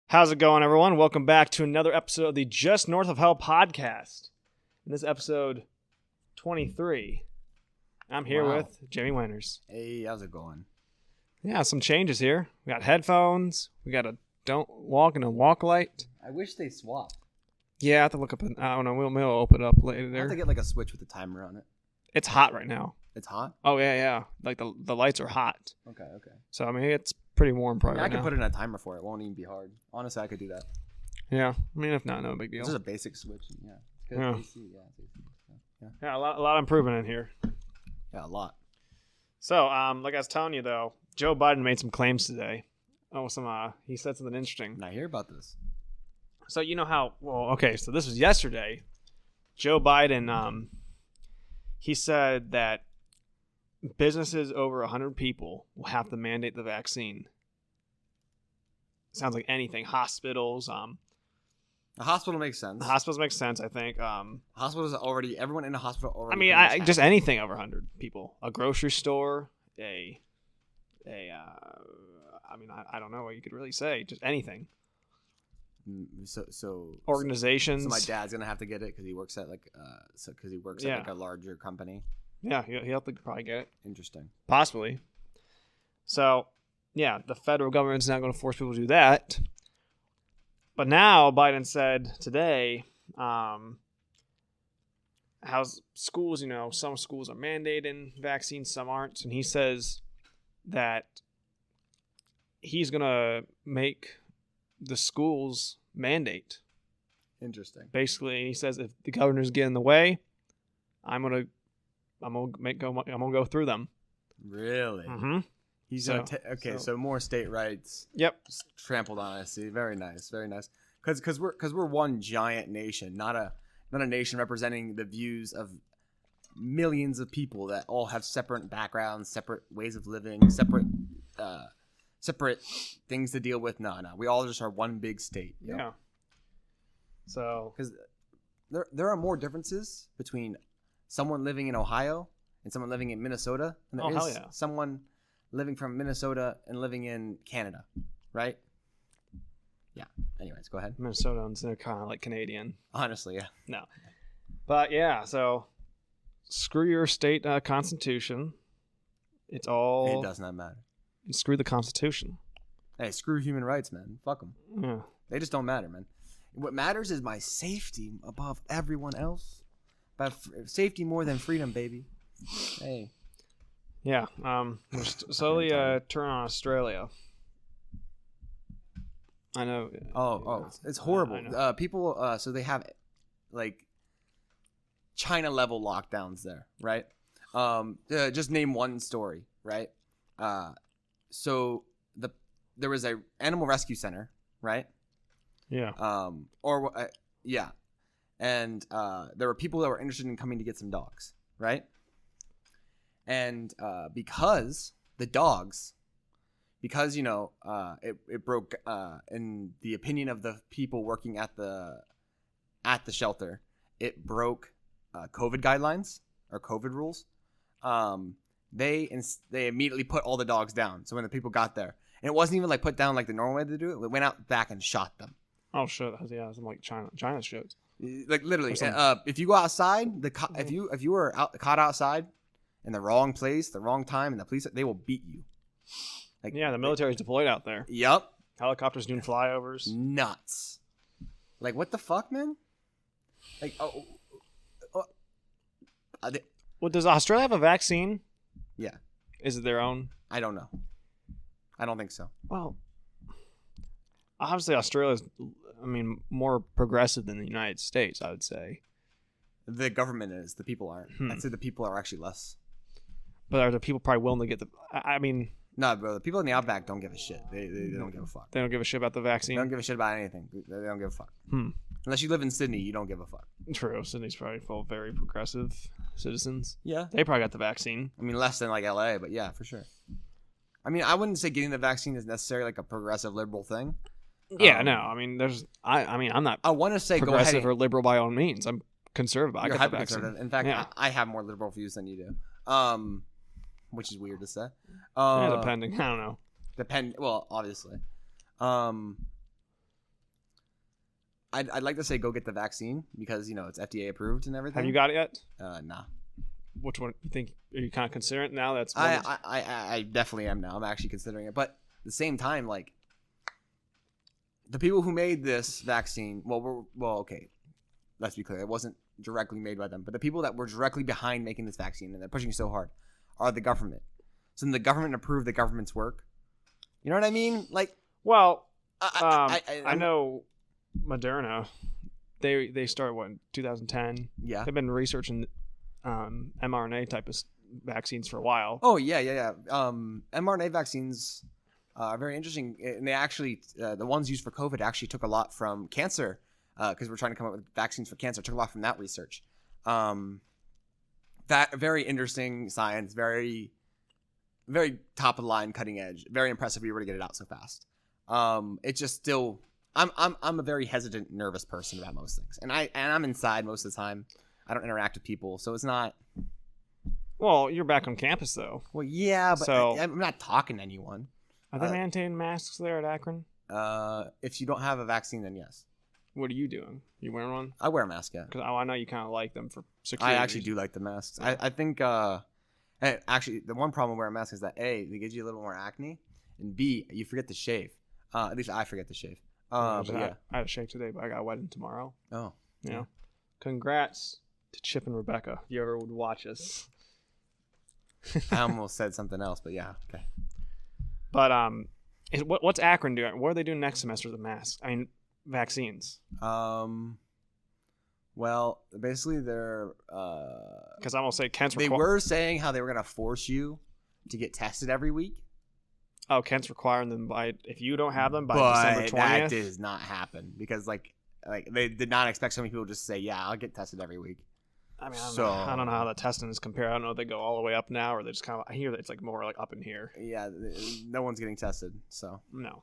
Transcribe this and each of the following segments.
How's it going, everyone? Welcome back to another episode of the Just North of Hell podcast. In this episode 23, I'm here with Jimmy Winters. Hey, how's it going? Yeah, some changes here. We got headphones. We got a don't walk and a walk light. I wish they swapped. Yeah, I have to look up. I don't know. We'll open it up later. I have to get like a switch with a timer on it. It's hot right now. It's hot? Oh, yeah. Like the lights are hot. Okay. So, I mean, it's pretty warm probably I right could now. put in a timer for it. It won't even be hard. Honestly, I could do that. Yeah. I mean, if not, no big deal. It's just a basic switch. Yeah. It's good. Yeah. AC. Yeah, it's AC. Yeah, a lot of improvement in here. Yeah, a lot. So, like I was telling you, though, Joe Biden made some claims today. He said something interesting. I hear about this. So, you know how, so this was yesterday. Joe Biden, he said that businesses over 100 people will have to mandate the vaccine. Sounds like anything. Hospitals. The hospital makes sense. The hospitals make sense, I think. Hospitals already, everyone in the hospital already. I mean, just anything over 100 people. A grocery store, I don't know what you could really say. Just anything. So organizations. So my dad's gonna have to get it because he works at at like a larger company. Yeah, he'll have to probably get it. Interesting. Possibly. So, yeah, the federal government's not going to force people to do that. But now Biden said today, how's schools, some schools are mandating vaccines, some aren't. And he says that he's going to make the schools mandate. Interesting. Basically, he says if the governors get in the way, I'm gonna go through them. Really? Mm-hmm. He's so more state rights. Yep. Trampled on. I see. Very nice. Because we're one giant nation, not a nation representing the views of millions of people that all have separate backgrounds, separate ways of living, separate things to deal with. No, we all just are one big state. You know? Yeah. So, because there are more differences between someone living in Ohio and someone living in Minnesota than there is someone living from Minnesota and living in Canada, right? Yeah. Anyways, go ahead. Minnesotans, they're kind of like Canadian. Honestly, yeah. No. But yeah, so screw your state constitution. It does not matter. Screw the Constitution. Hey, screw human rights, man. Fuck them. Yeah. They just don't matter, man. What matters is my safety above everyone else. But safety more than freedom, baby. Hey. Yeah. We're slowly turn on Australia. I know. It's horrible. People. So they have like China level lockdowns there, right? Just name one story, right? So there was a animal rescue center, right? Yeah. Yeah. And there were people that were interested in coming to get some dogs, right? And because it broke in the opinion of the people working at the shelter, it broke COVID guidelines or COVID rules. They immediately put all the dogs down. So when the people got there, and it wasn't even like put down like the normal way to do it. They went out back and shot them. Oh shit! Yeah, some like China shows. Like literally, if you go outside, if you were caught outside in the wrong place, the wrong time, and the police, they will beat you. Like, yeah, the military's deployed out there. Yep. Helicopters doing flyovers. Nuts. Like what the fuck, man? Like does Australia have a vaccine? Yeah. Is it their own? I don't know. I don't think so. Well, obviously Australia's, more progressive than the United States, I would say. The government is. The people aren't. I'd say the people are actually less. But are the people probably willing to get the... No, bro. The people in the Outback don't give a shit. They don't give a fuck. They don't give a shit about the vaccine? They don't give a shit about anything. They don't give a fuck. Unless you live in Sydney, you don't give a fuck. True. Sydney's probably full of very progressive citizens. Yeah. They probably got the vaccine. Less than like LA, but yeah, for sure. I wouldn't say getting the vaccine is necessarily like a progressive liberal thing. Yeah, no. I'm not I want to say progressive or liberal by all means. I'm conservative. I got the vaccine. Conservative. In fact, yeah. I have more liberal views than you do. Which is weird to say. Depending. I don't know. Well, obviously. I'd like to say go get the vaccine because it's FDA approved and everything. Have you got it yet? Nah. Which one you think? Are you kind of considering it now? I definitely am now. I'm actually considering it, but at the same time, like the people who made this vaccine, okay, let's be clear, it wasn't directly made by them, but the people that were directly behind making this vaccine and they're pushing so hard are the government. So then the government approved the government's work. You know what I mean? Like, well, I know Moderna. They started in 2010. Yeah. They've been researching mRNA type of vaccines for a while. Oh yeah. mRNA vaccines are very interesting, and they actually the ones used for COVID actually took a lot from cancer because we're trying to come up with vaccines for cancer. Took a lot from that research. That very interesting science, very very top of the line, cutting edge, very impressive. We were to get it out so fast. It's just still. I'm a very hesitant, nervous person about most things, and I'm inside most of the time. I don't interact with people, so it's not. Well, you're back on campus though. Well, yeah, but so, I'm not talking to anyone. Are they mandating masks there at Akron? If you don't have a vaccine, then yes. What are you doing? You wearing one? I wear a mask, yeah. Because I know you kind of like them for security. I actually do like the masks. Yeah. I think actually the one problem with wearing a mask is that A, they give you a little more acne, and B, you forget to shave. At least I forget to shave. But yeah, I had a shave today, but I got a wedding tomorrow. Oh, yeah. Congrats to Chip and Rebecca. If you ever would watch us. I almost said something else, but yeah, okay. But what's Akron doing? What are they doing next semester with the masks? I mean, vaccines. Well, basically they're because I almost say Kent's. They were saying how they were gonna force you to get tested every week. Oh, Kent's requiring them if you don't have them by December 20th. That does not happen because like they did not expect so many people to just say, yeah, I'll get tested every week. I mean, I don't know how the testing is compared. I don't know if they go all the way up now or they just kind of. I hear that it's like more like up in here. Yeah, no one's getting tested, so no.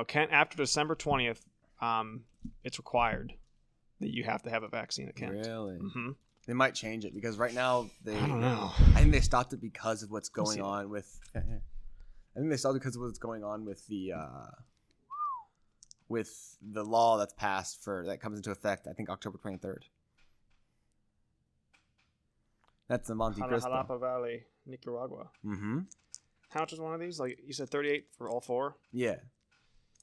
Kent after December 20th, it's required that you have to have a vaccine at Kent. Really? Mm-hmm. They might change it because right now I don't know. I think they stopped it because of what's going on with. I think they stopped it because of what's going on with the law that's passed that comes into effect. I think October 23rd. That's the Monte Cristo. Jalapa Valley, Nicaragua. Mm-hmm. How much is one of these? Like you said, 38 for all four. Yeah,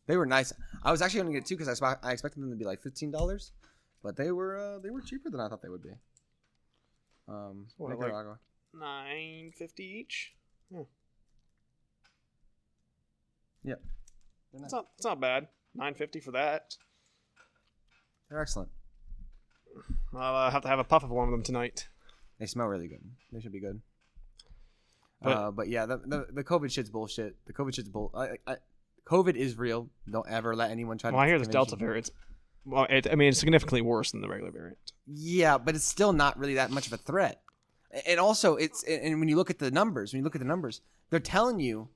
they were nice. I was actually going to get two because I expected them to be like $15, but they were cheaper than I thought they would be. Nicaragua. Like $9.50 each. Yeah. Yep. Nice. It's not bad. $9.50 for that. They're excellent. I'll have to have a puff of one of them tonight. They smell really good. They should be good. But yeah, the COVID shit's bullshit. The COVID shit's bull. COVID is real. Don't ever let anyone try to. Well, I hear this Delta variant. Well, it's significantly worse than the regular variant. Yeah, but it's still not really that much of a threat. And also, and when you look at the numbers, they tell you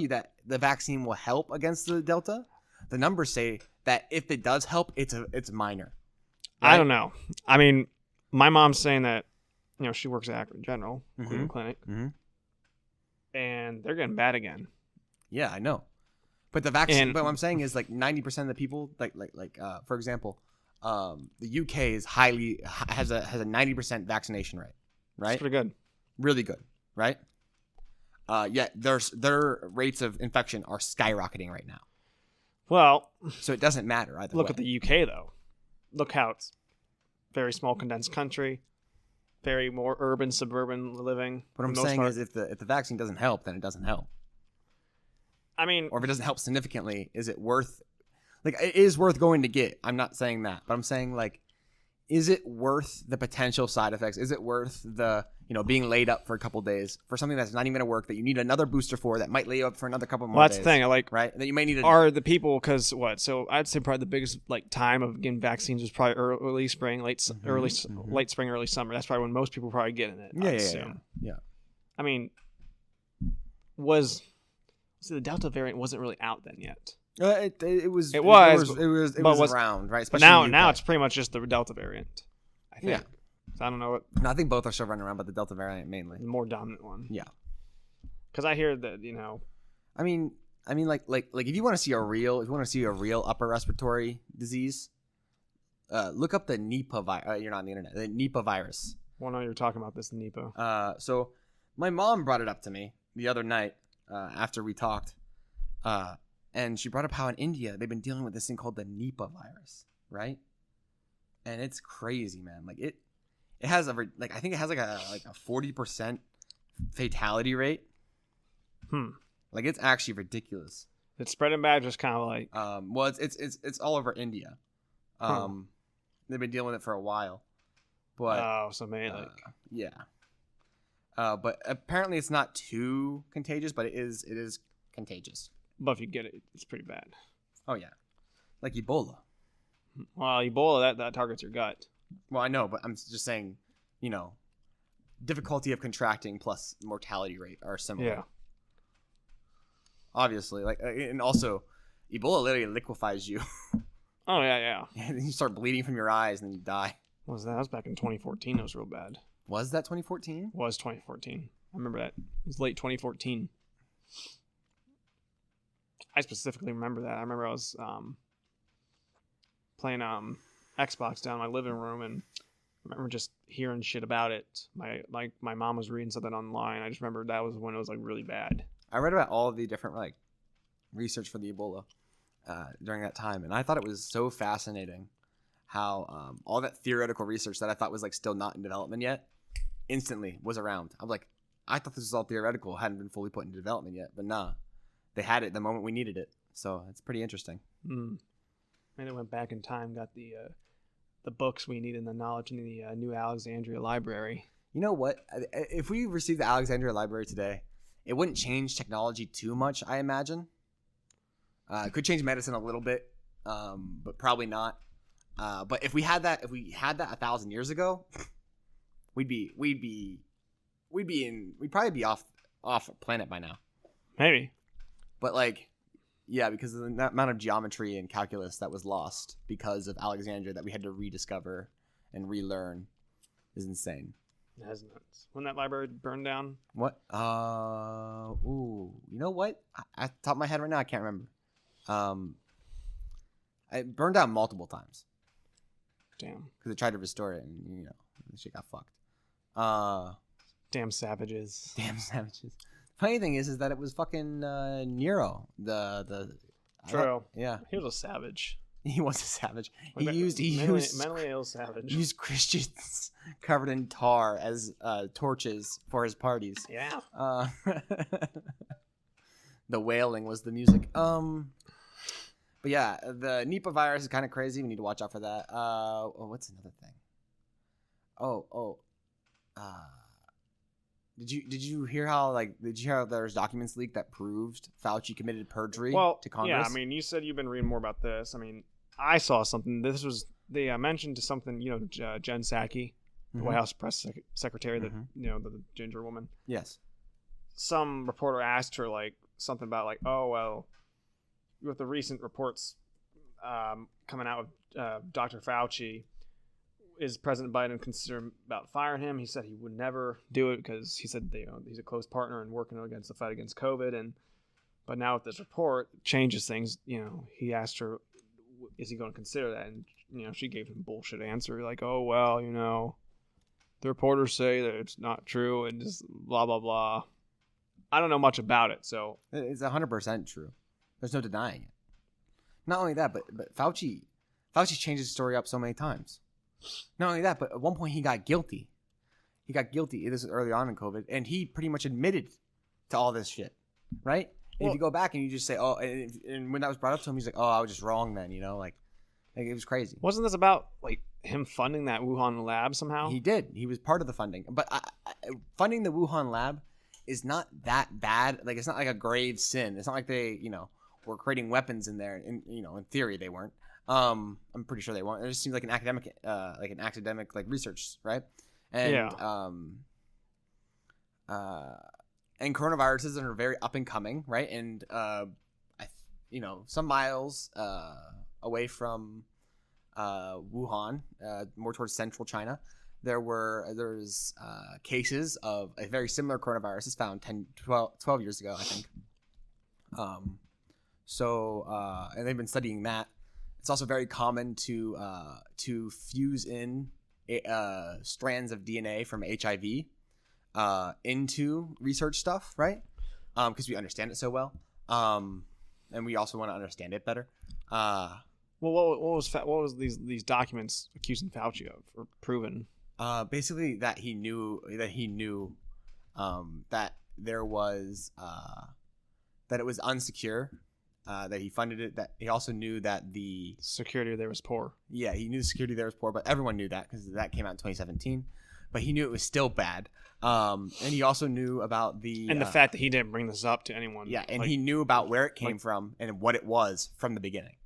that the vaccine will help against the Delta. The numbers say that if it does help, it's minor. Right? I don't know. I mean, my mom's saying that, she works at Akron General Cleveland Clinic, and they're getting bad again. Yeah, I know. But the vaccine. But what I'm saying is like 90% of the people, like for example, the UK has a 90% vaccination rate. Right. That's pretty good. Really good. Right. Yet their rates of infection are skyrocketing right now. Well, so it doesn't matter either. Look at the UK though. Look how it's very small, condensed country, very more urban, suburban living. What I'm saying is, if the vaccine doesn't help, then it doesn't help. I mean, or if it doesn't help significantly, is it worth? Like, it is worth going to get. I'm not saying that, but I'm saying like, is it worth the potential side effects? Is it worth the being laid up for a couple days for something that's not even going to work that you need another booster for that might lay you up for another couple more days? Well, that's the thing. Right? That you may need. Are the people because what? So I'd say probably the biggest time of getting vaccines was probably early spring, late spring, early summer. That's probably when most people probably getting it. Yeah. I mean, the Delta variant wasn't really out then yet. It was around, right? Especially but now it's pretty much just the Delta variant, I think. Yeah. So I don't know what. No, I think both are still running around, but the Delta variant mainly. The more dominant one. Yeah. Because I hear that I mean, like if you want to see a real upper respiratory disease, Look up the Nipah virus. You're not on the internet. The Nipah virus. Well, no, you're talking about this Nipah. So my mom brought it up to me the other night after we talked, and she brought up how in India they've been dealing with this thing called the Nipah virus, right? And it's crazy, man. Like it has I think it has like a 40% fatality rate. Like it's actually ridiculous. It's spreading bad, just kind of like. Well, it's all over India. They've been dealing with it for a while, but so maybe like yeah. But apparently it's not too contagious, but it is contagious. But if you get it, it's pretty bad. Oh yeah, like Ebola. Well, Ebola that targets your gut. Well, I know, but I'm just saying, difficulty of contracting plus mortality rate are similar. Yeah. Obviously, and also, Ebola literally liquefies you. Oh yeah. And then you start bleeding from your eyes, and then you die. What was that? That was back in 2014. It was real bad. Was that 2014? Was 2014. I remember that. It was late 2014. I specifically remember that. I remember I was playing Xbox down in my living room, and I remember just hearing shit about it. My mom was reading something online. I just remember that was when it was like really bad. I read about all of the different research for the Ebola during that time, and I thought it was so fascinating how all that theoretical research that I thought was still not in development yet instantly was around. I'm like, I thought this was all theoretical, hadn't been fully put into development yet, but nah, they had it the moment we needed it. So it's pretty interesting. And it went back in time, got the books we need and the knowledge in the New Alexandria Library. You know what? If we received the Alexandria Library today, it wouldn't change technology too much, I imagine. It could change medicine a little bit, but probably not. But if we had that 1,000 years ago, we'd probably be off planet by now. Maybe. But yeah, because of the amount of geometry and calculus that was lost because of Alexandria that we had to rediscover and relearn is insane. That's nuts. When that library burned down? What? You know what? At the top of my head right now, I can't remember. It burned down multiple times. Damn. Because they tried to restore it, and the shit got fucked. Damn savages. Damn savages. Funny thing is that it was fucking Nero. True. Yeah. He was a savage. He was a savage. He used mentally ill savage. He used Christians covered in tar as torches for his parties. Yeah. The wailing was the music. But yeah, the Nipah virus is kind of crazy. We need to watch out for that. What's another thing? Did you hear how there's documents leaked that proved Fauci committed perjury to Congress? Yeah, I mean, you said you've been reading more about this. I mean, I saw something. This was they mentioned to something. Jen Psaki, the White House press secretary, the ginger woman. Yes. Some reporter asked her something about oh well, with the recent reports coming out of Dr. Fauci. Is President Biden considering about firing him? He said he would never do it because he said he's a close partner in working against the fight against COVID. But now with this report, it changes things. He asked her, is he going to consider that? And she gave him a bullshit answer oh well, the reporters say that it's not true and just blah blah blah. I don't know much about it, so it's 100% true. There's no denying it. Not only that, but Fauci changed his story up so many times. Not only that, but at one point he got guilty. This was early on in COVID, and he pretty much admitted to all this shit, right? Well, if you go back and you just say, "Oh," and when that was brought up to him, he's like, "Oh, I was just wrong then," it was crazy. Wasn't this about him funding that Wuhan lab somehow? He did. He was part of the funding, but funding the Wuhan lab is not that bad. It's not like a grave sin. It's not like they, were creating weapons in there. In theory, they weren't. I'm pretty sure they won't. It just seems like an academic, research, right? And and coronaviruses are very up and coming, right? And some miles away from Wuhan, more towards central China, there's cases of a very similar coronavirus found 12 years ago, I think. And they've been studying that. It's also very common to fuse in strands of DNA from HIV into research stuff, right? Because we understand it so well, and we also want to understand it better. Well, what was these documents accusing Fauci of or proven? Basically that he knew that there was that it was unsecure, that he funded it. That he also knew that the security there was poor. Yeah, he knew the security there was poor, but everyone knew that because that came out in 2017. But he knew it was still bad, and he also knew about the fact that he didn't bring this up to anyone. Yeah, and he knew about where it came from and what it was from the beginning.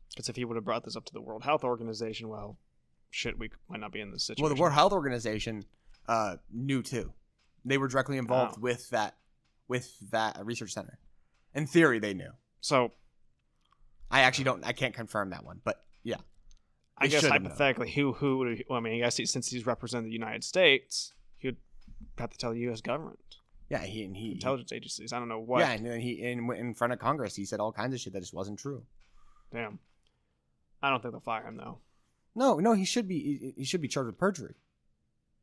Because if he would have brought this up to the World Health Organization, well, shit, we might not be in this situation. Well, the World Health Organization knew too. They were directly involved with that research center. In theory, they knew. So, I can't confirm that one, but yeah. I guess hypothetically, who would? Well, I mean, I guess since he's representing the United States, he would have to tell the U.S. government. Yeah, he intelligence agencies. I don't know what. Yeah, and then he in front of Congress, he said all kinds of shit that just wasn't true. Damn. I don't think they'll fire him though. No, he should be charged with perjury,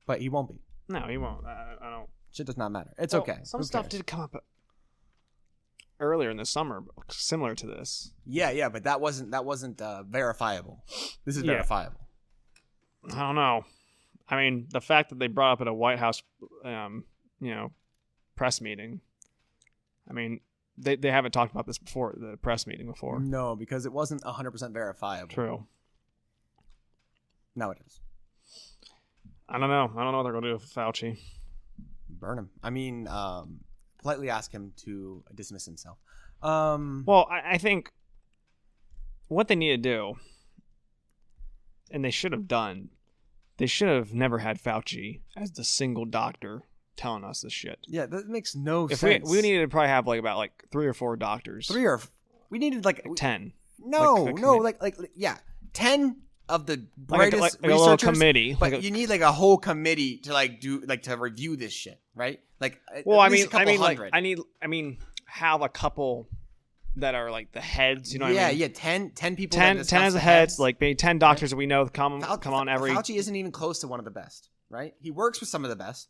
but he won't be. No, he won't. I don't. Shit does not matter. It's okay. Some stuff did come up earlier in the summer, similar to this. Yeah, but that wasn't verifiable. This is verifiable. I don't know. I mean, the fact that they brought up at a White House, press meeting. I mean, they haven't talked about this before the press meeting before. No, because it wasn't 100% verifiable. True. Now it is. I don't know what they're gonna do with Fauci. Burn him. I mean, politely ask him to dismiss himself. Well, I think what they need to do, and they should have done, they should have never had Fauci as the single doctor telling us this shit. Yeah, that makes no sense. We needed to probably have about 3 or 4 doctors. We needed like 10. No, 10 of the brightest a little committee. But you need a whole committee to do to review this shit, right? Have a couple that are the heads. You know what I mean? Yeah, 10 people. 10 as the heads. Maybe 10 doctors that we know come on every. Fauci isn't even close to one of the best, right? He works with some of the best,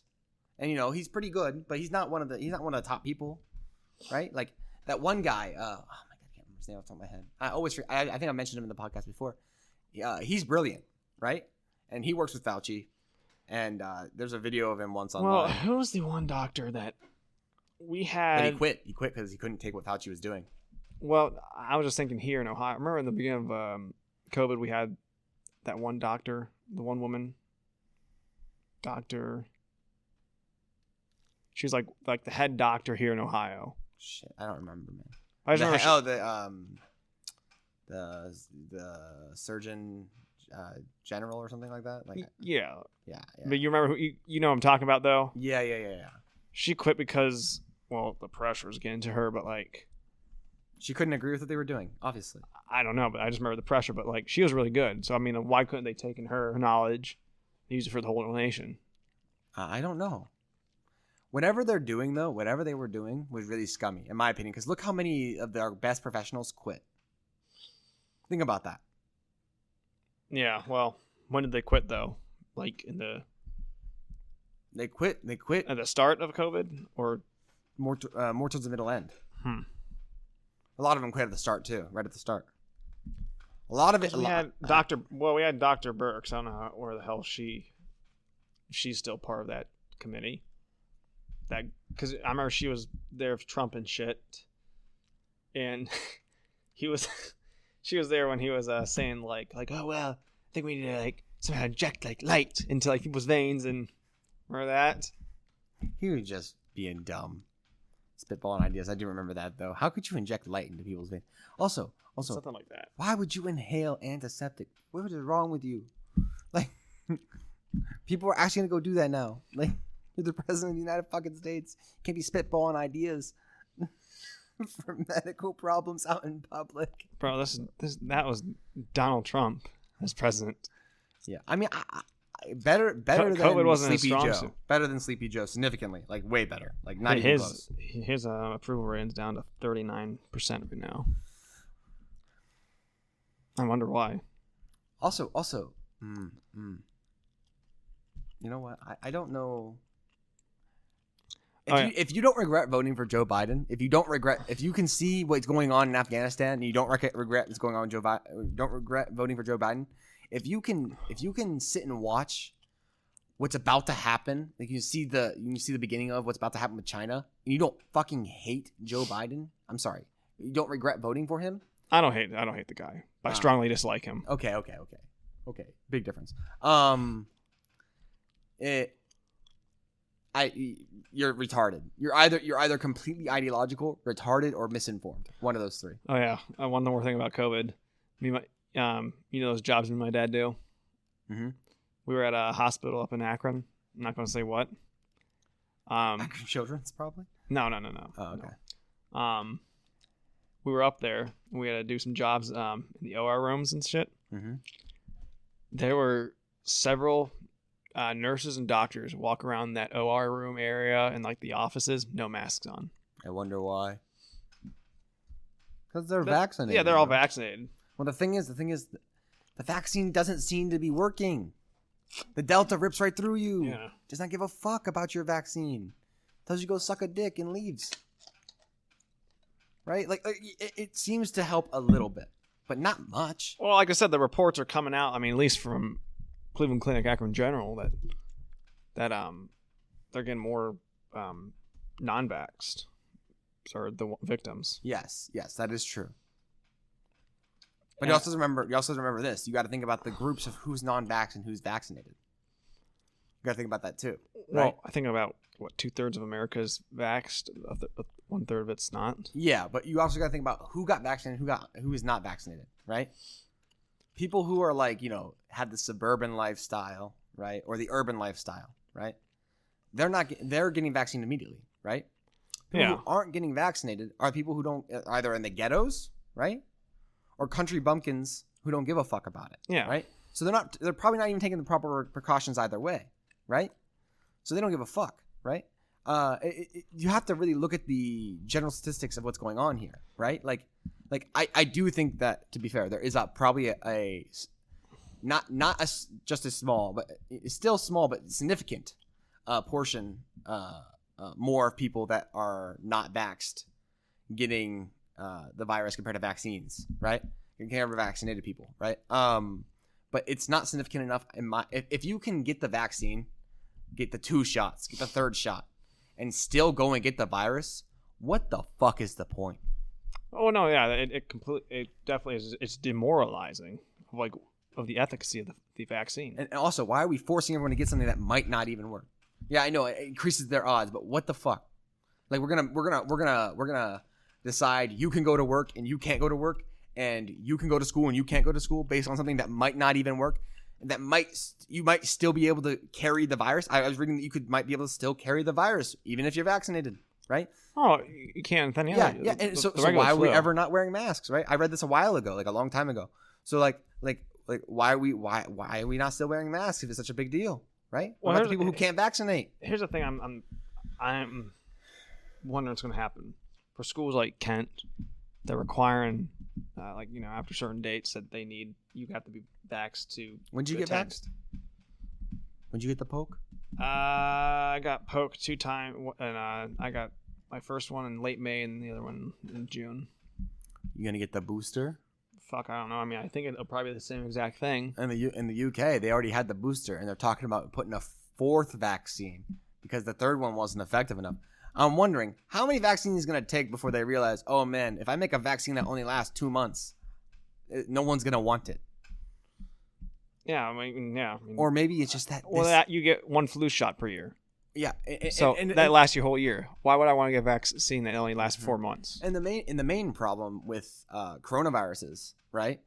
and he's pretty good, but he's not one of the top people, right? Like that one guy. Oh my god, I can't remember his name off the top of my head. I think I mentioned him in the podcast before. He's brilliant, right? And he works with Fauci. And there's a video of him once online. Well, who was the one doctor that we had? And he quit. He quit because he couldn't take what Fauci was doing. Well, I was just thinking here in Ohio. Remember in the beginning of COVID, we had that one doctor, the one woman doctor. She's like the head doctor here in Ohio. Shit, I don't remember, man. I just remember the surgeon general or something like that. Yeah. But you remember who you know what I'm talking about though? Yeah. She quit because the pressure was getting to her, but she couldn't agree with what they were doing. Obviously, I don't know, but I just remember the pressure. But she was really good. So I mean, why couldn't they take in her knowledge and use it for the whole nation? I don't know. Whatever they were doing was really scummy, in my opinion. Because look how many of our best professionals quit. Think about that. Yeah, well, when did they quit though? They quit at the start of COVID, or more towards the middle end. A lot of them quit at the start too, right at the start. A lot of it. We had Dr. Burks. I don't know where the hell she's still part of that committee. Because I remember she was there with Trump and shit, and he was. She was there when he was saying oh well, I think we need to somehow inject light into people's veins, and remember that? He was just being dumb, spitballing ideas. I do remember that though. How could you inject light into people's veins? Also something like that. Why would you inhale antiseptic? What is wrong with you? People are actually gonna go do that now. You're the president of the United fucking States. You can't be spitballing ideas for medical problems out in public. Bro, that was Donald Trump as president. Yeah, I mean, better than COVID wasn't Sleepy strong Joe. suit. Better than Sleepy Joe, significantly, way better. Not even close. His approval rating's down to 39% right now. I wonder why. Also, you know what? I don't know. If you don't regret voting for Joe Biden, if you can see what's going on in Afghanistan, and you don't regret what's going on with Joe Biden, don't regret voting for Joe Biden. If you can sit and watch what's about to happen, like you see the beginning of what's about to happen with China, and you don't fucking hate Joe Biden. I'm sorry, you don't regret voting for him. I don't hate the guy, but I strongly dislike him. Okay. Big difference. You're retarded. You're either completely ideological, retarded, or misinformed. One of those three. Oh yeah, one more thing about COVID. You know those jobs me and my dad do. Mm-hmm. We were at a hospital up in Akron. I'm not going to say what. Akron Children's, probably. No. Oh, okay. No. We were up there. We had to do some jobs in the OR rooms and shit. Mm-hmm. There were several nurses and doctors walk around that OR room area and like the offices, no masks on. I wonder why. Because they're vaccinated. Yeah, they're all vaccinated. Well, the thing is, the vaccine doesn't seem to be working. The Delta rips right through you. Yeah. Does not give a fuck about your vaccine. Tells you go suck a dick and leaves. Right? Like it seems to help a little bit, but not much. Well, like I said, the reports are coming out. I mean, at least from Cleveland Clinic Akron General that they're getting more non-vaxxed or the victims. Yes, that is true. But you also remember this. You got to think about the groups of who's non-vaxxed and who's vaccinated. You got to think about that too. Right? Well, I think about 2/3 of America is vaxxed, 1/3 of it's not. Yeah, but you also got to think about who got vaccinated, who is not vaccinated, right? People who are like, had the suburban lifestyle, right, or the urban lifestyle, right? They're getting vaccinated immediately, right? People who aren't getting vaccinated are people who don't either in the ghettos, right, or country bumpkins who don't give a fuck about it, yeah, right? So they're probably not even taking the proper precautions either way, right? So they don't give a fuck, right? You have to really look at the general statistics of what's going on here, right? Like I do think that, to be fair, there is probably a not just as small, but it's still small but significant portion more of people that are not vaxxed getting the virus compared to vaccines, right? Compared to vaccinated people, right? But it's not significant enough. If you can get the vaccine, get the 2 shots, get the 3rd shot, and still go and get the virus, what the fuck is the point? Oh no, yeah, it definitely is. It's demoralizing, of the efficacy of the vaccine. And also, why are we forcing everyone to get something that might not even work? Yeah, I know it increases their odds, but what the fuck? Like we're gonna decide you can go to work and you can't go to work, and you can go to school and you can't go to school based on something that might not even work, and you might still be able to carry the virus. I was reading that you might be able to still carry the virus even if you're vaccinated, right? Oh, you can. Then yeah. And so why are we ever not wearing masks, right? I read this a while ago, like a long time ago. So like why are we not still wearing masks if it's such a big deal, right? What about the people who can't vaccinate? Here's the thing: I'm wondering what's going to happen for schools like Kent. They're requiring, after certain dates that you have to be vaxxed to. When did you get vaxxed? When did you get the poke? I got poked 2 times, and I got my first one in late May and the other one in June. You gonna get the booster? Fuck, I don't know. I mean, I think it'll probably be the same exact thing. In the UK, they already had the booster, and they're talking about putting a 4th vaccine because the 3rd one wasn't effective enough. I'm wondering how many vaccines is going to take before they realize, oh man, if I make a vaccine that only lasts 2 months, no one's going to want it. Yeah, I mean, or maybe it's just that. You get 1 flu shot per year. Yeah, that lasts your whole year. Why would I want to get a vaccine that only lasts 4 months? And the main problem with coronaviruses, right?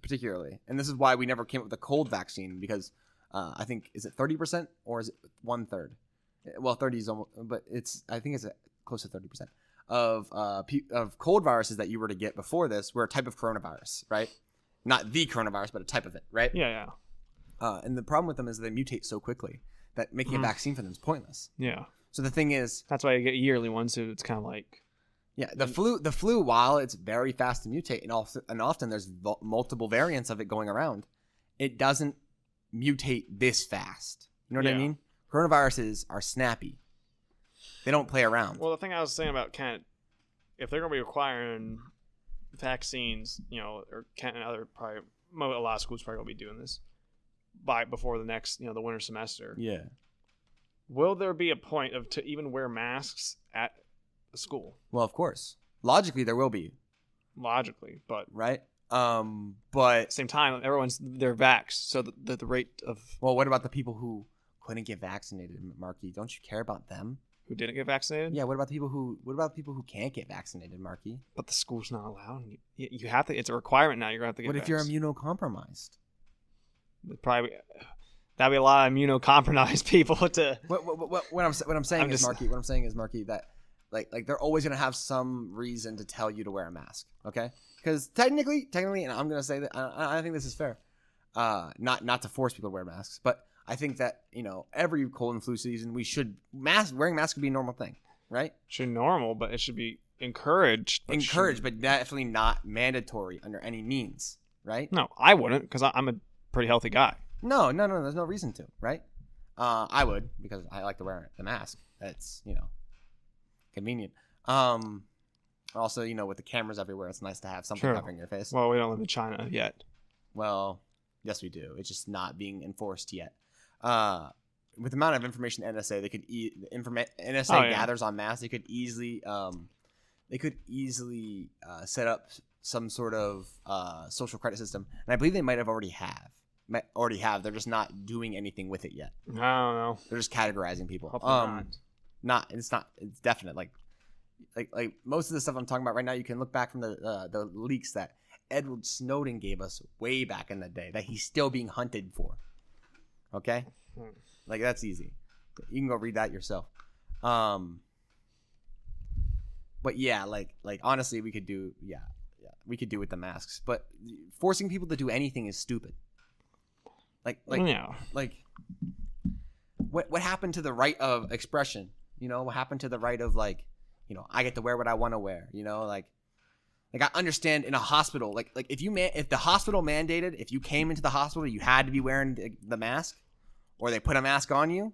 Particularly, and this is why we never came up with a cold vaccine, because I think, is it 30% or is it 1/3? Well, 30 is almost, but I think it's close to 30% of cold viruses that you were to get before this were a type of coronavirus, right? Not the coronavirus, but a type of it, right? Yeah. And the problem with them is they mutate so quickly that making a vaccine for them is pointless. Yeah. So the thing is, that's why you get yearly ones. So it's kind of like, Yeah, the flu, while it's very fast to mutate, and often there's multiple variants of it going around, it doesn't mutate this fast. You know what I mean? Coronaviruses are snappy. They don't play around. Well, the thing I was saying about if they're going to be requiring vaccines, or other probably a lot of schools probably going to be doing this before the next, the winter semester. Yeah. Will there be a point to even wear masks at a school? Well, of course. Logically, there will be. Logically, but right. But at the same time, they're vaxxed, so the rate of what about the people who couldn't get vaccinated, Marky? Don't you care about them? Who didn't get vaccinated? Yeah. What about people who can't get vaccinated, Marky? But the school's not allowed. You have to. It's a requirement now. You're gonna have to get. What if you're immunocompromised? Probably that'd be a lot of immunocompromised people to. What I'm saying is, Marky, that like they're always gonna have some reason to tell you to wear a mask. Okay. Because technically, and I'm gonna say that I think this is fair. Not to force people to wear masks, but I think that every cold and flu season wearing masks could be a normal thing, right? Should be normal, but it should be encouraged. But definitely not mandatory under any means, right? No, I wouldn't, because I'm a pretty healthy guy. No. There's no reason to, right? I would, because I like to wear the mask. It's convenient. Also, with the cameras everywhere, it's nice to have something covering your face. Well, we don't live in China yet. Well, yes, we do. It's just not being enforced yet. With the amount of information NSA, they could NSA gathers on mass. They could easily set up some sort of social credit system, and I believe they might already have. They're just not doing anything with it yet. I don't know. They're just categorizing people. Hopefully not. It's definite. Like most of the stuff I'm talking about right now, you can look back from the leaks that Edward Snowden gave us way back in the day that he's still being hunted for. Okay? Like, that's easy. You can go read that yourself. But yeah, like honestly, we could do with the masks, but forcing people to do anything is stupid. What happened to the right of expression? What happened to the right of I get to wear what I want to wear? I understand in a hospital, if the hospital mandated, if you came into the hospital, you had to be wearing the mask, or they put a mask on you.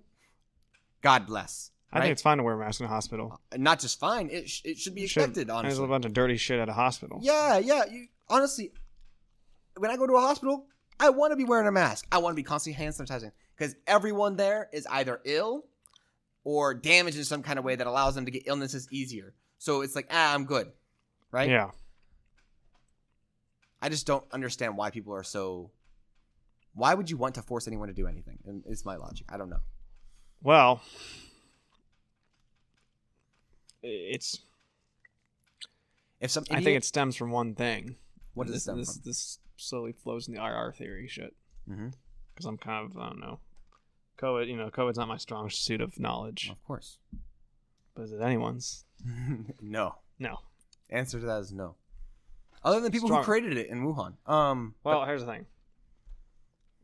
God bless. Right? I think it's fine to wear a mask in a hospital. Not just fine; it should be expected. Honestly, there's a bunch of dirty shit at a hospital. Yeah. Honestly, when I go to a hospital, I want to be wearing a mask. I want to be constantly hand sanitizing because everyone there is either ill or damaged in some kind of way that allows them to get illnesses easier. So it's I'm good, right? Yeah. I just don't understand why people are so. Why would you want to force anyone to do anything? And it's my logic. I don't know. Well, I think it stems from one thing. What does it stem from? This slowly flows in the IR theory shit. Mm-hmm. Because I'm kind of, I don't know. COVID's not my strong suit of knowledge. Of course. But is it anyone's? No. Answer to that is no. Other than people who created it in Wuhan. Well, here's the thing.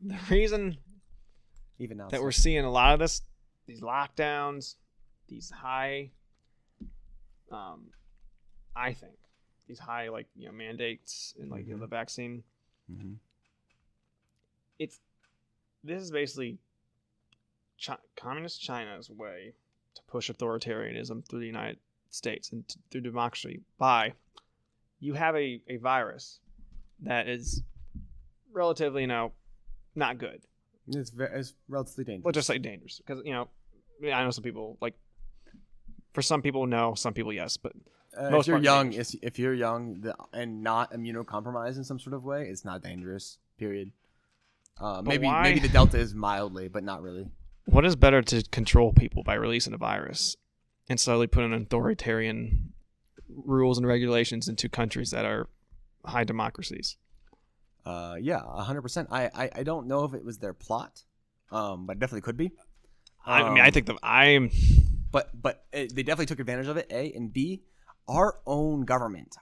The reason even now that we're seeing a lot of these lockdowns, these high, I think, these high mandates and the vaccine. Mm-hmm. This is basically communist China's way to push authoritarianism through the United States and through democracy by you have a virus that is relatively not good. It's relatively dangerous. Let's just say dangerous because I know some people for some people no, some people yes, but if you're young and not immunocompromised in some sort of way, it's not dangerous. Period. Maybe the Delta is mildly, but not really. What is better to control people by releasing a virus and slowly putting authoritarian rules and regulations into countries that are high democracies? Yeah, 100%. I don't know if it was their plot, but it definitely could be. I think But they definitely took advantage of it. A and B, our own government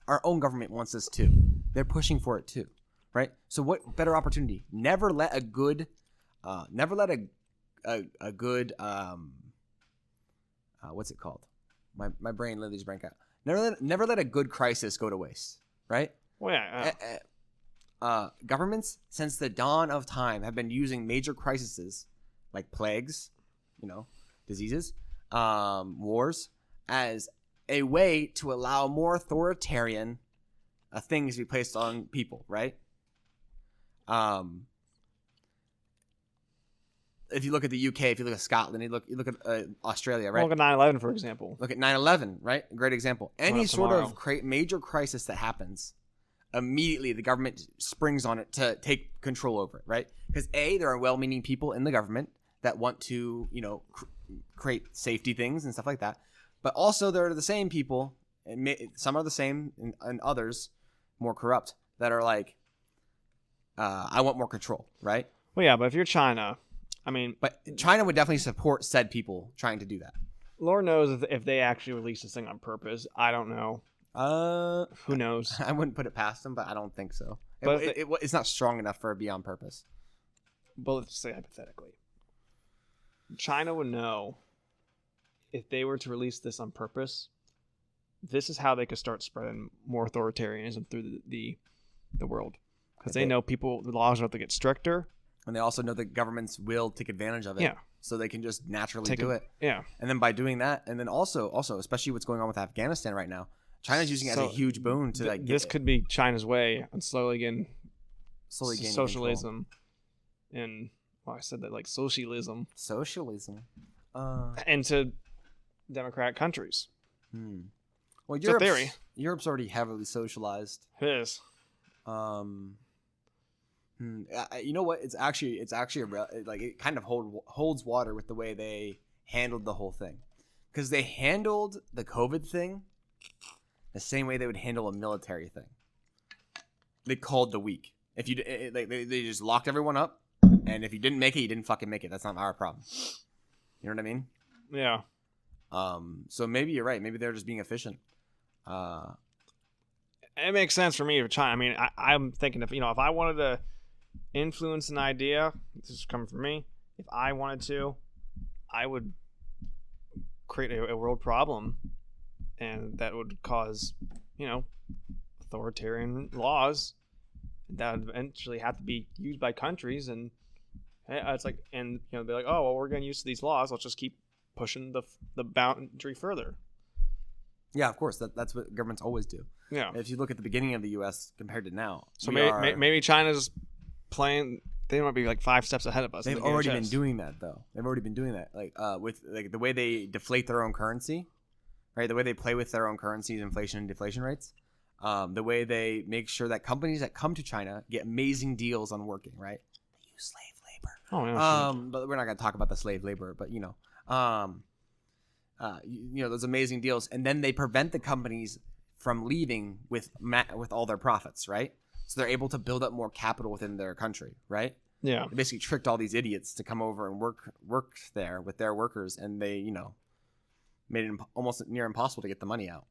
wants this too. They're pushing for it too, right? So what better opportunity? Never let a good what's it called? My brain literally just branked out. Never let a good crisis go to waste, right? Well, yeah. Governments since the dawn of time have been using major crises like plagues, diseases, wars, as a way to allow more authoritarian things to be placed on people, right? If you look at the UK, if you look at Scotland, you look at Australia, right? Look at 9/11, for example. Look at 9/11, right? Great example. Any sort tomorrow. of major crisis that happens, immediately the government springs on it to take control over it, right? Because there are well-meaning people in the government that want to, create safety things and stuff like that. But also there are the same people, and some are the same, and others more corrupt, that are like, I want more control, right? Well, yeah, but if you're China, But China would definitely support said people trying to do that. Lord knows if they actually release this thing on purpose. I don't know. Who knows? I wouldn't put it past them, but I don't think so. But It's not strong enough for it to be on purpose. But let's say hypothetically, China would know if they were to release this on purpose. This is how they could start spreading more authoritarianism through the world, because they know the laws have to get stricter. And they also know that governments will take advantage of it. Yeah. So they can just naturally do it. Yeah. And then by doing that, and then also, especially what's going on with Afghanistan right now, China's using it as a huge boon to this could be China's way on slowly gaining socialism. And I said that like socialism. Socialism. Into democratic countries. Well, it's a theory. Europe's already heavily socialized. It is. You know what? It's actually it kind of holds water with the way they handled the whole thing, because they handled the COVID thing the same way they would handle a military thing. They called the weak. If you they just locked everyone up, and if you didn't make it, you didn't fucking make it. That's not our problem. You know what I mean? Yeah. So maybe you're right. Maybe they're just being efficient. It makes sense for me to China. I'm thinking if I wanted to influence an idea, this is coming from me. If I wanted to, I would create a world problem, and that would cause, authoritarian laws that would eventually have to be used by countries, and it's like, and they're like, oh well, we're getting used to these laws. Let's just keep pushing the boundary further. Yeah, of course. That's what governments always do. Yeah. If you look at the beginning of the U.S. compared to now, so maybe China's playing. They might be like 5 steps ahead of us. They've already been doing that, though. They've already been doing that, with the way they deflate their own currency, right? The way they play with their own currencies, inflation and deflation rates. The way they make sure that companies that come to China get amazing deals on working, right? They use slave labor. Oh, yeah. But we're not going to talk about the slave labor, but those amazing deals, and then they prevent the companies from leaving with all their profits, right? So they're able to build up more capital within their country, right? Yeah. They basically tricked all these idiots to come over and work there with their workers, and they, made it almost near impossible to get the money out.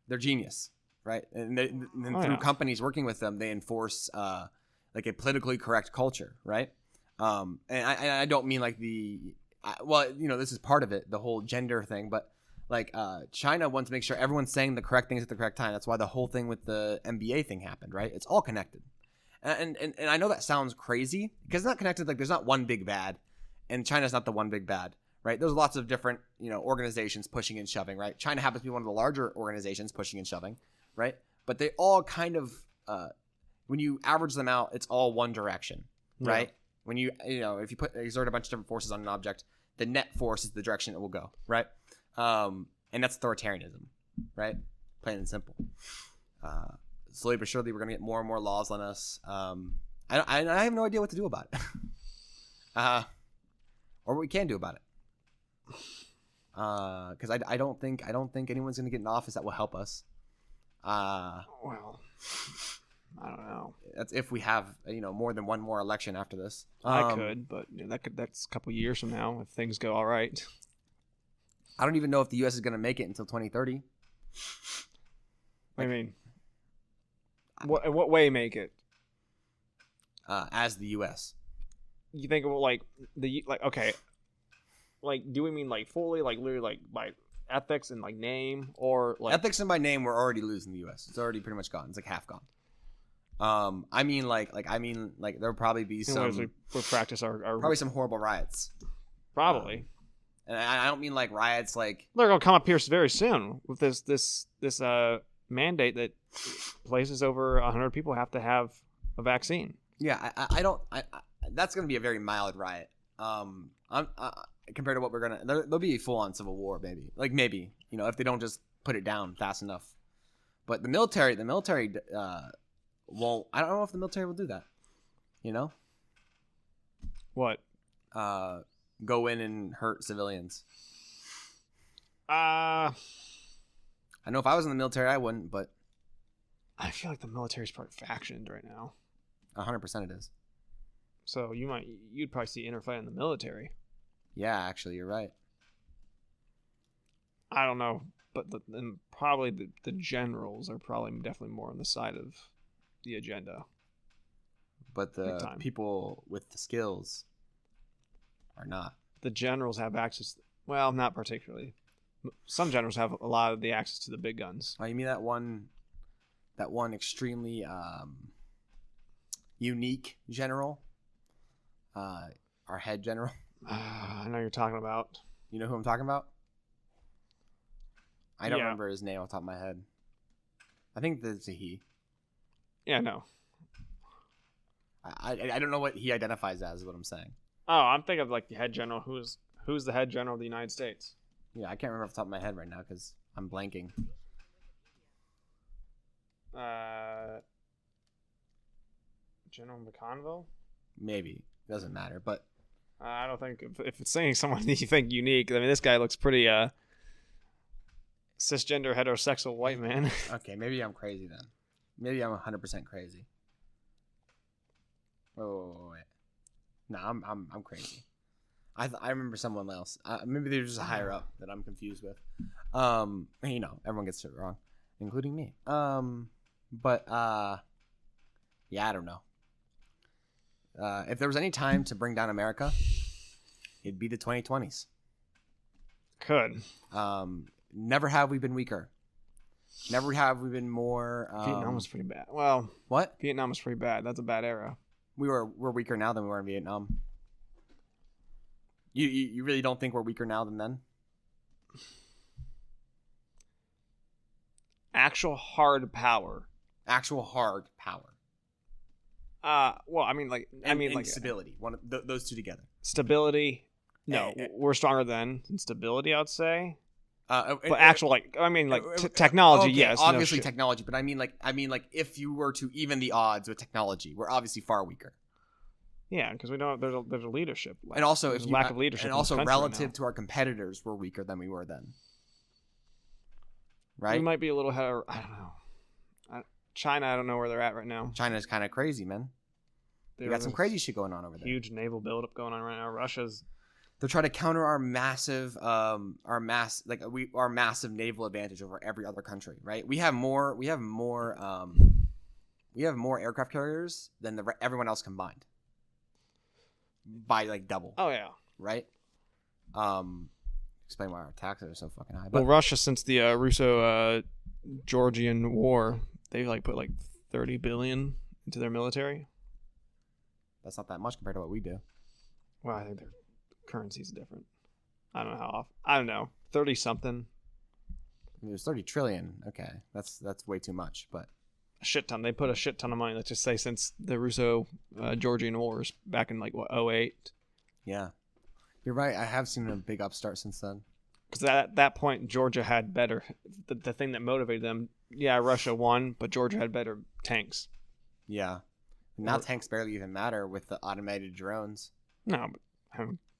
They're genius, right? And through companies working with them, they enforce a politically correct culture, right? And I don't mean like this is part of it, the whole gender thing, but China wants to make sure everyone's saying the correct things at the correct time. That's why the whole thing with the NBA thing happened, right? It's all connected. And I know that sounds crazy because it's not connected. Like there's not one big bad, and China's not the one big bad, right? There's lots of different, organizations pushing and shoving, right? China happens to be one of the larger organizations pushing and shoving, right? But they all kind of, when you average them out, it's all one direction, right? Yeah. When you if you exert a bunch of different forces on an object, the net force is the direction it will go, right? And that's authoritarianism, right? Plain and simple. Slowly but surely, we're gonna get more and more laws on us. I have no idea what to do about it, or what we can do about it. Because I don't think anyone's gonna get in office that will help us. Well, I don't know. That's if we have more than one more election after this. I could, but that's a couple years from now if things go all right. I don't even know if the U.S. is going to make it until 2030. What do you mean? What way make it? As the U.S. You think okay. like, do we mean like fully, like literally, like by ethics and like name, or like Ethics and by name, we're already losing the U.S. It's already pretty much gone. It's like half gone. I mean, there'll probably be in ways some we practice our probably some horrible riots. probably. And I don't mean like riots like They're gonna come up here very soon with this mandate that places over 100 people have to have a vaccine. yeah. I don't. That's gonna be a very mild riot. Compared to what we're gonna there'll be a full on civil war maybe if they don't just put it down fast enough. But the military won't. I don't know if the military will do that. What? Go in and hurt civilians. I I know if I was in the military, I wouldn't, but feel like the military's part factioned right now. 100% it is. So you'd probably see interplay in the military. Yeah, actually, you're right. I don't know, but probably the generals are probably definitely more on the side of the agenda. But the people with the skills are not. The generals have access. Well, not particularly. Some generals have a lot of the access to the big guns. Oh, you mean that one extremely unique general? Our head general. I know you're talking about. You know who I'm talking about? I don't Yeah. remember his name off the top of my head. I think that's a he. Yeah, no. I don't know what he identifies as, is what I'm saying. Oh, I'm thinking of like the head general. Who's the head general of the United States? Yeah, I can't remember off the top of my head right now because I'm blanking. General McConville? Maybe. Doesn't matter. But I don't think if it's saying someone that you think unique. I mean, this guy looks pretty cisgender heterosexual white man. okay, maybe I'm crazy then. Maybe I'm 100% crazy. Oh wait. No, I'm crazy. I remember someone else. Maybe they're just higher up that I'm confused with. Everyone gets it wrong, including me. But yeah, I don't know. If there was any time to bring down America, it'd be the 2020s. Could. Never have we been weaker. Never have we been more. Vietnam was pretty bad. Well, what? Vietnam was pretty bad. That's a bad era. We're weaker now than we were in Vietnam. You really don't think we're weaker now than then? Actual hard power. Actual hard power. Well, I mean, like stability. One of those two together. Stability. No, we're stronger than stability, I'd say. But actual, technology, okay, yes. Obviously technology, but I mean, if you were to even the odds with technology, we're obviously far weaker. Yeah, because we don't. There's a leadership. And also, there's lack of leadership. And also, relative to our competitors, we're weaker than we were then. Right? We might be a little ahead. I don't know. China, I don't know where they're at right now. China's kind of crazy, man. They got some crazy shit going on over there. Huge naval buildup going on right now. Russia's. They're trying to counter our massive naval advantage over every other country, right? We have more aircraft carriers than everyone else combined. By like double. Oh yeah. Right? Explain why our taxes are so fucking high. Well, Russia, since the Russo-Georgian war, they've put $30 billion into their military. That's not that much compared to what we do. Well, I think their currency's different. I don't know how often. I don't know. 30 something. It was 30 trillion. Okay, that's way too much, but a shit ton. They put a shit ton of money. Let's just say since the Russo-Georgian wars back in 08. Yeah, you're right. I have seen a big upstart since then. Because at that point, Georgia had better. The thing that motivated them. Yeah, Russia won, but Georgia had better tanks. Yeah. Now tanks barely even matter with the automated drones. No, but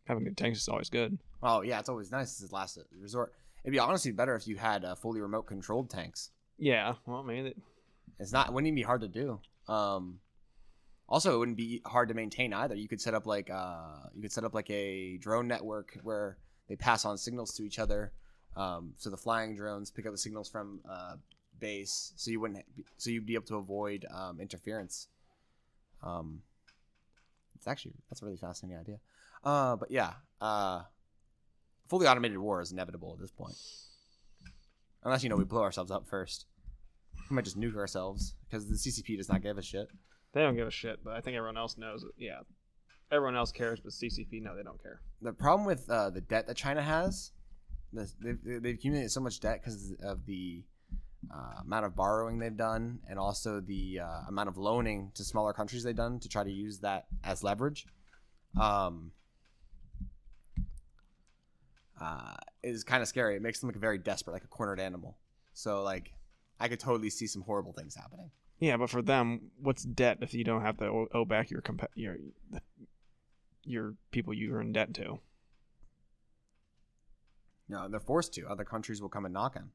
having good tanks is always good. Oh yeah, it's always nice. It's last resort. It'd be honestly better if you had fully remote controlled tanks. Yeah, well, maybe it wouldn't even be hard to do. Also, it wouldn't be hard to maintain either. You could set up like a drone network where they pass on signals to each other. So the flying drones pick up the signals from base, so you'd be able to avoid interference. That's a really fascinating idea. But yeah, fully automated war is inevitable at this point. Unless, we blow ourselves up first. We might just nuke ourselves because the CCP does not give a shit. They don't give a shit, but I think everyone else knows. Yeah, everyone else cares, but CCP, no, they don't care. The problem with the debt that China has, they've accumulated so much debt because of the amount of borrowing they've done, and also the amount of loaning to smaller countries they've done to try to use that as leverage. Is kind of scary. It makes them look very desperate, like a cornered animal. So, like, I could totally see some horrible things happening. Yeah, but for them, what's debt if you don't have to owe back your people you're in debt to? No, they're forced to. Other countries will come and knock on.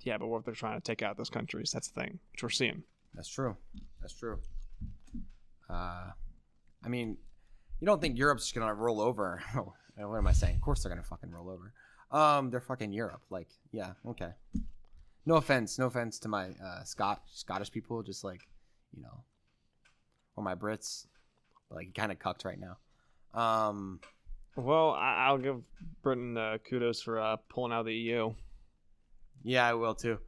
Yeah, but what if they're trying to take out those countries? That's the thing, which we're seeing. That's true. I mean, you don't think Europe's just gonna roll over? Oh, what am I saying? Of course they're gonna fucking roll over. They're fucking Europe. Like, yeah, okay. No offense to my Scottish people, just like, or my Brits, but like kind of cucked right now. Well, I'll give Britain kudos for pulling out of the EU. Yeah, I will too.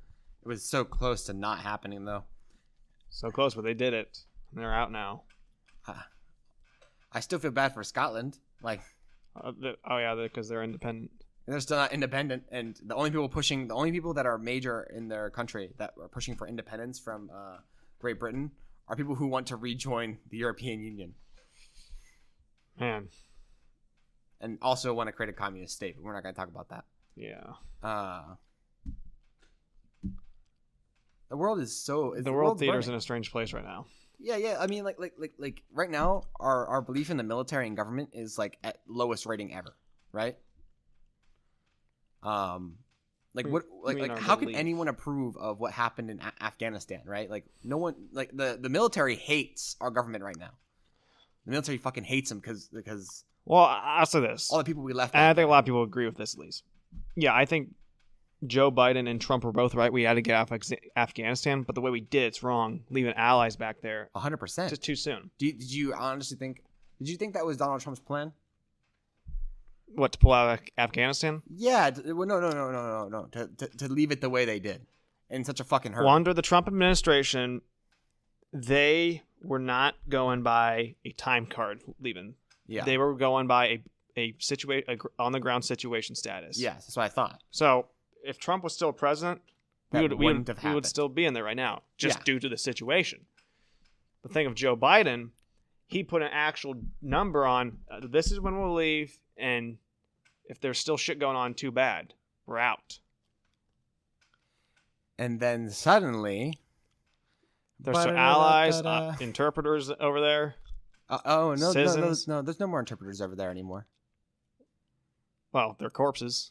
It was so close to not happening though. So close, but they did it. They're out now. I still feel bad for Scotland. Like, because they're independent. They're still not independent, and the only people that are major in their country that are pushing for independence from Great Britain are people who want to rejoin the European Union. Man. And also want to create a communist state, but we're not going to talk about that. Yeah. The world is so... The world theater's in a strange place right now. Yeah. I mean, like right now, our belief in the military and government is like at lowest rating ever, right? How can anyone approve of what happened in Afghanistan, right? Like, no one, like the military hates our government right now. The military fucking hates them because. Well, I'll say this: all the people we left. And I think a lot of people agree with this, at least. Yeah, I think Joe Biden and Trump were both right. We had to get Afghanistan, but the way we did it's wrong. Leaving allies back there, 100%, just too soon. Did you honestly think? Did you think that was Donald Trump's plan? What, to pull out of Afghanistan? Yeah. No. To leave it the way they did, in such a fucking hurry. Well, under the Trump administration, they were not going by a time card leaving. Yeah. They were going by a on the ground situation status. Yes, that's what I thought. So if Trump was still president, we would still be in there right now, just Yeah. due to the situation. The thing of Joe Biden, he put an actual number on this is when we'll leave, and if there's still shit going on, too bad, we're out. And then suddenly, There's some allies, interpreters over there. No, Citizens. there's no more interpreters over there anymore. Well, they're corpses.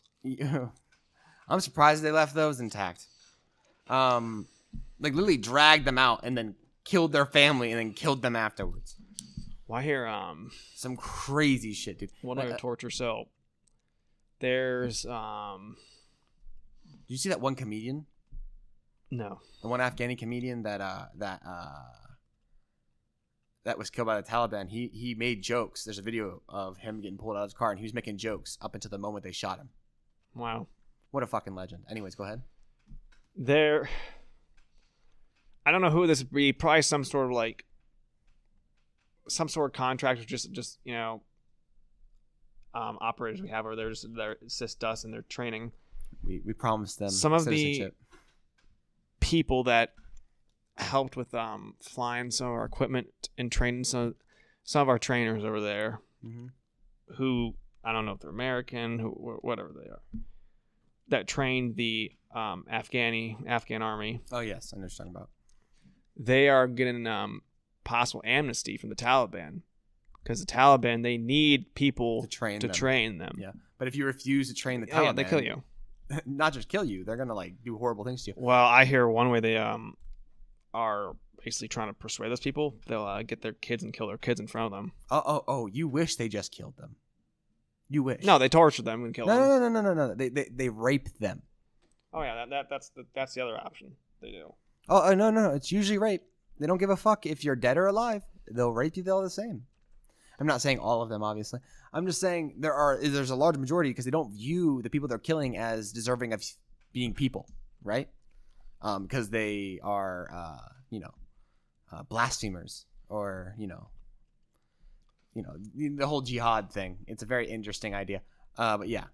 I'm surprised they left those intact. Like literally dragged them out and then killed their family and then killed them afterwards. Well, I hear some crazy shit, dude. one other torture. So there's Did you see that one comedian? No. The one Afghani comedian that was killed by the Taliban. He made jokes. There's a video of him getting pulled out of his car, and he was making jokes up until the moment they shot him. Wow. What a fucking legend. Anyways, go ahead. I don't know who this would be. Probably some sort of contractor, just operators we have over there just that assist us in their training. We promised them some of the people that helped with flying some of our equipment and training some of our trainers over there, who I don't know if they're American, whatever they are, that trained the Afghan army. Oh yes, I know what you're talking about. They are getting possible amnesty from the Taliban because the Taliban, they need people to train them. Yeah, but if you refuse to train the Taliban, they kill you. Not just kill you, they're gonna like do horrible things to you. Well, I hear one way they are basically trying to persuade those people. They'll get their kids and kill their kids in front of them. Oh! You wish they just killed them. You wish. No, they torture them and kill them. No. They rape them. Oh yeah, that's the other option they do. Oh no! It's usually rape. They don't give a fuck if you're dead or alive. They'll rape you all the same. I'm not saying all of them, obviously. I'm just saying there's a large majority because they don't view the people they're killing as deserving of being people, right? Because they are, blasphemers or the whole jihad thing. It's a very interesting idea. But yeah,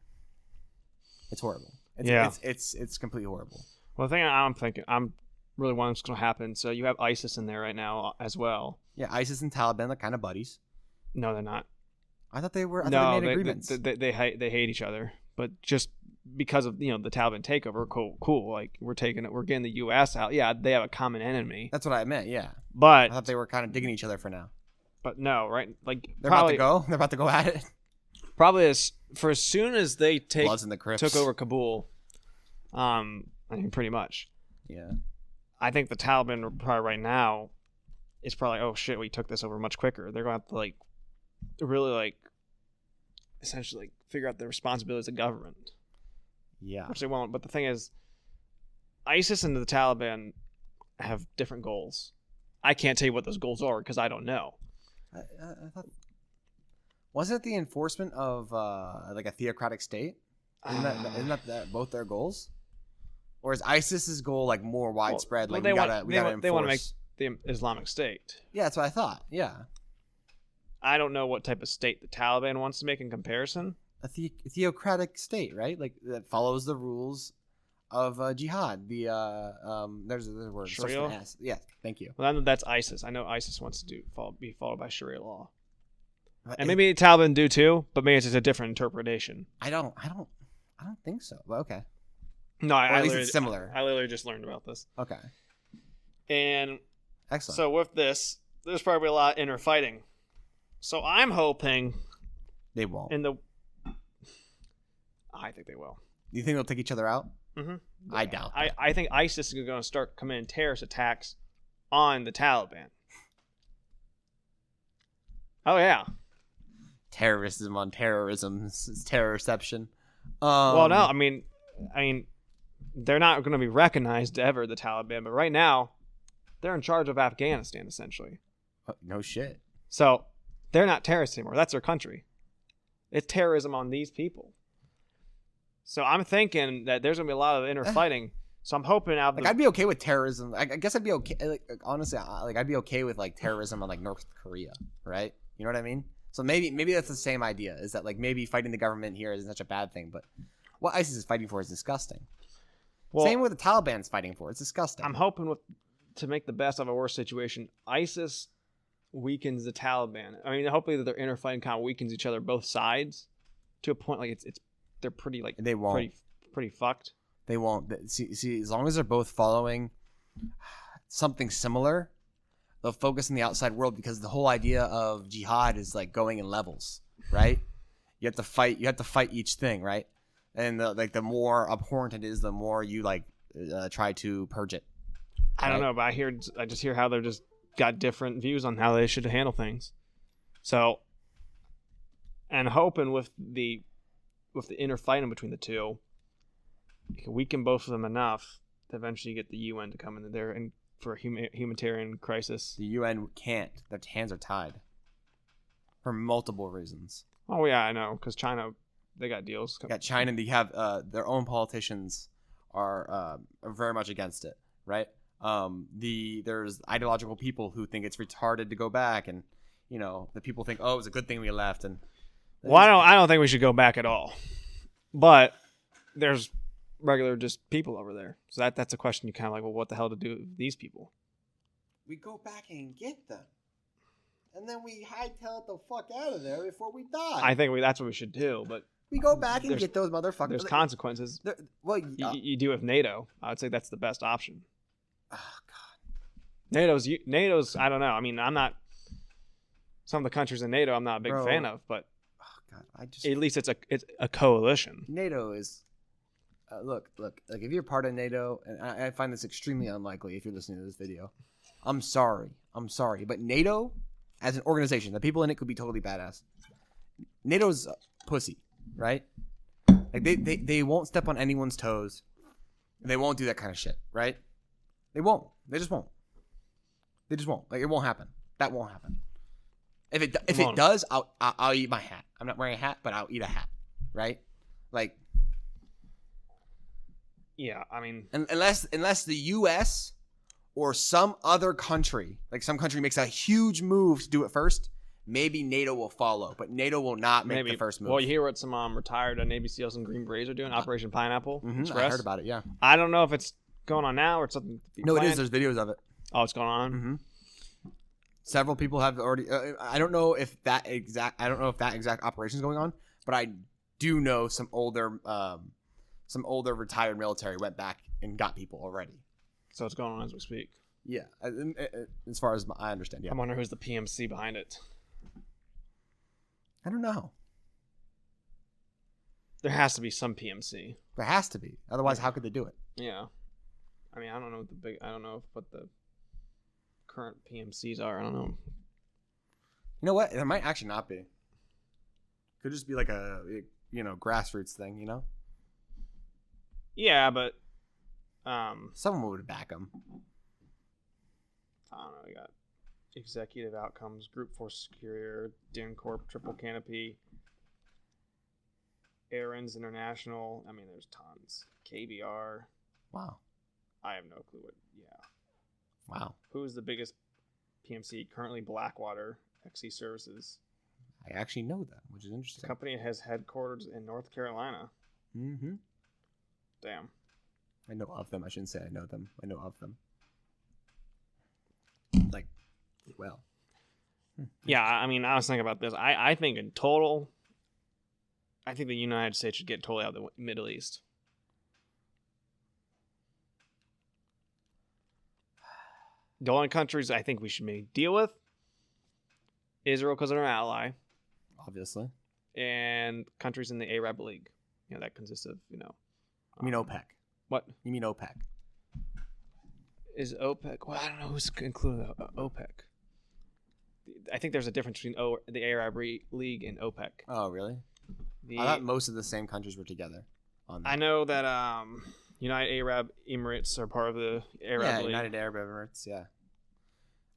it's horrible. It's completely horrible. Well, the thing I'm thinking, I'm really wondering what's going to happen. So you have ISIS in there right now as well. Yeah, ISIS and Taliban are kind of buddies. No, they're not. I thought they were. I thought they made agreements. They hate each other, but just because of the Taliban takeover, cool. Like we're getting the U.S. out. Yeah, they have a common enemy. That's what I meant. Yeah, but I thought they were kind of digging each other for now. But no, right? Like they're about to go. They're about to go at it. Probably as soon as they took over Kabul. I mean, pretty much. Yeah. I think the Taliban are probably right now is probably, oh shit, we took this over much quicker. They're going to have to really essentially figure out the responsibilities of government. Yeah. Which they won't. But the thing is, ISIS and the Taliban have different goals. I can't tell you what those goals are because I don't know. I thought, wasn't it the enforcement of a theocratic state? Isn't that both their goals? Or is ISIS's goal more widespread? Well, we gotta enforce. They want to make the Islamic State. Yeah, that's what I thought. Yeah. I don't know what type of state the Taliban wants to make in comparison. A theocratic state, right? That follows the rules of jihad. There's a word. Sharia? Yeah, thank you. Well, that's ISIS. I know ISIS wants to be followed by Sharia law. And maybe the Taliban do too, but maybe it's just a different interpretation. I don't think so. But okay. No, at least it's similar. I literally just learned about this. Okay. And excellent. So with this, there's probably a lot of inner fighting. So I'm hoping they won't. I think they will. Do you think they'll take each other out? Mm-hmm. I doubt. I think ISIS is going to start committing terrorist attacks on the Taliban. Oh yeah. Terrorism on terrorism. It's terrorception. Well, no, I mean, they're not going to be recognized ever, the Taliban, but right now, they're in charge of Afghanistan, essentially. No shit. So, they're not terrorists anymore. That's their country. It's terrorism on these people. So, I'm thinking that there's going to be a lot of inner fighting. So, I'm hoping I'd be okay with terrorism. I guess I'd be okay. Honestly, I'd be okay with terrorism on North Korea, right? You know what I mean? So maybe that's the same idea. Is that maybe fighting the government here isn't such a bad thing, but what ISIS is fighting for is disgusting. Well, same with the Taliban's fighting for. It's disgusting. I'm hoping to make the best of a worse situation. ISIS weakens the Taliban. I mean, hopefully that their inner fighting kind of weakens each other, both sides, to a point they're pretty they won't pretty fucked. They won't. See, as long as they're both following something similar, they'll focus in the outside world because the whole idea of jihad is going in levels, right? You have to fight each thing, right? And the more abhorrent it is, the more you try to purge it. Right? I don't know, but I just hear how they're just got different views on how they should handle things. So, and hoping with the inner fighting between the two, you can weaken both of them enough to eventually get the UN to come in there and for a humanitarian crisis. The UN can't. Their hands are tied for multiple reasons. Oh yeah, I know, because China, they got deals. They got China, and they have their own politicians are very much against it, right? There's ideological people who think it's retarded to go back, and the people think, oh, it was a good thing we left. And I don't think we should go back at all. But there's regular just people over there, so that's a question you kind of well, what the hell to do with these people? We go back and get them, and then we hightail it the fuck out of there before we die. I think that's what we should do, but we go back and get those motherfuckers. There's consequences. You do with NATO. I would say that's the best option. Oh god, NATO's. I don't know. I mean, I'm not. Some of the countries in NATO, I'm not a big fan of, but oh god, at least it's a coalition. NATO is. Look, if you're part of NATO, and I find this extremely unlikely if you're listening to this video, I'm sorry, but NATO, as an organization, the people in it could be totally badass. NATO's pussy, right? They won't step on anyone's toes. They won't do that kind of shit, right? They won't. They just won't. It won't happen. That won't happen. If it Come on. does, I'll eat my hat. I'm not wearing a hat, but I'll eat a hat, right? Like, Yeah, I mean, unless the U.S. or some other country, like some country makes a huge move to do it first, maybe NATO will follow. But NATO will not make maybe the first move. Well, you hear what some retired Navy SEALs and Green Berets are doing, Operation Pineapple I Express. heard about it. Yeah. I don't know if it's going on now or it's something. To be No, it planned. is. There's videos of it. Oh, it's going on. Mm-hmm. Several people have already. I don't know if that exact operation is going on, but I do know some older retired military went back and got people already. So it's going on as we speak. Yeah, as far as I understand. Yeah, I wonder who's the PMC behind it. I don't know. There has to be some PMC. There has to be. Otherwise, how could they do it? Yeah. I mean, I don't know what the current PMCs are. I don't know. You know what? There might actually not be. Could just be like a grassroots thing. Yeah, but Someone would back them. I don't know. We got Executive Outcomes, Group Force Superior, DynCorp, Triple Canopy, Aaron's International. I mean, there's tons. KBR. Wow. I have no clue what. Yeah. Wow. Who's the biggest PMC? Currently, Blackwater XE Services. I actually know that, which is The interesting. company has headquarters in North Carolina. Mm-hmm. Damn. I know of them. I shouldn't say I know them. I know of them. Like, well. Yeah, I mean, I was thinking about this. I think in total, I think the United States should get totally out of the Middle East. The only countries I think we should maybe deal with, Israel because they're an ally, Obviously. and countries in the Arab League. That consists of, You mean OPEC. What You mean OPEC. is OPEC? Well, I don't know who's included in OPEC. I think there's a difference between the Arab League and OPEC. Oh, really? I thought most of the same countries were together on that. I know that United Arab Emirates are part of the Arab League. United Arab Emirates, yeah.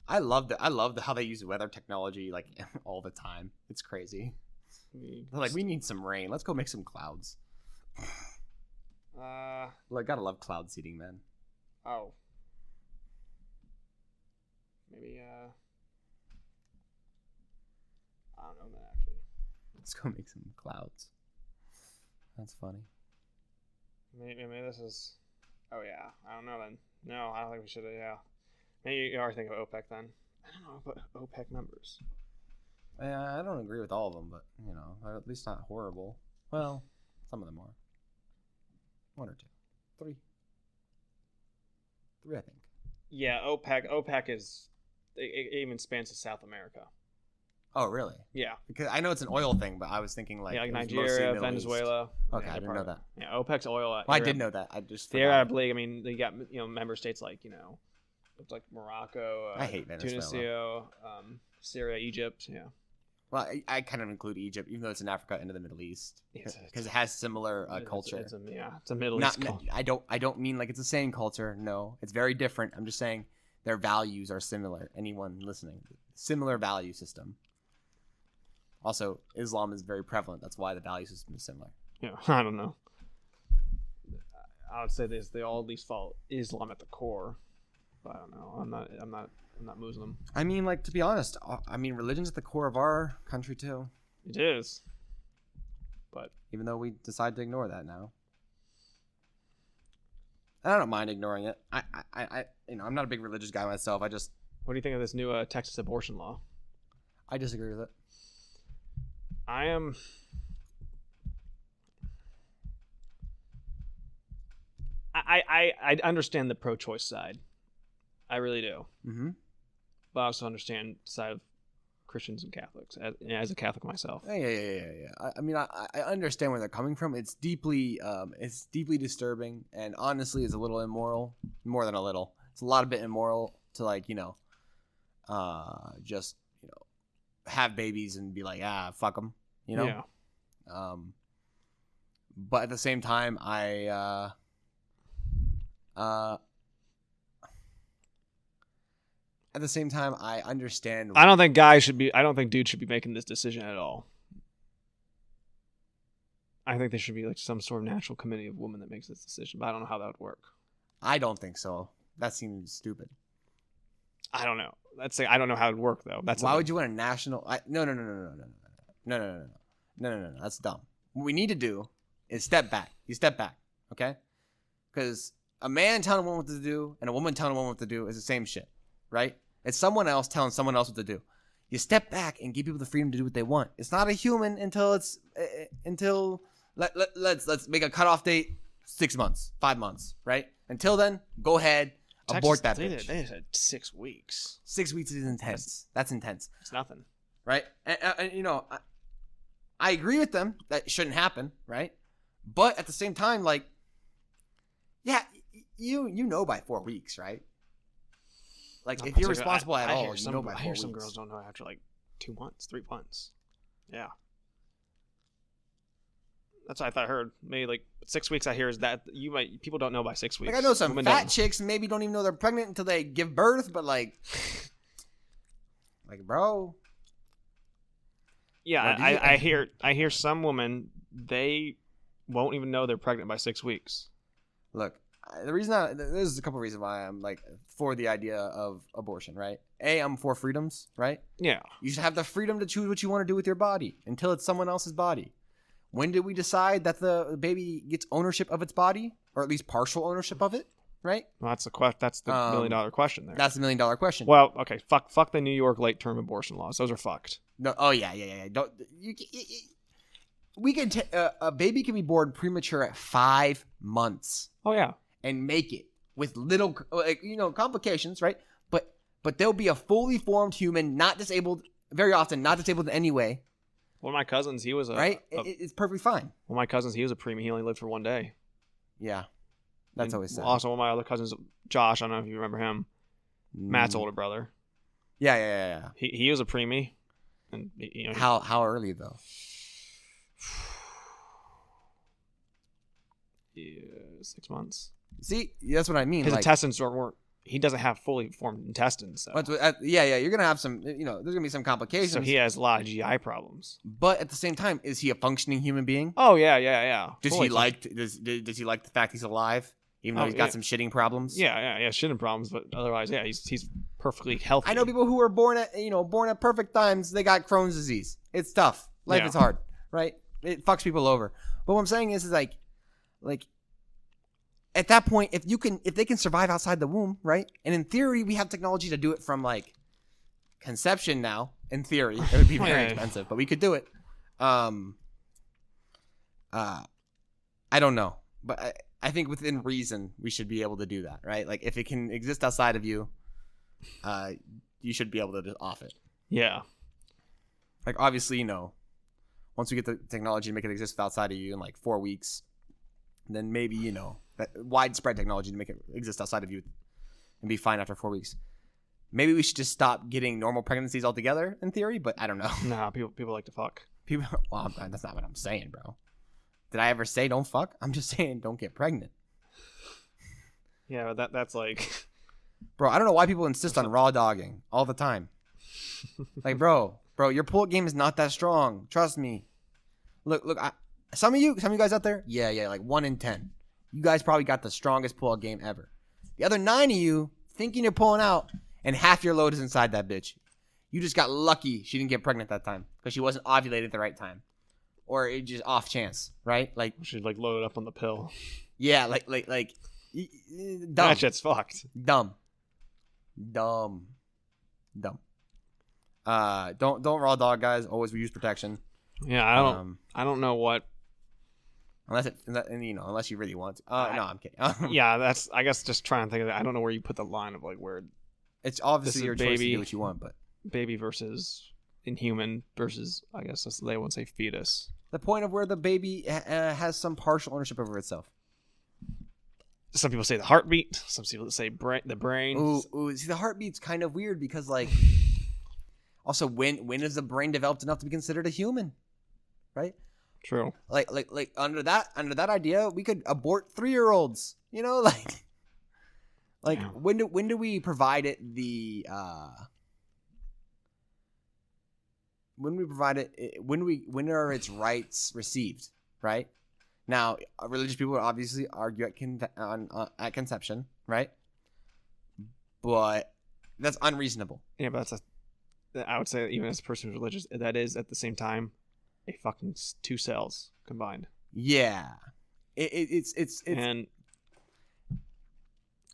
I love how they use weather technology like all the time. It's crazy. They're like, we need some rain. Let's go make some clouds. Gotta love cloud seeding, man. Oh. Maybe, I don't know that actually. Let's go make some clouds. That's funny. Maybe this is, oh yeah, I don't know then. No, I don't think we should, yeah. Maybe you are thinking of OPEC then. I don't know about OPEC members. I don't agree with all of them, but, they're at least not horrible. Well, some of them are. One or two. Three, I think. Yeah, OPEC is, it even spans to South America. Oh, really? Yeah. Because I know it's an oil thing, but I was thinking like Nigeria, Venezuela. Okay, I didn't know that. Yeah, OPEC's oil. Well, I did know that. I just the Arab League. I mean, they got member states like it's like Morocco. I hate Venezuela. Tunisia, Syria, Egypt. Yeah. Well, I kind of include Egypt, even though it's in Africa, into the Middle East, Yes, because it has similar culture. It's a Middle East culture. I don't mean like it's the same culture. No, it's very different. I'm just saying their values are similar. Anyone listening, similar value system. Also, Islam is very prevalent. That's why the value system is similar. Yeah, I don't know. I would say they all at least follow Islam at the core, but I don't know. I'm not Muslim. I mean, like, to be honest, religion's at the core of our country too. It is, but even though we decide to ignore that now, I don't mind ignoring it. I'm not a big religious guy myself. what do you think of this new Texas abortion law? I disagree with it. I am. I understand the pro-choice side. I really do. Mm-hmm. But I also understand the side of Christians and Catholics as a Catholic myself. Yeah. I understand where they're coming from. It's deeply disturbing, and honestly, it's a little immoral. More than a little. It's a lot of bit immoral to just have babies and be like, fuck them. Yeah. But at the same time, I at the same time, I understand. I don't think dudes should be making this decision at all. I think there should be like some sort of natural committee of women that makes this decision, but I don't know how that would work. I don't think so. That seems stupid. I don't know. Let's say I don't know how it would work though. Why would you want a national? No. That's dumb. What we need to do is step back. You step back, okay? Because a man telling a woman what to do and a woman telling a woman what to do is the same shit, right? It's someone else telling someone else what to do. You step back and give people the freedom to do what they want. It's not a human let's make a cutoff date 6 months, 5 months, right? Until then, go ahead, abort that bitch. They said 6 weeks. 6 weeks is intense. That's intense. It's nothing, right? And you know, I agree with them that it shouldn't happen, right? But at the same time, like, yeah, you know by 4 weeks, right? Like, if you're responsible at all, you know by 4 weeks. I hear some girls don't know after like 2 months, 3 months. Yeah. That's what I heard. Maybe like 6 weeks. I hear is that people don't know by 6 weeks. Like, I know some fat chicks maybe don't even know they're pregnant until they give birth, but like bro. Yeah, I hear some women, they won't even know they're pregnant by 6 weeks. Look, there's a couple of reasons why I'm like for the idea of abortion, right? I'm for freedoms, right? Yeah. You should have the freedom to choose what you want to do with your body until it's someone else's body. When did we decide that the baby gets ownership of its body, or at least partial ownership of it? Right? Well, that's the $1 million question there. That's the $1 million question. Well, okay, fuck the New York late-term abortion laws. Those are fucked. No, oh yeah. Don't we can a baby can be born premature at 5 months. Oh yeah, and make it with little, complications, right? But they'll be a fully formed human, not disabled. Very often, not disabled in any way. One of my cousins, he was it's perfectly fine. One of my cousins, he was a preemie. He only lived for 1 day. Yeah, that's always sad. Also, one of my other cousins, Josh, I don't know if you remember him. Matt's older brother. Yeah. He was a preemie. And how early though? 6 months. See, that's what I mean. His intestines weren't. He doesn't have fully formed intestines. So. You're gonna have some. There's gonna be some complications. So he has a lot of GI problems. But at the same time, is he a functioning human being? Oh yeah. Does he like the fact he's alive, even though he's got some shitting problems? Yeah, shitting problems. But otherwise, yeah, he's perfectly healthy. I know people who were born at perfect times. They got Crohn's disease. It's tough. Life is hard, right? It fucks people over. But what I'm saying is like. At that point, if they can survive outside the womb, right? And in theory, we have technology to do it from like conception now. In theory, it would be very expensive, but we could do it. I don't know, but I think within reason, we should be able to do that, right? Like if it can exist outside of you, you should be able to just off it. Yeah. Like obviously, once we get the technology to make it exist outside of you in like 4 weeks, then maybe that widespread technology to make it exist outside of you and be fine after 4 weeks. Maybe we should just stop getting normal pregnancies altogether in theory, but I don't know. Nah, people like to fuck. That's not what I'm saying, bro. Did I ever say don't fuck? I'm just saying don't get pregnant. Yeah, but that's like... Bro, I don't know why people insist on raw dogging all the time. Like, bro, your pull-up game is not that strong. Trust me. Look, some of you guys out there, yeah, like 1 in 10. You guys probably got the strongest pull-out game ever. The other 9 of you thinking you're pulling out, and half your load is inside that bitch. You just got lucky she didn't get pregnant that time because she wasn't ovulated at the right time, or it just off chance, right? Like she like loaded up on the pill. Yeah, like dumb. That shit's fucked. Dumb. Don't raw dog, guys. Always use protection. Yeah, I don't know what. Unless you really want to. No, I'm kidding. Yeah, that's. I guess just trying to think of it. I don't know where you put the line of like where. It's obviously your choice to do what you want, but baby versus inhuman versus I guess they won't say fetus. The point of where the baby has some partial ownership over itself. Some people say the heartbeat. Some people say the brain. Ooh, see, the heartbeat's kind of weird because like. Also, when is the brain developed enough to be considered a human, right? True. Like under that idea, we could abort 3-year-olds. Like Yeah. when do we provide it when are its rights received, right? Now, religious people would obviously argue at conception, right? But that's unreasonable. Yeah, but I would say that even as a person who's religious, that is at the same time a fucking 2 cells combined. Yeah, it's And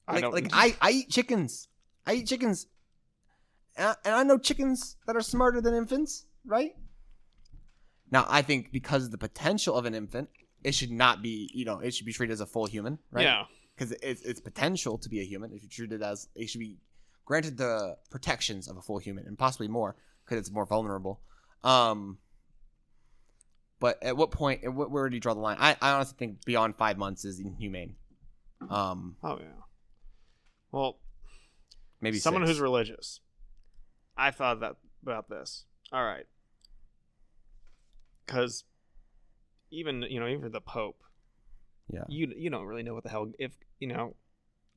I eat chickens. I eat chickens, and I know chickens that are smarter than infants, right? Now, I think because of the potential of an infant, it should not be, it should be treated as a full human, right? Yeah. Because it's potential to be a human. If you treat it as, it should be granted the protections of a full human and possibly more because it's more vulnerable. But at what point, where do you draw the line? I honestly think beyond 5 months is inhumane. Oh yeah. Well, Maybe someone 6. who's religious. I thought about this. All right. Because even the Pope, Yeah. you don't really know what the hell, if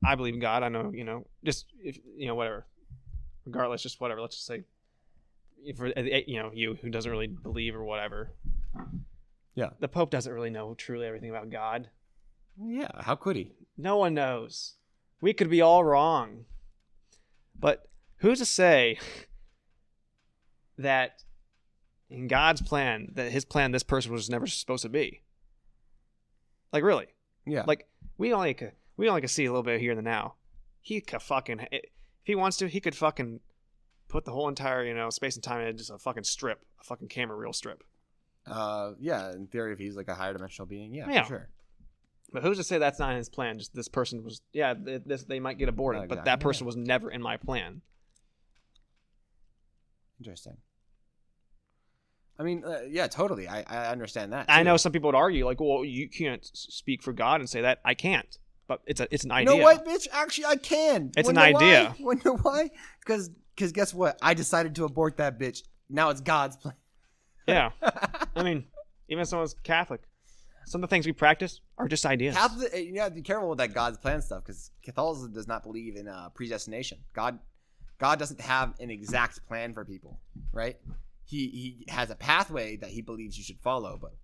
I believe in God. I know, just if whatever, regardless, just whatever. Let's just say, for you who doesn't really believe or whatever. Yeah. The Pope doesn't really know truly everything about God. Yeah. How could he? No one knows. We could be all wrong. But who's to say that in God's plan, that his plan, this person was never supposed to be? Like, really? Yeah. Like, we only could see a little bit here and now. He could fucking, if he wants to, he could fucking put the whole entire, space and time in just a fucking strip, a fucking camera reel strip. Yeah. In theory, if he's like a higher dimensional being, yeah, Yeah. for sure. But who's to say that's not in his plan? Just this person was, they might get aborted, Exactly. but that person was never in my plan. Interesting. I mean, yeah, totally. I understand that. I too. know some people would argue, like, well, you can't speak for God and say that. I can't. But it's an idea. You know what, bitch? Actually, I can. It's Wanna an know idea. Why? Wanna know why? Because guess what? I decided to abort that bitch. Now it's God's plan. Yeah. I mean, even if someone's Catholic, some of the things we practice are just ideas. Catholic, you have to be careful with that God's plan stuff because Catholicism does not believe in predestination. God doesn't have an exact plan for people, right? He has a pathway that he believes you should follow, but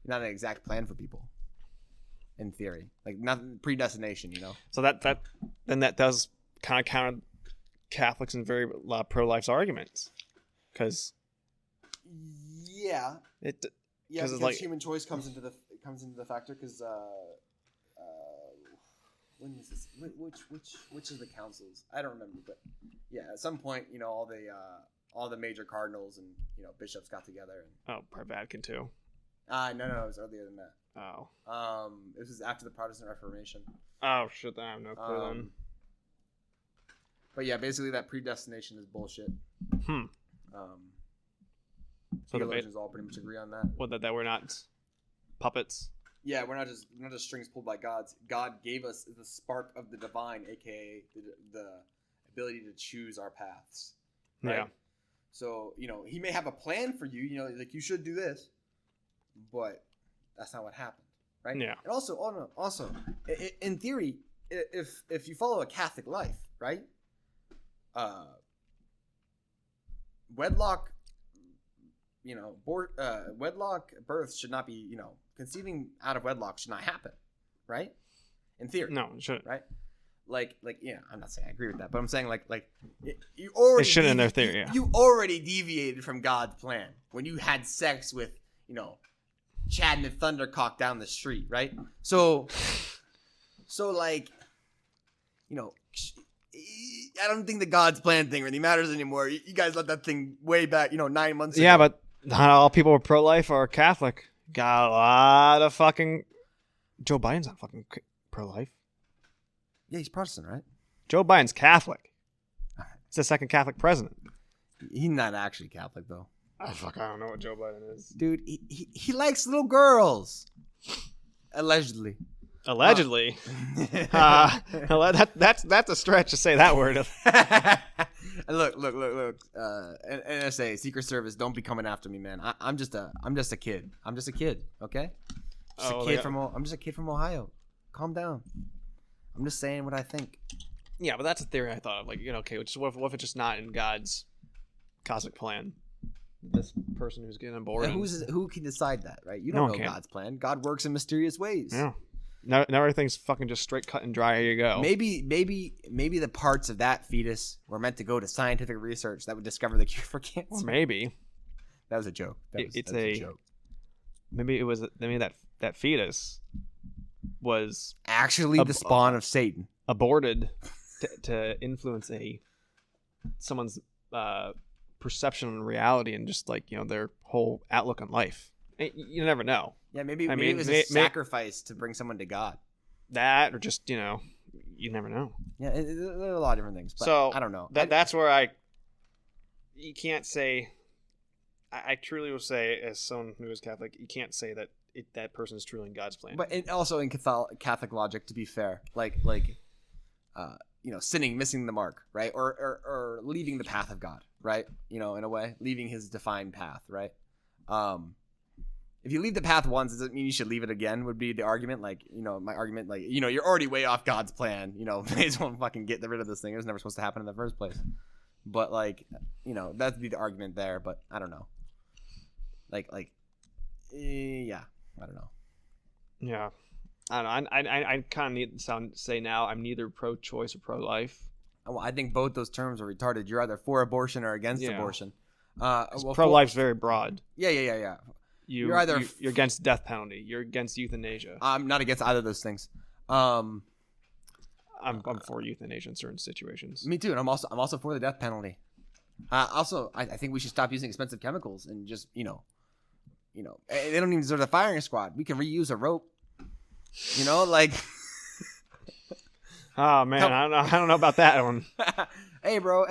not an exact plan for people. In theory, like not predestination, So that does kind of counter Catholics and very pro-life's arguments, because yeah, because it's like human choice comes into the factor because when is this? Which of the councils? I don't remember, but yeah, at some point, all the major cardinals and bishops got together and probably Vatican II. no, it was earlier than that. Oh. This was after the Protestant Reformation. Oh shit! I have no clue then. But yeah, basically that predestination is bullshit. So theologians all pretty much agree on that. Well, that we're not puppets. Yeah, we're not just strings pulled by gods. God gave us the spark of the divine, aka the ability to choose our paths. Right? Yeah. So he may have a plan for you. Like you should do this, but that's not what happened, right? Yeah. And also, in theory, if you follow a Catholic life, right? Wedlock, wedlock births should not be, conceiving out of wedlock should not happen, right? In theory, No, it shouldn't. right? Like, I'm not saying I agree with that, but I'm saying you already It shouldn't in their theory. Yeah. You already deviated from God's plan when you had sex with, Chad and Thundercock down the street, right? So like, I don't think the God's plan thing really matters anymore. You guys let that thing way back, 9 months ago. Yeah, but not all people who are pro-life are Catholic. Got a lot of fucking. Joe Biden's not fucking pro-life. Yeah, he's Protestant, right? Joe Biden's Catholic. He's the second Catholic president. He's not actually Catholic, though. I don't know what Joe Biden is. Dude, he likes little girls. Allegedly. Allegedly. That's a stretch to say that word. Look. NSA, Secret Service, don't be coming after me, man. I'm just a kid. I'm just a kid, okay? I'm just a kid from Ohio. Calm down. I'm just saying what I think. Yeah, but that's a theory I thought of. Like, okay, what if it's just not in God's cosmic plan? This person who's getting aborted. And who can decide that, right? You No don't one know can. God's plan. God works in mysterious ways. Yeah. Now everything's fucking just straight cut and dry. Here you go. Maybe the parts of that fetus were meant to go to scientific research that would discover the cure for cancer. Or maybe That was a joke. it's a joke. Maybe that fetus was Actually the spawn of Satan. Aborted to influence someone's perception and reality and just like their whole outlook on life. You never know. Yeah, maybe it was a sacrifice to bring someone to God. That or just you never know. Yeah, there are a lot of different things. But So I don't know. That's where you can't say. I truly will say, as someone who is Catholic, you can't say that that person is truly in God's plan. But also in Catholic logic, to be fair, sinning, missing the mark, right, or leaving the path of God, right? In a way, leaving His defined path, right? If you leave the path once, does it mean you should leave it again? Would be the argument. My argument, you're already way off God's plan. May as well fucking get rid of this thing. It was never supposed to happen in the first place. But that'd be the argument there. But I don't know. Yeah, I don't know. Yeah, I don't know. I kind of need to say now I'm neither pro-choice or pro-life. Well, I think both those terms are retarded. You're either for abortion or against abortion. Pro-life's very broad. Yeah. You're against death penalty. You're against euthanasia. I'm not against either of those things. I'm for euthanasia in certain situations. Me too, and I'm also for the death penalty. I think we should stop using expensive chemicals and just they don't even deserve a firing squad. We can reuse a rope. Oh man, I don't know about that one. Hey bro.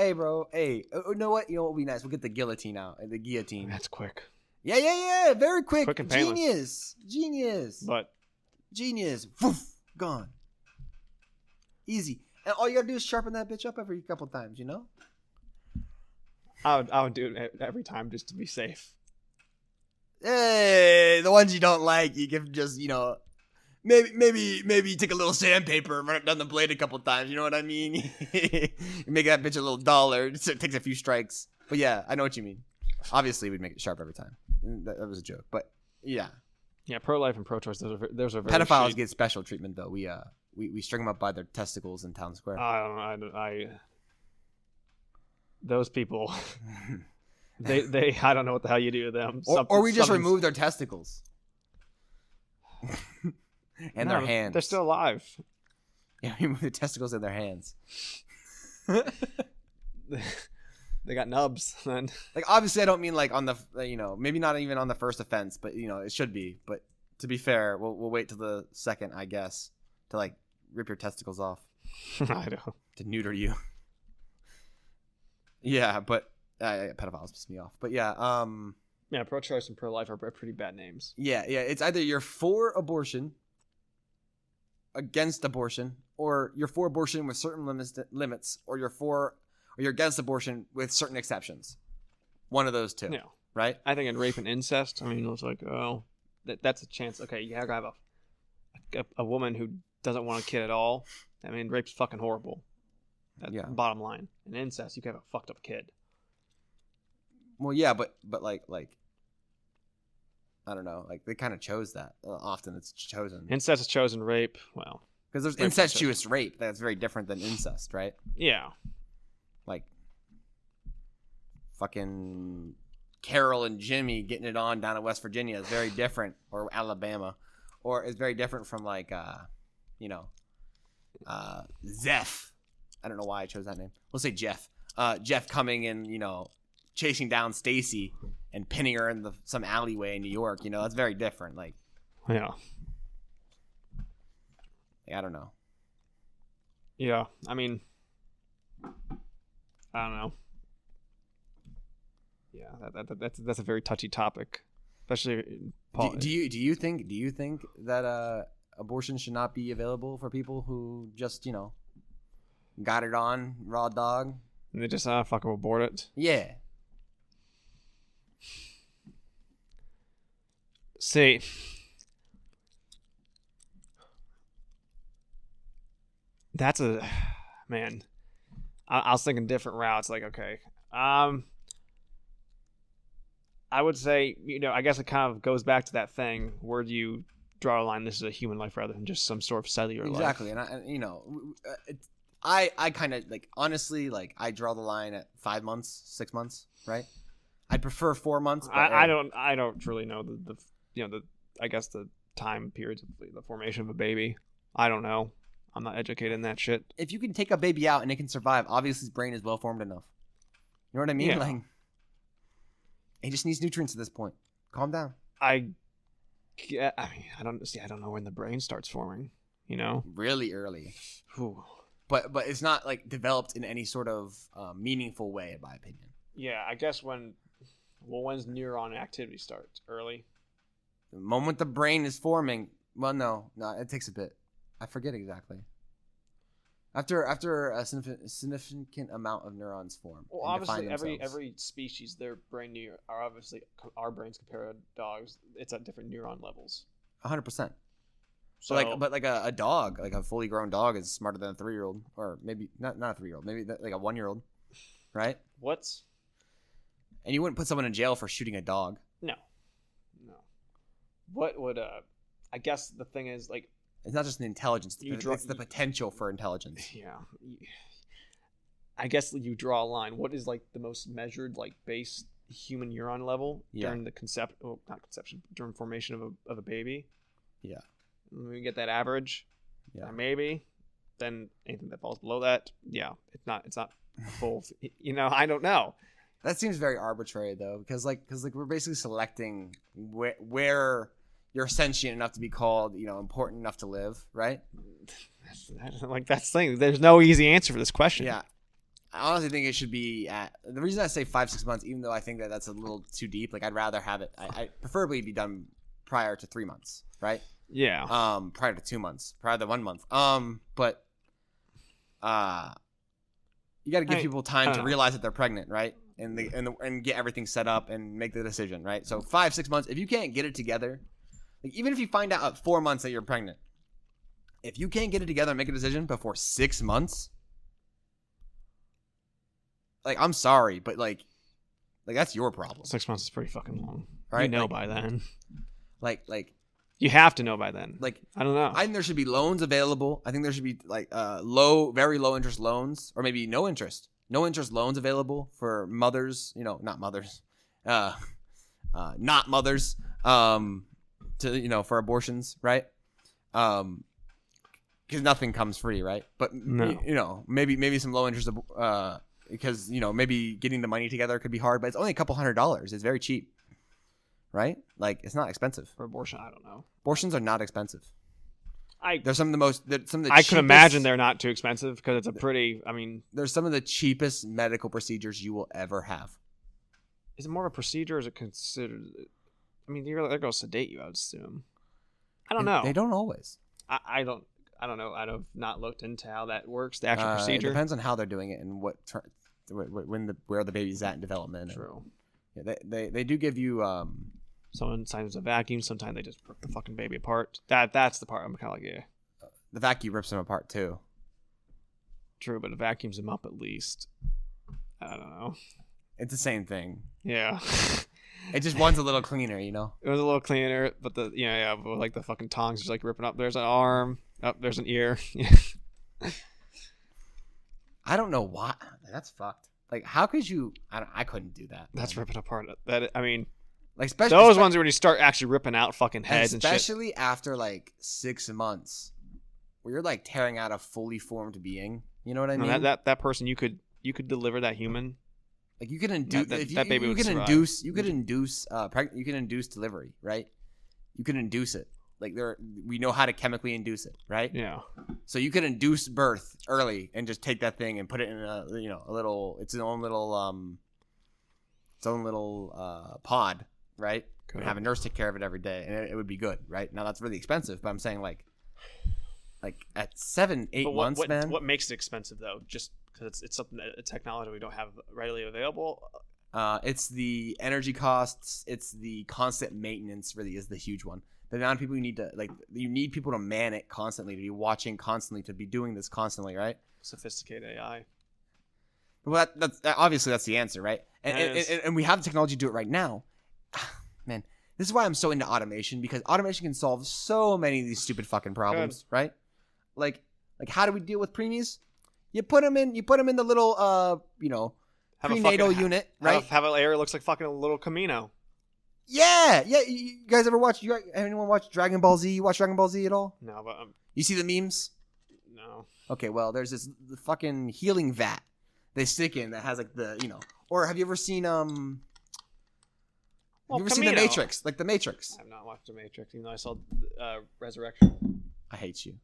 Hey, you know what would be nice? We'll get the guillotine out. The guillotine. That's quick. Yeah. Very quick. Quick and painless. Genius. But genius. Woof, gone. Easy. And all you gotta do is sharpen that bitch up every couple times. I would do it every time just to be safe. Hey, the ones you don't like, you can just maybe take a little sandpaper and run it down the blade a couple times. You know what I mean? You make that bitch a little duller. It takes a few strikes. But yeah, I know what you mean. Obviously, we'd make it sharp every time. That was a joke. But yeah. Yeah, pro-life and pro-choice. Those are very pedophiles shitty. Get special treatment though. We string them up by their testicles in town square. Those people. They I don't know what the hell you do to them. Or we just remove their testicles. And their hands. They're still alive. Yeah, we remove the testicles in their hands. They got nubs. Then. Obviously, I don't mean on the maybe not even on the first offense, but it should be. But to be fair, we'll wait till the second, I guess, to rip your testicles off. I know. To neuter you. Yeah, but pedophiles piss me off. But yeah, yeah, pro-choice and pro-life are pretty bad names. Yeah. It's either you're for abortion, against abortion, or you're for abortion with certain limits, or you're against abortion with certain exceptions. One of those two. Yeah. Right? I think in rape and incest, it's like, that's a chance. Okay, you gotta have a woman who doesn't want a kid at all. Rape's fucking horrible. That's bottom line. In incest, you can have a fucked up kid. Well, yeah, but I don't know. They kind of chose that. Often it's chosen. Incest is chosen. Rape, well, because there's incestuous rape. That's very different than incest, right? Yeah. Fucking Carol and Jimmy getting it on down in West Virginia is very different, or Alabama, or it's very different from Zeph. I don't know why I chose that name. We'll say Jeff. Jeff coming and chasing down Stacy and pinning her in some alleyway in New York. That's very different. Yeah. I don't know. Yeah, I don't know. Yeah, that's a very touchy topic, especially. Do you think that abortion should not be available for people who just got it on raw dog and they just fucking abort it? Yeah. See, that's a man, I was thinking different routes. Like, okay, I would say, I guess it kind of goes back to that thing. Where do you draw a line? This is a human life rather than just some sort of cellular life. Exactly, and I kind of like honestly like I draw the line at 5 months, 6 months, right? I'd prefer 4 months. But I don't really know the I guess the time periods of the formation of a baby. I don't know. I'm not educated in that shit. If you can take a baby out and it can survive, obviously his brain is well formed enough. You know what I mean? Yeah. Like, he just needs nutrients at this point. Calm down. I mean, I don't know when the brain starts forming. Really early. Whew. But it's not like developed in any sort of meaningful way, in my opinion. Yeah, I guess when's neuron activity starts? Early. The moment the brain is forming, well, no, it takes a bit. I forget exactly. After a significant amount of neurons form. Well, obviously, every species, their brain are obviously our brains compared to dogs. It's at different neuron levels. 100%. So, But like a dog, like a fully grown dog, is smarter than a 3-year-old, or maybe not a 3-year-old, maybe like a 1-year-old, right? And you wouldn't put someone in jail for shooting a dog. No. What would I guess the thing is, like, it's not just an intelligence; it's the potential for intelligence. Yeah. I guess you draw a line. What is like the most measured, like, base human neuron level during the during formation of a baby? Yeah. When we get that average, maybe, then anything that falls below that, it's not full. I don't know. That seems very arbitrary though, because we're basically selecting where you're sentient enough to be called, important enough to live, right? That's the thing. There's no easy answer for this question. Yeah. I honestly think it should be the reason I say 5-6 months, even though I think that that's a little too deep. Like, I'd rather have it. I preferably be done prior to 3 months, right? Yeah. Prior to 2 months, prior to 1 month. But you got to give people time to realize that they're pregnant, right? And get everything set up and make the decision, right? So 5-6 months. If you can't get it together, like, even if you find out at 4 months that you're pregnant, if you can't get it together and make a decision before 6 months, like, I'm sorry, but like that's your problem. 6 months is pretty fucking long, right? By then. Like you have to know by then. Like, I don't know. I think there should be loans available. I think there should be like very low interest loans, or maybe no interest loans available for mothers. Not mothers, not mothers. To for abortions, right? Because nothing comes free, right? But no. maybe some low interest, because maybe getting the money together could be hard, but it's only a couple $100. It's very cheap, right? Like, it's not expensive for abortion. I don't know. Abortions are not expensive. They're some of the I could imagine they're not too expensive because it's a pretty. I mean, they're some of the cheapest medical procedures you will ever have. Is it more of a procedure, or is it considered? I mean, they're going to sedate you, I would assume. I don't know. They don't always. I don't know. I've not looked into how that works. The actual procedure. It depends on how they're doing it and where the baby's at in development. True. They do give you. Sometimes a vacuum. Sometimes they just rip the fucking baby apart. That's the part I'm kind of like, yeah. The vacuum rips them apart too. True, but it vacuums them up at least. I don't know. It's the same thing. Yeah. It just one's a little cleaner, It was a little cleaner, but but like the fucking tongs just like ripping up. There's an arm. Oh, there's an ear. I don't know why. That's fucked. Like, how could you? I couldn't do that. That's ripping apart. I mean, like, those ones where you start actually ripping out fucking heads and shit. Especially after like 6 months, where you're like tearing out a fully formed being. You know what I mean? That person, you could deliver that human. Like, you can induce that baby would survive. You can induce delivery, right? You can induce it. Like, we know how to chemically induce it, right? Yeah. So you can induce birth early and just take that thing and put it in a its own little pod, right? Good. And have a nurse take care of it every day, and it would be good, right? Now, that's really expensive, but I'm saying like at 7-8 months, man. What makes it expensive though? Just because it's something a technology we don't have readily available. It's the energy costs. It's the constant maintenance. Really, is the huge one. The amount of people you need to you need people to man it constantly, to be watching constantly, to be doing this constantly, right? sophisticated AI. Well, that's obviously that's the answer, right? Yes. And we have the technology to do it right now. Man, this is why I'm so into automation, because automation can solve so many of these stupid fucking problems, right? Like how do we deal with preemies? You put them in the little prenatal unit, right? Have an area looks like fucking a little Camino. Yeah. You guys ever watch? Anyone watch Dragon Ball Z? You watch Dragon Ball Z at all? No, but you see the memes? No. Okay, well, there's this fucking healing vat they stick in that has like or have you ever seen seen The Matrix? Like The Matrix. I have not watched The Matrix, even though I saw Resurrection. I hate you.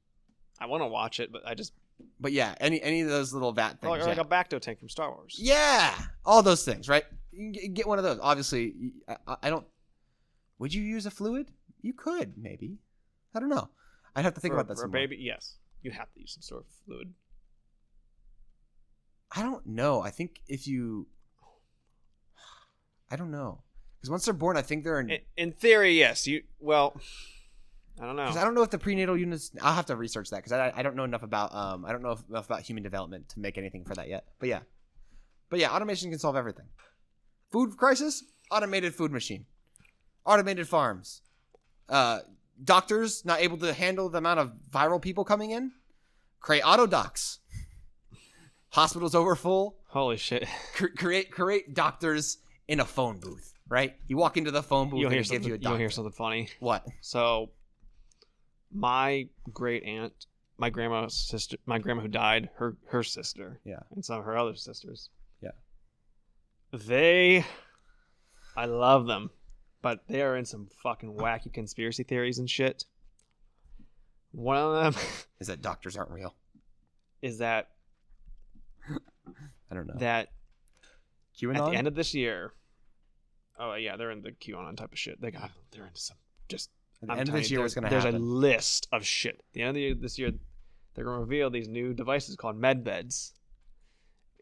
I want to watch it, but I just. But yeah, any of those little vat things. Or like a Bacto tank from Star Wars. Yeah, all those things, right? You can get one of those. Obviously, I don't. Would you use a fluid? You could, maybe. I don't know. I'd have to think about that. For a baby, yes, you'd have to use some sort of fluid. I don't know. I think I don't know, because once they're born, I think they're in theory, yes. I don't know. Because I don't know if the prenatal units. I'll have to research that, because I don't know enough about enough about human development to make anything for that yet. But yeah, automation can solve everything. Food crisis, automated food machine, automated farms, doctors not able to handle the amount of viral people coming in, create auto docs. Hospitals over full. Holy shit! Create doctors in a phone booth. Right? You walk into the phone booth and it gives you a doctor. You'll hear something funny. What? So. My great aunt, my grandma's sister, my grandma who died, her sister, yeah, and some of her other sisters, yeah. I love them, but they are in some fucking wacky conspiracy theories and shit. One of them is that doctors aren't real. Is that I don't know that QAnon? At the end of this year? Oh yeah, they're in the QAnon type of shit. They're into some just. At the end of this year, what's going to happen? There's a list of shit. At the end of this year, they're going to reveal these new devices called med beds.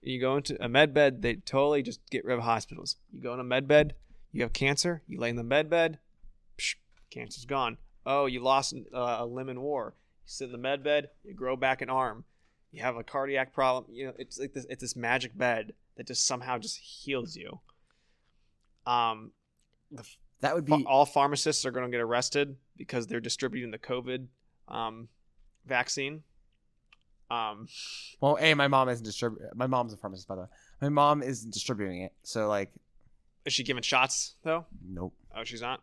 You go into a med bed, they totally just get rid of hospitals. You go in a med bed, you have cancer, you lay in the med bed, cancer's gone. Oh, you lost a limb in war. You sit in the med bed, you grow back an arm. You have a cardiac problem. It's like this. It's this magic bed that just somehow just heals you. That would be all pharmacists are going to get arrested because they're distributing the COVID vaccine. Well, my mom isn't distributing. My mom's a pharmacist, by the way. My mom isn't distributing it. So, like, is she giving shots though? Nope. Oh, she's not.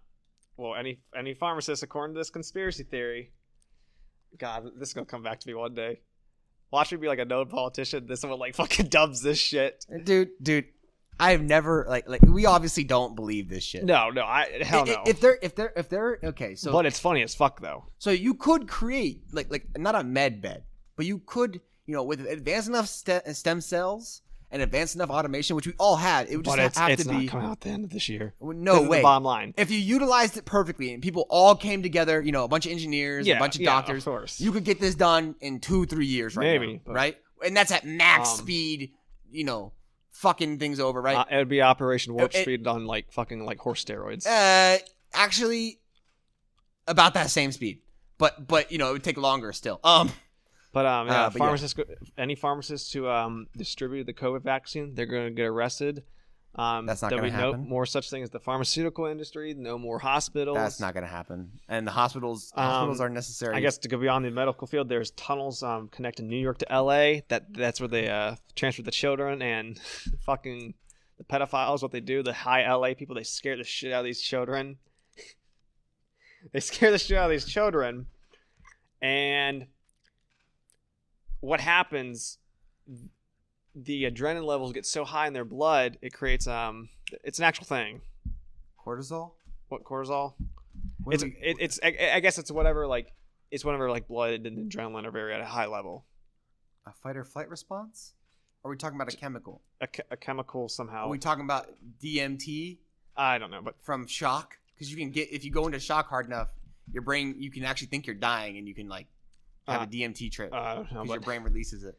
Well, any pharmacist, according to this conspiracy theory, God, this is gonna come back to me one day. Watch me be like a known politician. This one like fucking dubs this shit, dude. I've never like we obviously don't believe this shit. No, hell no. If they're okay, so but it's funny as fuck though. So you could create like not a med bed, but you could with advanced enough stem cells and advanced enough automation, which we all had. It would just have to be. It's not coming out at the end of this year. No way. The bottom line. If you utilized it perfectly and people all came together, a bunch of engineers, a bunch of doctors, of course. You could get this done in 2-3 years, right? Maybe, now, right? And that's at max speed. Fucking things over, right? It would be Operation Warp Speed on like fucking like horse steroids. Actually, about that same speed, but it would take longer still. Pharmacists, any pharmacists who distribute the COVID vaccine, they're going to get arrested. That's not going to happen. No more such thing as the pharmaceutical industry. No more hospitals. That's not going to happen. And the hospitals are necessary. I guess to go beyond the medical field, there's tunnels connecting New York to L.A. That's where they transfer the children and fucking the pedophiles. What they do, the high L.A. people, they scare the shit out of these children. And what happens? The adrenaline levels get so high in their blood, it creates it's an actual thing. Cortisol? What cortisol? I guess it's whatever like blood and adrenaline are very at a high level. A fight or flight response? Or are we talking about a chemical? A chemical somehow. Are we talking about DMT? I don't know, but from shock, because you can get, if you go into shock hard enough, your brain, you can actually think you're dying and you can like have a DMT trip because your brain releases it.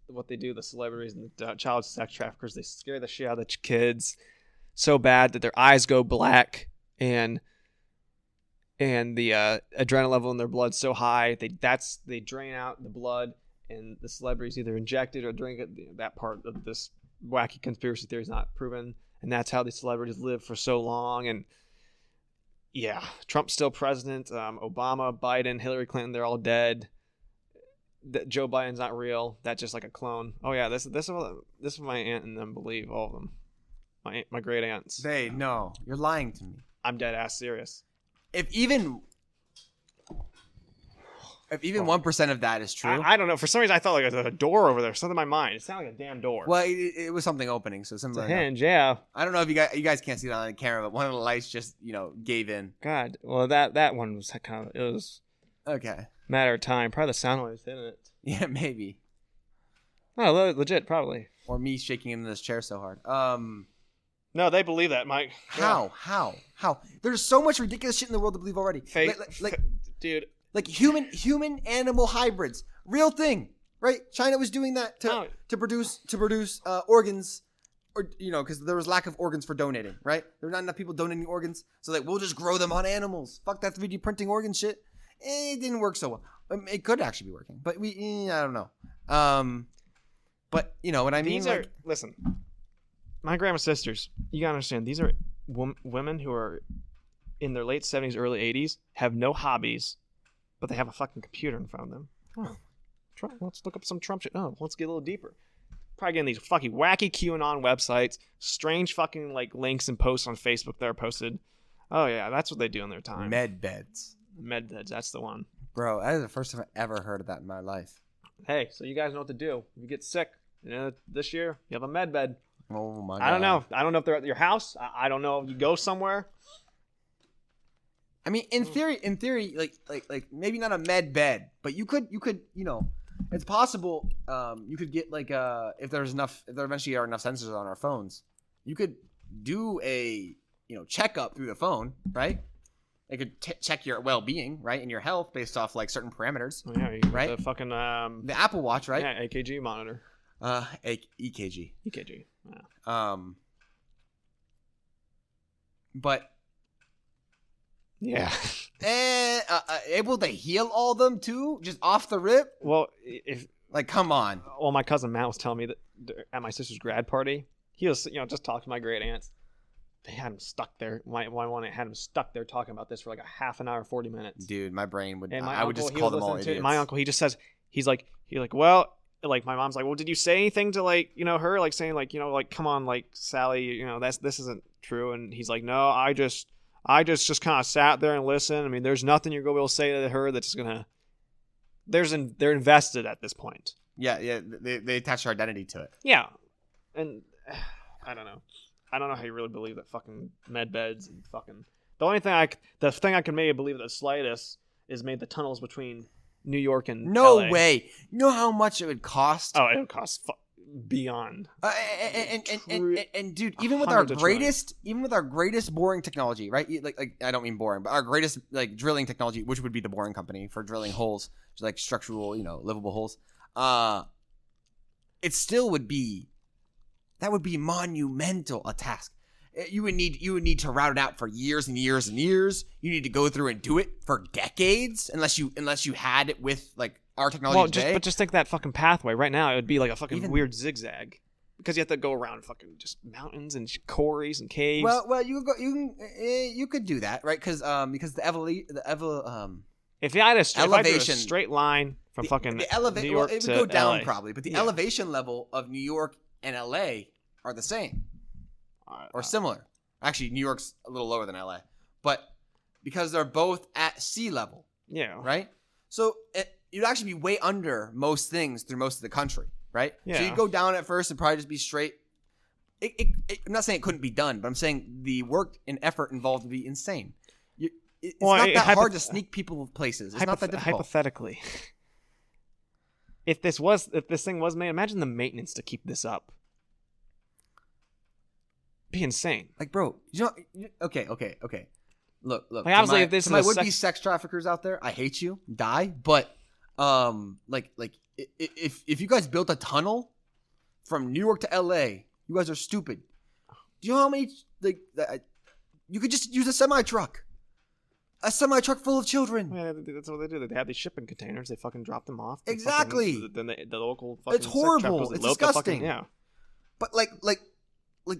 What they do, the celebrities and the child sex traffickers, they scare the shit out of the kids so bad that their eyes go black and the adrenaline level in their blood so high they drain out the blood and the celebrities either inject it or drink it. That part of this wacky conspiracy theory is not proven, and that's how these celebrities live for so long. And yeah, Trump's still president. Obama, Biden, Hillary Clinton, they're all dead. Joe Biden's not real. That's just like a clone. Oh yeah, this is what my aunt and them believe. All of them. My great aunts. No, you're lying to me. I'm dead ass serious. If even 1% of that is true, I don't know. For some reason, I thought like there was a door over there. Something in my mind. It sounded like a damn door. well, it was something opening. So It's something. a hinge, yeah. I don't know if you guys can't see that on the camera, but one of the lights just gave in. God, well that one was kind of, it was Okay. a matter of time. Probably the sound waves hitting it. Yeah, maybe. No, legit, probably. Or me shaking in this chair so hard. No, they believe that, Mike. How? There's so much ridiculous shit in the world to believe already. Fake, Like dude. like human animal hybrids, real thing, right? China was doing that to produce organs, or because there was lack of organs for donating, right? There were not enough people donating organs, so we'll just grow them on animals. Fuck that 3D printing organ shit. It didn't work so well. It could actually be working, but I don't know. But you know what I mean. These are listen. My grandma's sisters. You gotta understand. These are women who are in their late 70s, early 80s, have no hobbies, but they have a fucking computer in front of them. Oh, let's look up some Trump shit. Oh, let's get a little deeper. Probably getting these fucking wacky QAnon websites, strange fucking like links and posts on Facebook that are posted. Oh yeah, that's what they do in their time. Med beds. That's the one. Bro, that is the first time I've ever heard of that in my life. Hey, so you guys know what to do. If you get sick, this year you have a med bed. Oh my god. I don't know. I don't know if they're at your house. I don't know if you go somewhere. I mean, in theory, like maybe not a med bed, but you could, it's possible. You could get if there eventually are enough sensors on our phones, you could do a, checkup through the phone, right? It could check your well-being, right, and your health based off like certain parameters. Oh, yeah, right. The fucking the Apple Watch, right? Yeah, AKG monitor. EKG. EKG. Yeah. But yeah. Able to heal all them too, just off the rip. Well, come on. Well, my cousin Matt was telling me that at my sister's grad party, he was just talking to my great aunts. They had him stuck there. My one had him stuck there talking about this for like a half an hour, 40 minutes. Dude, my brain would. And I would just call them all idiots. My uncle, he just says he's like, well, like my mom's like, well, did you say anything to her, like saying come on, like Sally, this isn't true. And he's like, no, I just kind of sat there and listened. I mean, there's nothing you're gonna be able to say to her that's gonna. They're invested at this point. Yeah, they attach their identity to it. Yeah, and I don't know. I don't know how you really believe that fucking med beds and fucking. The thing I can maybe believe the slightest is maybe the tunnels between New York and No LA. way. You know how much it would cost? Oh, it would cost beyond. And dude, even with our greatest boring technology, right? Like I don't mean boring, but our greatest like drilling technology, which would be the boring company for drilling holes, like structural, livable holes. It still would be. That would be monumental a task. You would need to route it out for years and years and years. You need to go through and do it for decades, unless you had it with like our technology today. Just think that fucking pathway right now. It would be like a fucking weird zigzag because you have to go around fucking just mountains and quarries and caves. Well, you could do that, right? Because if you had a elevation, straight line from New York it would to go down LA. probably, but the elevation level of New York and LA are the same or similar. Actually, New York's a little lower than LA, but because they're both at sea level. Yeah. Right? So you'd actually be way under most things through most of the country, right? Yeah. So you'd go down at first and probably just be straight. I'm not saying it couldn't be done, but I'm saying the work and effort involved would be insane. It's not that hard to sneak people places. It's not that difficult. Hypothetically. If this thing was made, imagine the maintenance to keep this up. Be insane. Like, bro, okay. Look. Like, obviously, if this to my would-be sex traffickers out there, I hate you. Die. But, if you guys built a tunnel from New York to LA, you guys are stupid. Do you know how many you could just use a semi truck? A semi-truck full of children. Yeah, that's what they do. They have these shipping containers. They fucking drop them off. Exactly. Then the local fucking It's horrible. goes and It's load the disgusting. fucking, yeah. But like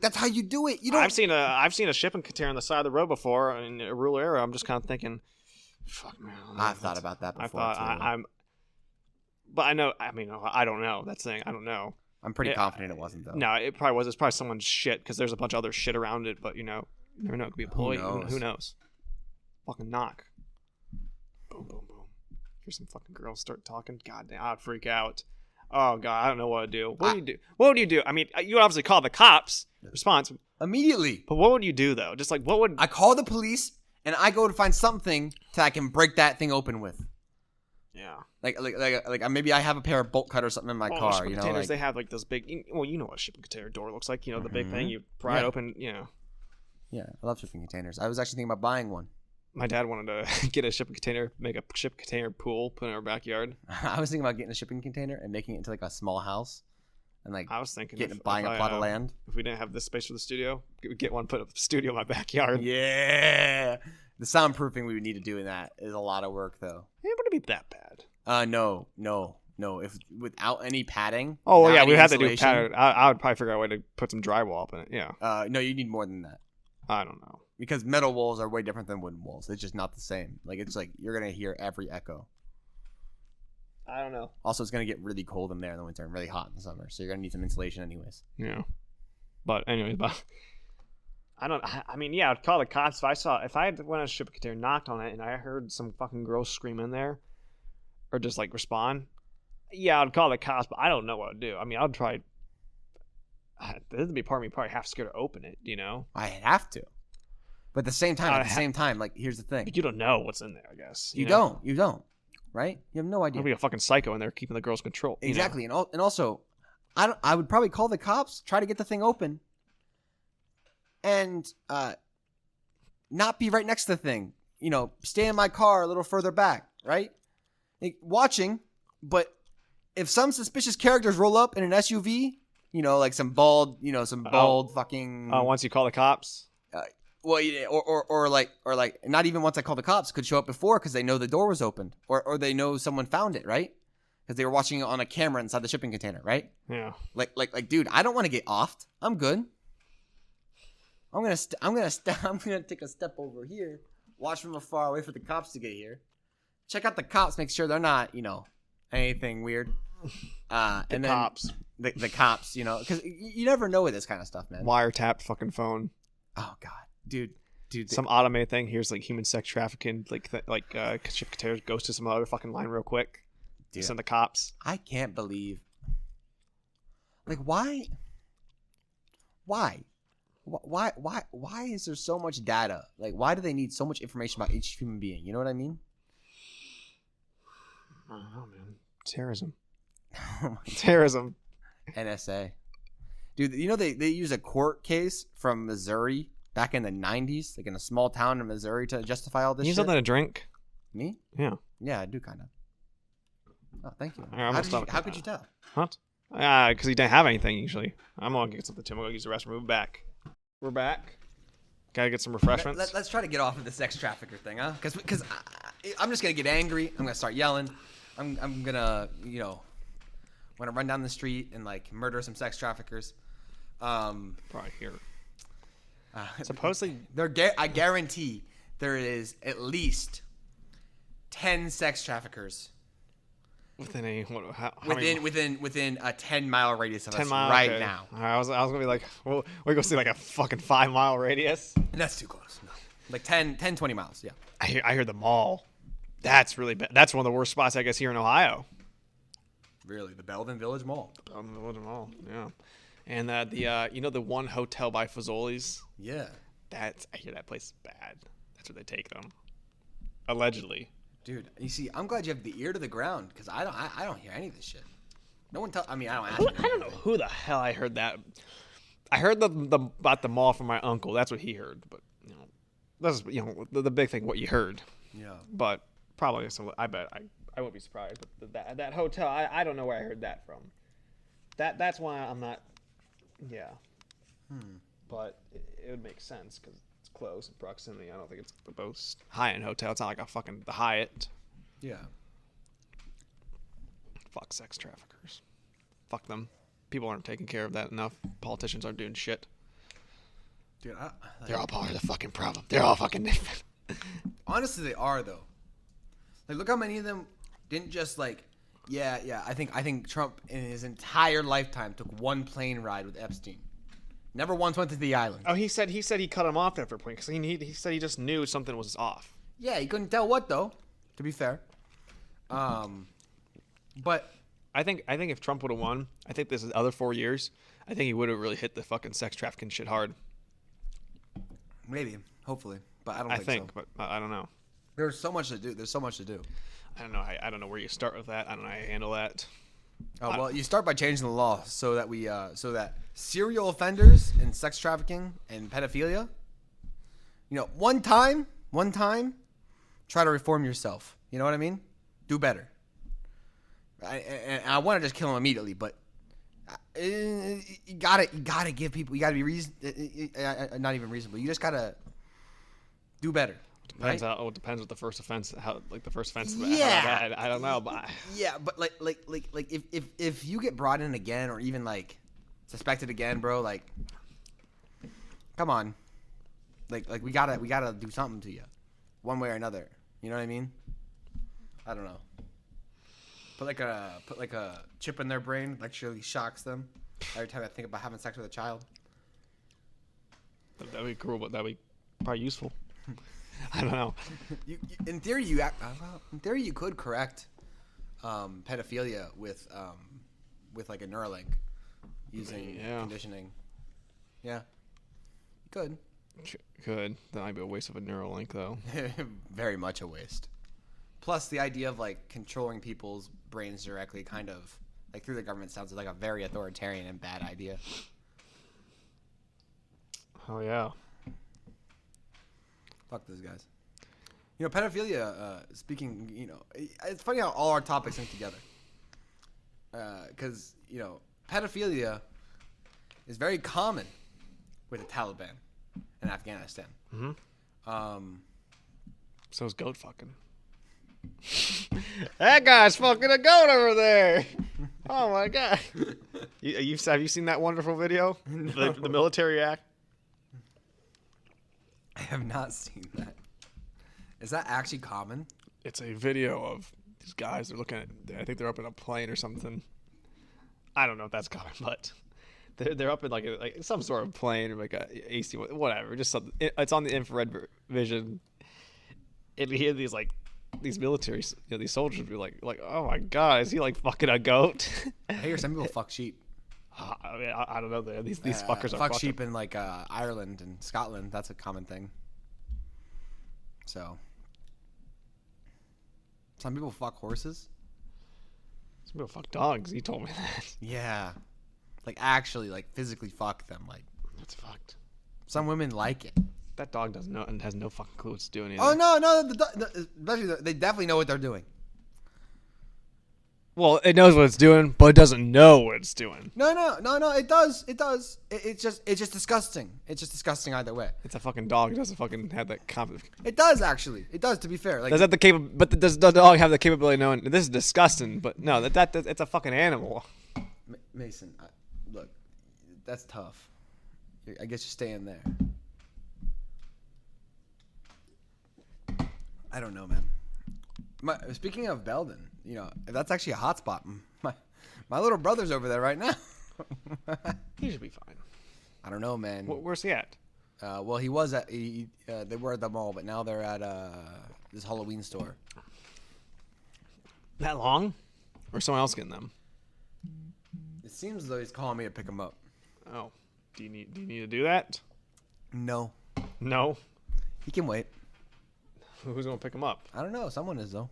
that's how you do it. You don't. I've seen a shipping container on the side of the road before in a rural area. I'm just kind of thinking, fuck man. I've thought about that before. But I know. I mean, I don't know. That's the thing. I don't know. I'm pretty confident it wasn't though. No, it probably was. It's probably someone's shit because there's a bunch of other shit around it. But you never know. It could be a employee. Who knows? Fucking knock. Boom, boom, boom. Here's some fucking girls start talking. God damn, I'd freak out. Oh god, I don't know what to do. What do you do? What would you do? I mean, you would obviously call the cops. Response immediately. But what would you do though? Just like what would I call the police and I go to find something that I can break that thing open with. Yeah. Like maybe I have a pair of bolt cutters or something in my car. Shipping containers, they have like this big. Well, you know what a shipping container door looks like. You know the big thing you pry it open. You know. Yeah, I love shipping containers. I was actually thinking about buying one. My dad wanted to get a shipping container, make a shipping container pool, put it in our backyard. I was thinking about getting a shipping container and making it into like a small house, and like I was thinking buying a plot of land. If we didn't have this space for the studio, get one, put a studio in my backyard. Yeah, the soundproofing we would need to do in that is a lot of work though. It wouldn't be that bad. No. If without any padding. Oh yeah, we have to do padding. I would probably figure out a way to put some drywall up in it. Yeah. No, you need more than that. I don't know. Because metal walls are way different than wooden walls. It's just not the same. Like it's like you're gonna hear every echo. I don't know. Also, it's gonna get really cold in there in the winter and really hot in the summer, so you're gonna need some insulation anyways. Yeah. But anyways, I mean, yeah, I'd call the cops if I had went on a shipping container, knocked on it, and I heard some fucking girl scream in there, or just like respond. Yeah, I'd call the cops, but I don't know what to do. I mean, I'd try. There'd be part of me probably half scared to open it, you know. I have to. But at the same time, like here's the thing. But you don't know what's in there, I guess. You don't, right? You have no idea. There'll be a fucking psycho in there keeping the girls control. Exactly, and also, I would probably call the cops, try to get the thing open, and not be right next to the thing. You know, stay in my car a little further back, right? Like, watching, but if some suspicious characters roll up in an SUV, you know, like some bald fucking. Once you call the cops. Well, or like not even once I call the cops, could show up before because they know the door was opened, or they know someone found it, right? Because they were watching it on a camera inside the shipping container, right? Yeah. Like, dude, I don't want to get offed. I'm good. I'm gonna take a step over here, watch from afar, wait for the cops to get here, check out the cops, make sure they're not, you know, anything weird. The cops, you know, because you never know with this kind of stuff, man. Wiretapped fucking phone. Oh god, dude. Some automated thing. Here's like human sex trafficking. Shipping containers goes to some other fucking line real quick. Dude, send the cops. I can't believe. Like why is there so much data? Like why do they need so much information about each human being? You know what I mean? I don't know, man. Terrorism. Terrorism. NSA. Dude, you know they use a court case from Missouri back in the 90s, like in a small town in Missouri, to justify all this shit? You something to drink? Me? Yeah. Yeah, I do kind of. Oh, thank you. How could you tell? Huh? Because he didn't have anything usually. I'm going to get something, Tim. I'm going to use the restroom. We're back. We're back. Gotta get some refreshments. Let's try to get off of the sex trafficker thing, huh? Because I'm just going to get angry. I'm going to start yelling. I'm going to, you know, want to run down the street and, like, murder some sex traffickers. Probably here. Supposedly, I guarantee there is at least 10 sex traffickers within a within a 10-mile radius of us okay. now. I was gonna be like, well, we're gonna see like a fucking 5-mile radius. That's too close. No. Like 10, 20 miles. Yeah. I hear the mall. That's really bad. That's one of the worst spots I guess here in Ohio. Really, the Belden Village Mall. Belden Village Mall. Yeah. And the one hotel by Fazoli's. Yeah. I hear that place is bad. That's where they take them. Allegedly. Dude, you see, I'm glad you have the ear to the ground because I don't hear any of this shit. No one I don't ask. I don't know who the hell I heard that. I heard about the mall from my uncle. That's what he heard. But you know, that's the big thing. What you heard. Yeah. But probably I bet I wouldn't be surprised. But that hotel, I don't know where I heard that from. That's why I'm not. Yeah. But it would make sense because it's close in proximity. I don't think it's the most high-end hotel. It's not like a fucking the Hyatt. Yeah. Fuck sex traffickers. Fuck them. People aren't taking care of that enough. Politicians aren't doing shit. Dude, They're all part of the fucking problem. They're all fucking. honestly, they are though. Like, look how many of them didn't just like. Yeah. I think Trump in his entire lifetime took one plane ride with Epstein. Never once went to the island. Oh, he said he cut him off after a point because he said he just knew something was off. Yeah, he couldn't tell what though. To be fair. But I think if Trump would have won, I think this is other 4 years. I think he would have really hit the fucking sex trafficking shit hard. maybe, hopefully, but I don't think so. But I don't know. There's so much to do. There's so much to do. I don't know. I don't know where you start with that. I don't know how you handle that. Oh, well, you start by changing the law so that serial offenders in sex trafficking and pedophilia, one time, try to reform yourself. You know what I mean? Do better. I want to just kill them immediately, but you gotta give people. You gotta be not even reasonable. You just gotta do better. Depends right? how. It depends what the first offense. How like the first offense. Yeah. I don't know, but Yeah, but like if you get brought in again or even like suspected again, bro, like come on, like we gotta do something to you, one way or another. You know what I mean? I don't know. Put like a chip in their brain, like surely shocks them every time I think about having sex with a child. that'd be cool. But that'd be probably useful. I don't know. In theory, you could correct pedophilia with like a Neuralink using conditioning. Yeah, you could. Could. That might be a waste of a Neuralink, though. Very much a waste. Plus, the idea of like controlling people's brains directly, kind of like through the government, sounds like a very authoritarian and bad idea. Oh yeah. Fuck those guys. Pedophilia. Speaking, it's funny how all our topics link together. Because pedophilia is very common with the Taliban in Afghanistan. Mm-hmm. So is goat fucking. That guy's fucking a goat over there. Oh my god. Have you seen that wonderful video? No. The military act. I have not seen that. Is that actually common? It's a video of these guys. They're looking at. I think they're up in a plane or something. I don't know if that's common, but they're up in like some sort of plane or like a AC, whatever. Just something. It's on the infrared vision. And we hear these military, these soldiers be like, oh my god, is he like fucking a goat? I hear some people fuck sheep. I mean, I don't know. These fuckers are fuck sheep in like Ireland and Scotland. That's a common thing. So some people fuck horses. Some people fuck dogs. He told me that. Yeah, like actually, like physically fuck them. Like That's fucked. some women like it. That dog doesn't know and has no fucking clue what it's doing. Either. Oh no! Especially they definitely know what they're doing. Well, it knows what it's doing, but it doesn't know what it's doing. No! It does. It's just disgusting. It's just disgusting either way. It's a fucking dog. It doesn't fucking have that confidence. It does actually. It does. To be fair, like Does that but does the dog have the capability of knowing this is disgusting? But no, that it's a fucking animal. Mason, look, that's tough. I guess you stay in there. I don't know, man. Speaking of Belden, that's actually a hot spot. My little brother's over there right now. He should be fine. I don't know, man. Where's he at? Well, he was at. They were at the mall, but now they're at this Halloween store. That long? Or someone else getting them? It seems as though he's calling me to pick him up. Oh, do you need to do that? No, No. he can wait. Who's gonna pick him up? I don't know. Someone is though.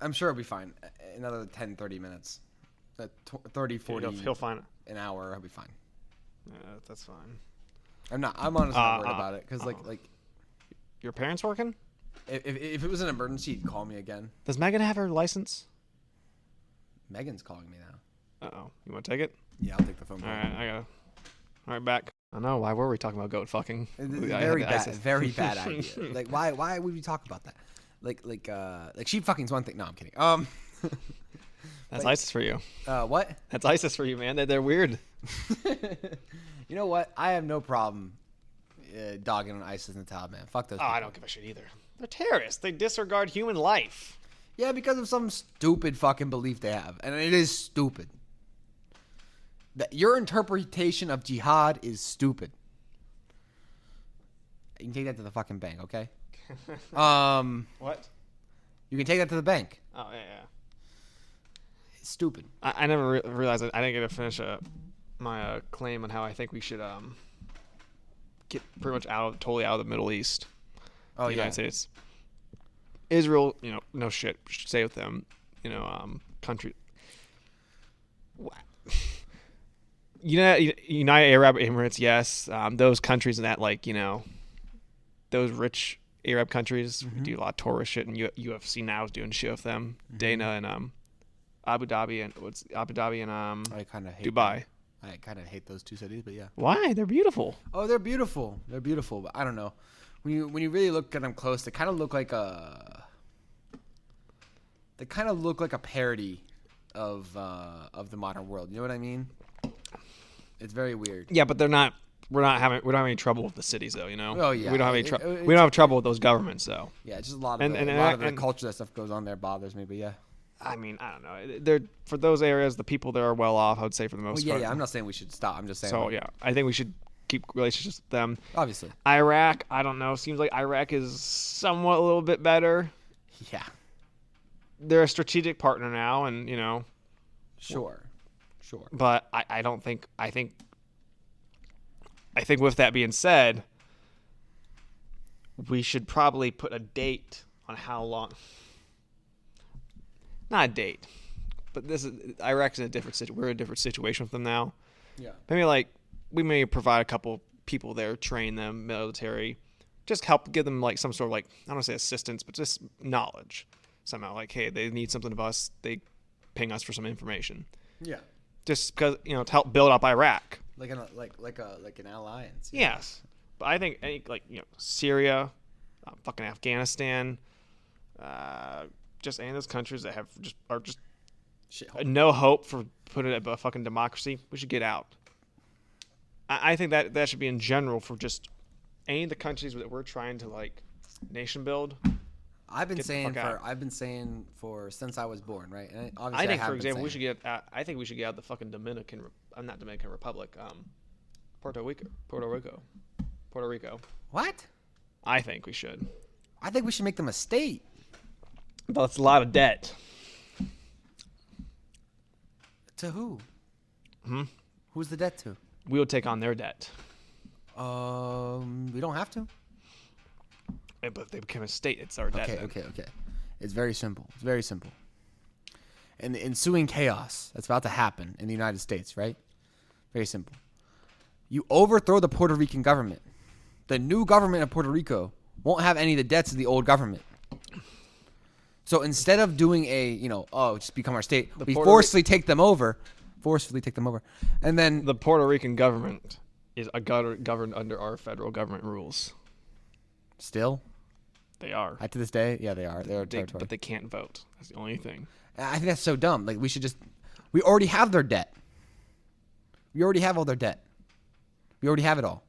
I'm sure it'll be fine. Another 10, 30 minutes. 30, 40. He'll find it. An hour. He'll be fine. Yeah, that's fine. I'm honestly not worried about it because like Your parents working? if it was an emergency, he'd call me again. Does Megan have her license? Megan's calling me now. Uh-oh. You want to take it? Yeah, I'll take the phone All call. right, I gotta. All right, back. I know. Why were we talking about goat fucking? Very bad. Very bad idea. Like, why would we talk about that? Like sheep fucking's one thing. No, I'm kidding. That's ISIS for you. What? That's ISIS for you, man. They're weird. You know what? I have no problem dogging on ISIS and the Taliban. Fuck those. Oh, I don't give a shit either. They're terrorists. They disregard human life. Yeah, because of some stupid fucking belief they have, and it is stupid. Your interpretation of jihad is stupid. You can take that to the fucking bank, okay? What? You can take that to the bank. Oh, yeah. It's stupid. I never realized that I didn't get to finish my claim on how I think we should get pretty much totally out of the Middle East. Oh, the yeah. United States. Israel, no shit. We should stay with them. Country. United Arab Emirates, yes. Those countries in that, those rich Arab countries, we do a lot of tourist shit, and UFC now is doing shit with them. Dana and Abu Dhabi and I kind of hate Dubai. them. I kind of hate those two cities, but yeah. Why? They're beautiful. Oh, they're beautiful. They're beautiful, but I don't know. When you really look at them close, they kind of look like a parody of the modern world. You know what I mean? It's very weird. Yeah, but they're not. We don't have any trouble with the cities, though. Oh yeah. We don't have any trouble. We don't have trouble with those governments, though. Yeah, it's just a lot of the culture that stuff goes on there bothers me. But yeah. I mean, I don't know. They're for those areas, the people there are well off. I would say for the most part. Yeah. I'm not saying we should stop. I'm just saying. So yeah, I think we should keep relationships with them. Obviously. Iraq, I don't know. Seems like Iraq is somewhat a little bit better. Yeah. They're a strategic partner now, and Sure. But I don't think. I think with that being said, we should probably put a date on how long. Not a date, but Iraq's in a different situation. We're in a different situation with them now. Yeah. Maybe we may provide a couple people there, train them, military, just help give them some sort of I don't want to say assistance, but just knowledge somehow. Hey, they need something of us, they ping us for some information. Yeah. Just because to help build up Iraq. Like an alliance. Yes, but I think Syria, fucking Afghanistan, just any of those countries that are just no hope for putting a fucking democracy, we should get out. I think that should be in general for just any of the countries that we're trying to nation build. I've been saying since I was born, right? And obviously I think, for example, we should get. I think we should get out the fucking not Dominican Republic, Puerto Rico. What? I think we should. I think we should make them a state. That's a lot of debt. To who? Who's the debt to? We will take on their debt. We don't have to. But if they become a state, it's our debt. Okay. It's very simple. And the ensuing chaos that's about to happen in the United States, right? Very simple. You overthrow the Puerto Rican government. The new government of Puerto Rico won't have any of the debts of the old government. So instead of doing just become our state, we forcefully take them over. And then the Puerto Rican government is governed under our federal government rules. Still? They are. To this day, yeah, they are. They're territory. But they can't vote. That's the only thing. I think that's so dumb. We already have their debt. We already have all their debt. We already have it all.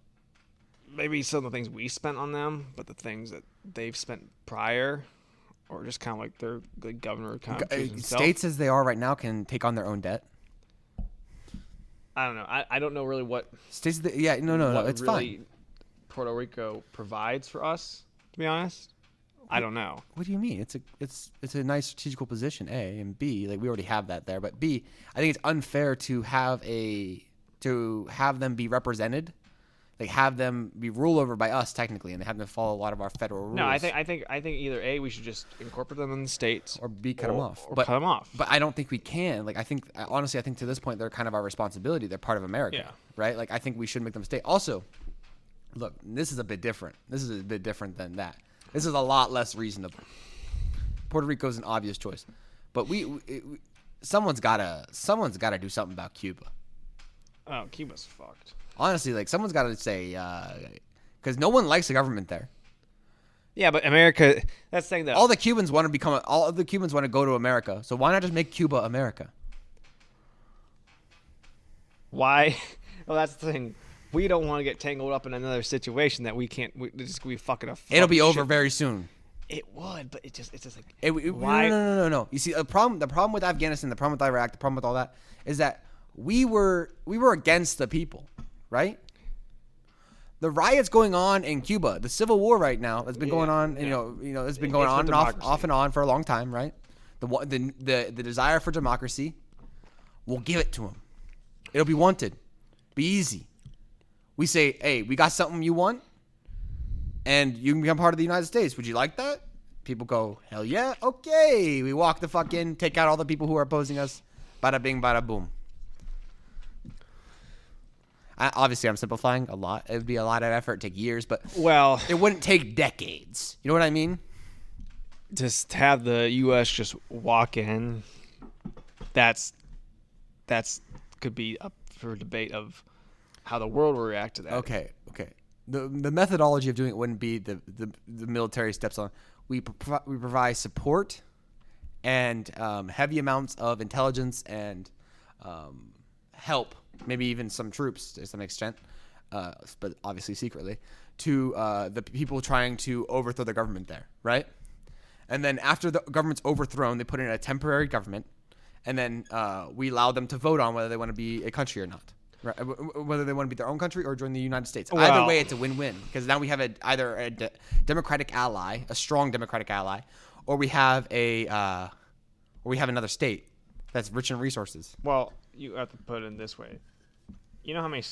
Maybe some of the things we spent on them, but the things that they've spent prior, or just kind of their governor kind of himself. States as they are right now can take on their own debt. I don't know. I don't know really what states. No. It's really fine. Puerto Rico provides for us, to be honest. I don't know. What do you mean? It's a nice strategical position, A, and B, we already have that there. But B, I think it's unfair to have them be represented, have them be ruled over by us technically, and they have them follow a lot of our federal rules. No, I think either A, we should just incorporate them in the states, or B, cut them off. Cut them off. But I don't think we can. Honestly, I think to this point they're kind of our responsibility. They're part of America, right? I think we should make them a state. Also, look, this is a bit different. This is a bit different than that. This is a lot less reasonable. Puerto Rico is an obvious choice, but someone's got to do something about Cuba. Oh, Cuba's fucked. Honestly, like someone's got to say, because no one likes the government there. Yeah, but America. That's the thing though. All the Cubans want to go to America. So why not just make Cuba America? Why? Well, that's the thing. We don't want to get tangled up in another situation that we can't. We fucking up. It'll be over very soon. It would, but it's just like why? No. You see, the problem with Afghanistan, the problem with Iraq, the problem with all that is that we were against the people, right? The riots going on in Cuba, the civil war right now that's been going on, you know, it's been going on and off and on for a long time, right? The desire for democracy, we'll give it to them. It'll be wanted, be easy. We say, hey, we got something you want, and you can become part of the United States. Would you like that? People go, hell yeah, okay. We walk the fuck in, take out all the people who are opposing us. Bada bing, bada boom. Obviously, I'm simplifying a lot. It would be a lot of effort, take years, but it wouldn't take decades. You know what I mean? Just have the U.S. just walk in. That's could be up for debate of how the world will react to that. Okay. The methodology of doing it wouldn't be the military steps on. We provide support and heavy amounts of intelligence and help. Maybe even some troops to some extent, but obviously secretly, to the people trying to overthrow the government there, right? And then after the government's overthrown, they put in a temporary government, and then we allow them to vote on whether they want to be a country or not, right? Whether they want to be their own country or join the United States. Well, either way, it's a win-win because now we have either a democratic ally, a strong democratic ally, or we have another state that's rich in resources. Well, you have to put it in this way. You know how many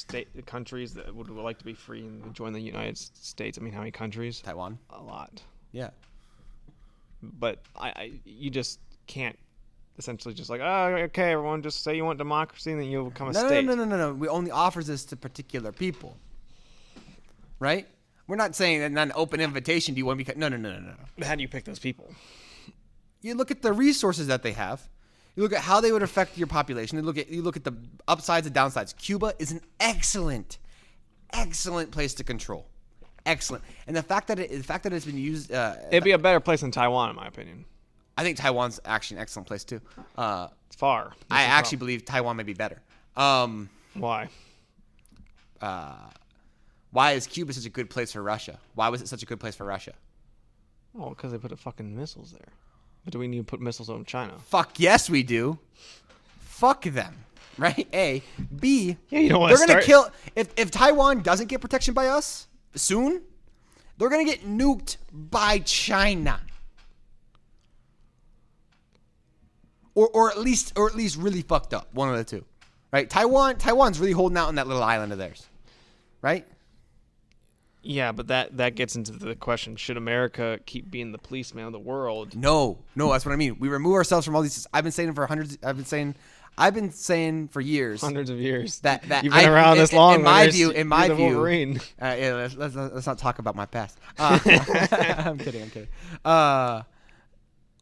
countries that would like to be free and join the United States? I mean, how many countries? Taiwan. A lot. Yeah. But you just can't essentially just like, oh, okay, everyone, just say you want democracy and then you'll become a state. No. We only offers this to particular people. Right? We're not saying that not an open invitation. Do you want to be? No. How do you pick those people? You look at the resources that they have. You look at how they would affect your population. You look at the upsides and downsides. Cuba is an excellent place to control. Excellent. And the fact that it's been used, it'd be a better place than Taiwan, in my opinion. I think Taiwan's actually an excellent place too. It's far. I actually believe Taiwan may be better. Why? Why is Cuba such a good place for Russia? Why was it such a good place for Russia? Oh, because they put fucking missiles there. But do we need to put missiles on China? Fuck yes, we do. Fuck them. Right? A. B. Yeah, you don't want to They're going to kill. If Taiwan doesn't get protection by us soon, they're going to get nuked by China. Or at least really fucked up. One of the two. Right? Taiwan's really holding out on that little island of theirs. Right? Yeah, but that gets into the question: should America keep being the policeman of the world? No, that's what I mean. We remove ourselves from all these. I've been saying for years, hundreds of years that you've been around this long. In my view, yeah, let's not talk about my past. I'm kidding. In off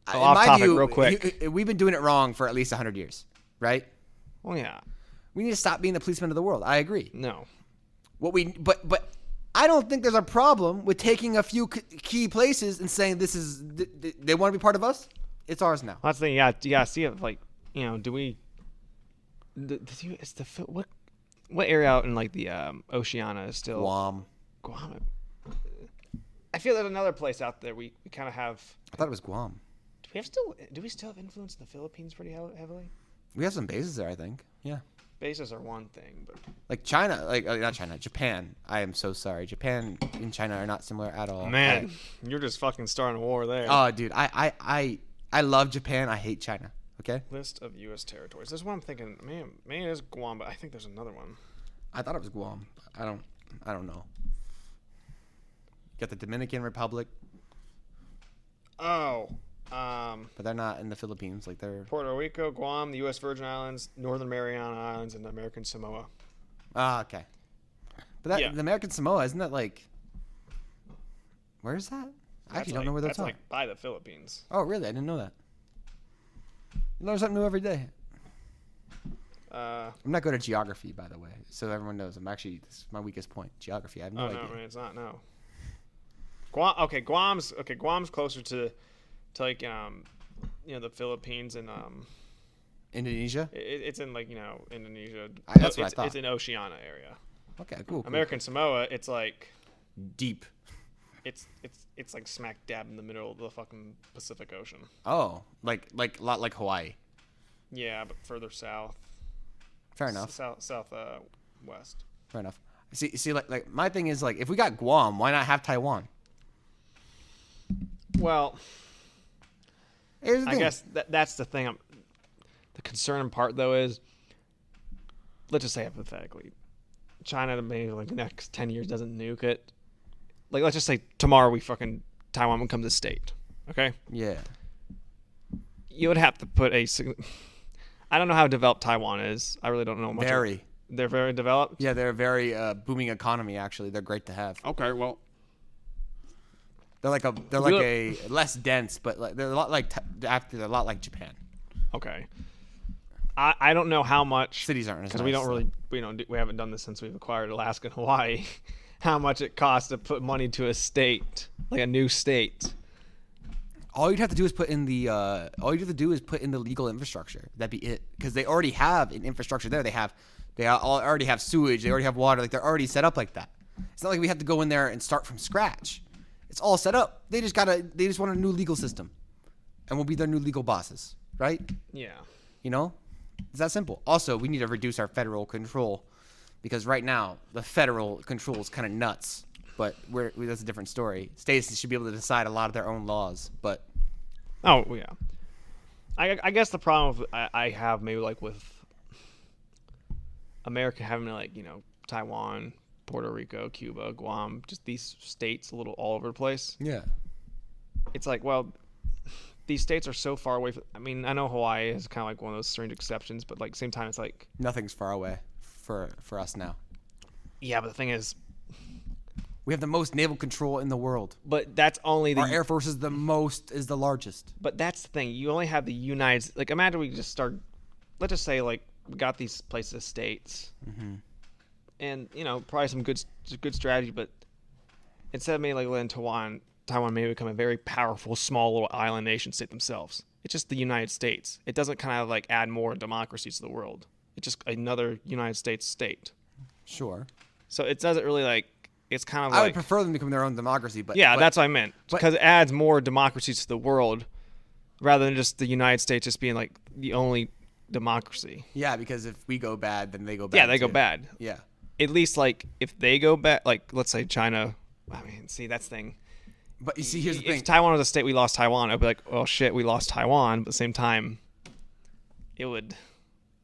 my topic, view, real quick. We've been doing it wrong for at least 100 years, right? Well, yeah. We need to stop being the policeman of the world. I agree. No. But I don't think there's a problem with taking a few key places and saying this is they want to be part of us. It's ours now. That's the thing. You gotta see it. Like, do we? It's the what area out in like the Oceania is still Guam. I feel there's another place out there we kind of have. I thought it was Guam. Do we still have influence in the Philippines pretty heavily? We have some bases there, I think. Yeah. Bases are one thing, but like China, not China, Japan. I am so sorry. Japan and China are not similar at all. Man, you're just fucking starting a war there. Oh, dude, I love Japan. I hate China. Okay. List of U.S. territories. There's one I'm thinking. Man, maybe it is Guam, but I think there's another one. I thought it was Guam. I don't know. You got the Dominican Republic. Oh. But they're not in the Philippines. Like they're Puerto Rico, Guam, the U.S. Virgin Islands, Northern Mariana Islands, and the American Samoa. Ah, okay. But the American Samoa, isn't that like? Where is that? I actually don't know where that's like by the Philippines. Oh, really? I didn't know that. You learn something new every day. I'm not good at geography, by the way, so everyone knows. This is my weakest point. Geography. I have no idea. No, man, it's not. No. Guam. Okay, Guam's closer to like the Philippines and Indonesia. it's in like Indonesia. That's what I thought. It's in Oceania area. Okay, cool. American Samoa, it's like deep. It's like smack dab in the middle of the fucking Pacific Ocean. Oh, like a lot like Hawaii. Yeah, but further south. Fair enough. West. Fair enough. See, like my thing is like if we got Guam, why not have Taiwan? Well, here's the I thing. guess that's the thing. The concerning part though is, let's just say hypothetically, China maybe like the next 10 years doesn't nuke it. Like let's just say tomorrow Taiwan becomes a state. Okay. Yeah. You would have to put I don't know how developed Taiwan is. I really don't know much. They're very developed? Yeah, they're a very booming economy, actually. They're great to have. Okay, well. They're like a less dense, but they're a lot like Japan. Okay. I don't know how much. Cities aren't as because nice, we haven't done this since we've acquired Alaska and Hawaii. How much it costs to put money to a state, like a new state. All you'd have to do is put in the legal infrastructure. That'd be it. Because they already have an infrastructure there. They already have sewage. They already have water. Like they're already set up like that. It's not like we have to go in there and start from scratch. It's all set up. They just want a new legal system, and we'll be their new legal bosses, right? Yeah. It's that simple. Also, we need to reduce our federal control, because right now the federal control is kind of nuts. But that's a different story. States should be able to decide a lot of their own laws, but. Oh yeah. I guess the problem I have maybe like with America having like Taiwan, Puerto Rico, Cuba, Guam, just these states a little all over the place. Yeah. It's like, well, these states are so far away from. I mean, I know Hawaii is kind of like one of those strange exceptions, but like same time, it's like nothing's far away for us now. Yeah, but the thing is, we have the most naval control in the world. But that's only our Air Force is the largest. But that's the thing. You only have the United. Like, imagine we just start. Let's just say like we got these places as states, and probably some good strategy. But instead of maybe like letting Taiwan may become a very powerful small little island nation state themselves. It's just the United States. It doesn't kind of like add more democracy to the world. It's just another United States state. Sure. So it doesn't really like. It's kind of I would prefer them to become their own democracy, but that's what I meant, because it adds more democracy to the world, rather than just the United States just being like the only democracy. Yeah, because if we go bad, then they go bad. Yeah, they go bad. Yeah. At least like if they go bad, like let's say China. I mean, see that's the thing. But you see, here's the thing: if Taiwan was a state, we lost Taiwan. I'd be like, oh shit, we lost Taiwan. But at the same time, it would,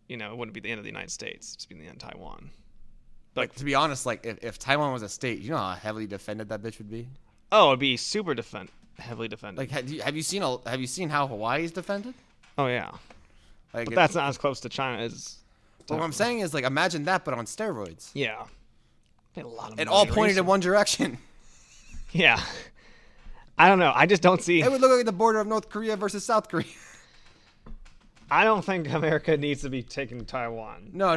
it wouldn't be the end of the United States. It'd just be the end of Taiwan. Like, to be honest, like if Taiwan was a state, you know how heavily defended that bitch would be. Oh, it'd be super heavily defended. Like, have you seen how Hawaii is defended? Oh yeah, like but that's not as close to China as. What I'm saying is, like, imagine that, but on steroids. Yeah, a lot of. It all pointed in one direction. Yeah, I don't know. I just don't see. It would look like the border of North Korea versus South Korea. I don't think America needs to be taking Taiwan. No.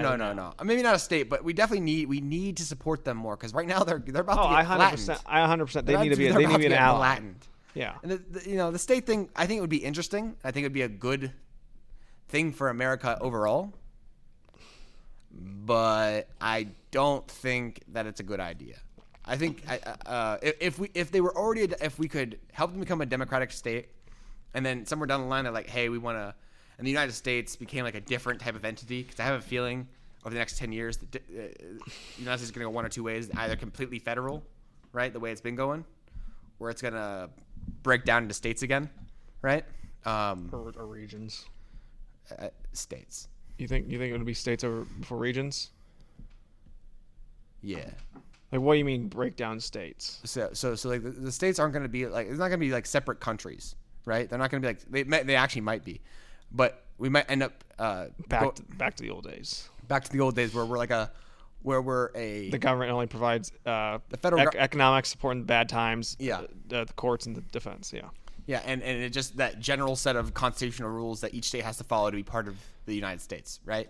Maybe not a state, but we definitely need to support them more, because right now they're about to get flattened. 100%. They need to be an ally. Flattened. Yeah. And the state thing, I think it would be interesting. I think it would be a good thing for America overall. But I don't think that it's a good idea. I think if we could help them become a democratic state, and then somewhere down the line they're like, hey, we want to. And the United States became like a different type of entity, because I have a feeling over the next 10 years, the United States is going to go one or two ways: either completely federal, right, the way it's been going, or it's going to break down into states again, right? Or regions. States. You think it would be states over before regions? Yeah. Like, what do you mean break down states? So like the states aren't going to be like, it's not going to be like separate countries, right? They're not going to be like, they actually might be. But we might end up back to the old days. Back to the old days where we're the government only provides the federal economic support in bad times. Yeah. The courts and the defense. Yeah. Yeah, and it just that general set of constitutional rules that each state has to follow to be part of the United States, right?